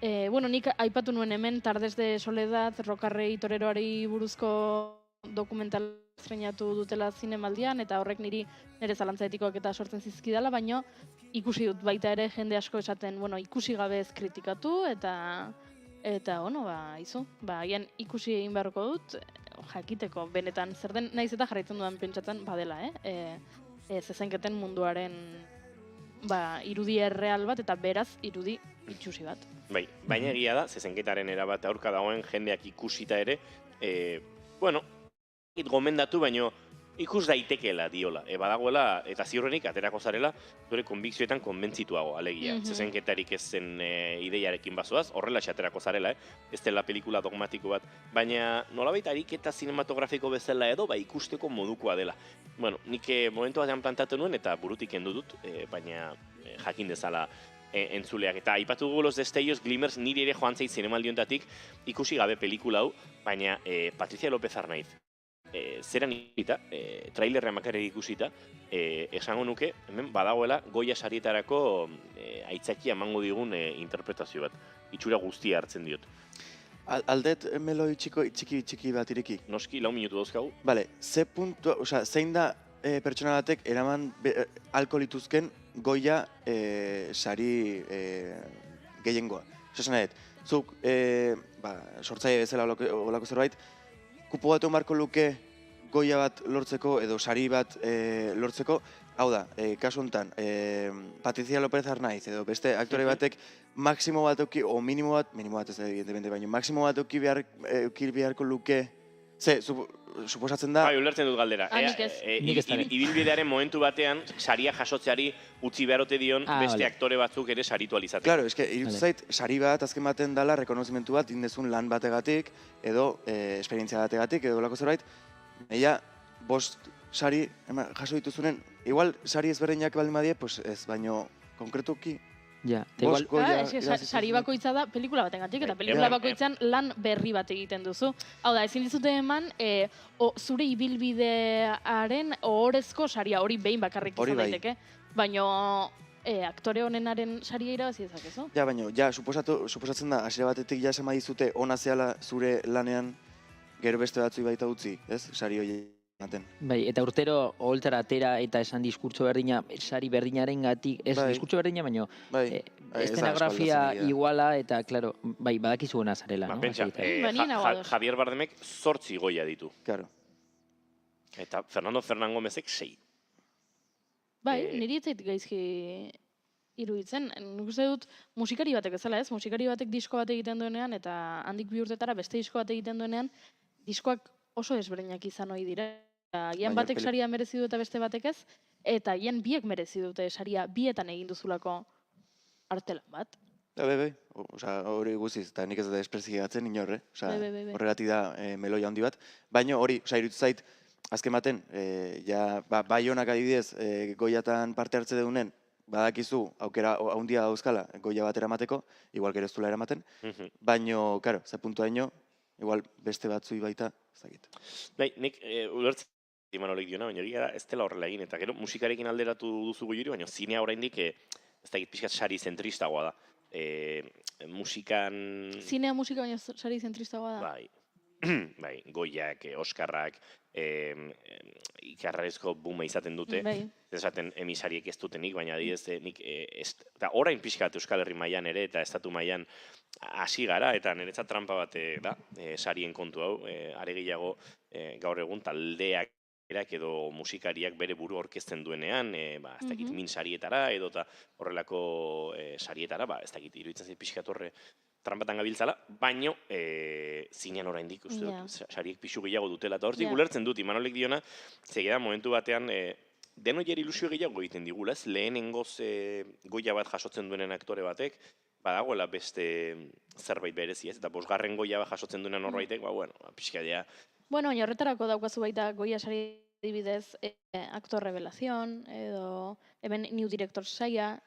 Nik aipatu nuen hemen Tardes de Soledad, Rokarrei toreroari buruzko dokumental estreinatu dutela zinemaldian, eta horrek nire zalantza etikoak eta sortzen zizkidala, baino ikusi dut baita ere jende asko esaten, ikusi gabe ez kritikatu, eta izu, agian ikusi egin beharko dut, jakiteko benetan zer den, naiz eta jarraitzen dudan pentsatzen badela, zezenketen munduaren irudi erreal bat, eta beraz irudi itxusi bat. Bai, baina egia da, zezenketaren erabat aurka dagoen jendeak ikusita ere, gomendatu, baino ikus daitekeela diola. Badagoela, eta ziurrenik aterako zarela, zure konbikzioetan konbentzituago, alegia. Zezenketarik ez zen ideiarekin bazoaz, horrela aterako zarela, ez dela pelikula dogmatiko bat. Baina nolabait ariketa zinematografiko bezala edo, ikusteko modukoa dela. Nik momentu batean plantatu nuen, eta burutik kendu dut, baina jakin dezala entzuleak. Eta aipatu dugu Los Destellos, Glimmers, niri ere joan zait zinemaldiontatik ikusi gabe pelikula hau, baina Patricia López Arnaiz, zeran ikusta, trailerrean bakarrik ikusita, esango nuke, hemen badagoela Goya sarietarako aitzaki emango digun interpretazio bat. Itxura guztia hartzen diot. Aldet meloi txiki bat ireki? Noski, 4 minutu dauzkagu. Bale, zein da pertsona batek eraman alko lituzken Goya sari gehiengoa. Esan nahet, zuk sortzaile bezala olako zerbait, kupo bat marko luke Goya bat lortzeko edo sari bat lortzeko, hau da, kasu honetan, Patricia López Arnaiz edo beste aktore batek maksimo bat auki, o minimo bat ez da evidentemente, baina maksimo bat auki beharko luke, suposatzen da... Ulertzen dut galdera. Ibilbidearen momentu batean, saria jasotzeari utzi beharote dion beste aktore batzuk ere saritu alizatzen. Claro, irutu zait, sari bat azken baten dala, rekonozimentu bat, indezun lan bategatik, edo esperientzia bategatik, edo lako zerbait, ella, 5 sari jaso dituzunen, igual sari ezberdinak baldin badie, pues ez, baino konkretuki, Sari bakoitza da pelikula batengatik, eta pelikula bakoitzan lan berri bat egiten duzu. Hau da, ezin dizute eman, zure ibilbidearen ohorezko saria, hori behin bakarrik izan daiteke, baina aktore honenaren saria irabazi dezakezu. Baina, suposatzen da, hasiera batetik ja esan badizute ona zehala zure lanean, gero beste batzui baita utzi, ez? Sari hori ematen. Bai, eta urtero oholtzara atera eta esan diskurtso berdina, sari berdinaren gatik, ez diskurtso berdina, baina eszenografia iguala, eta, klaro, bai, badakizu gona zarela, no? Pentsa, Javier Bardemek 8 goia ditu. Claro. Eta Fernando Gomezek 6. Bai, niri ez zait gaizki iruditzen. Nik uste dut musikari batek ezala, ez? Musikari batek disko bat egiten duenean, eta handik 2 urtetara beste disko bat egiten duenean, diskoak oso desberdinak izan ohi dira. Agian batek saria merezi du eta beste batek ez, eta agian biek merezi dute saria bietan egin duzulako artelan bat. Bai, hori guziz, eta nik ez da esprezigatzen inor, horregatik da meloia handi bat. Baina hori, iruditzen zait, azken baten, Baionak adibidez goiatan parte hartze deunen, badakizu aukera handia dauzkala goia bat eramateko, igual gero ez duela eramaten, baina, karo, ze puntua ino, igual beste batzui baita, ez dakit. Bai, nik ulertzen Imanolek diona, baina egia ez dela horrela egin, eta gero musikarekin alderatu duzu Goiuri, baina zinea oraindik ez dakit pixkat sari zentristagoa da. Musikan... Zinea musika baina sari zentristagoa da. Bai, goiak, oskarrak, ikarrarezko buma izaten dute. Esaten emisariek ez dutenik, baina adibidez, nik eta orain pixkat Euskal Herri mailan ere eta estatu mailan hasi gara, eta niretzat trampa bat da, sarien kontu hau, are gehiago gaur egun taldeak edo musikariak bere buru orkesten duenean, ez dakit min sarietara edo horrelako sarietara, ez dakit iruditzen zait pixkat horre trampatan gabiltzala, baino zinean oraindik uste dut, sariek pixu gehiago dutela, eta hortik ulertzen dut, Imanolek diona, zegeda momentu batean, denoier ilusio gehiago egiten digula, ez lehenengoz goia bat jasotzen duenen aktore batek, badagoela beste zerbait berezi ez, eta 5. goia bat jasotzen duenen horbaitek, pixkatea. Bueno, baina horretarako daukazu baita goia sari adibidez, aktor revelazion, edo hemen new director saia,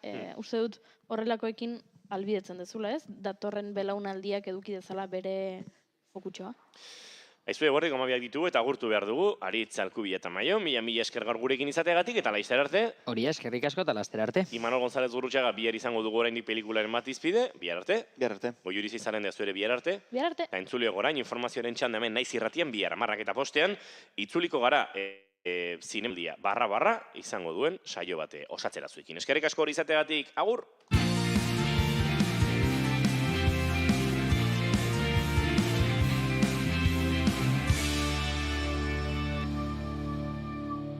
uste dut horrelakoekin albidetzen dezula ez, datorren belaunaldiak eduki dezala bere fokutxoa. Aizu egorrik gomabiak ditugu eta agurtu behar dugu, Aritz Alkubi eta Maio, mila esker gaur gurekin izateagatik eta laizter arte. Hori eskerrik asko eta laster arte. Imanol González Gurrutxaga bihar izango dugu oraindik pelikularen bat izpide, bihar arte. Bihar arte. Goiuri izaren dezu ere bihar arte. Bihar arte. Eta entzulio gorain informazioaren txanda hemen naiz irratian bihar 10 eta postean, itzuliko gara zinemaldia barra izango duen saio bate osatzera zuekin. Eskerrik asko hori izateagatik, agur!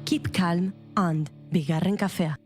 Keep calm and bigarren kafea.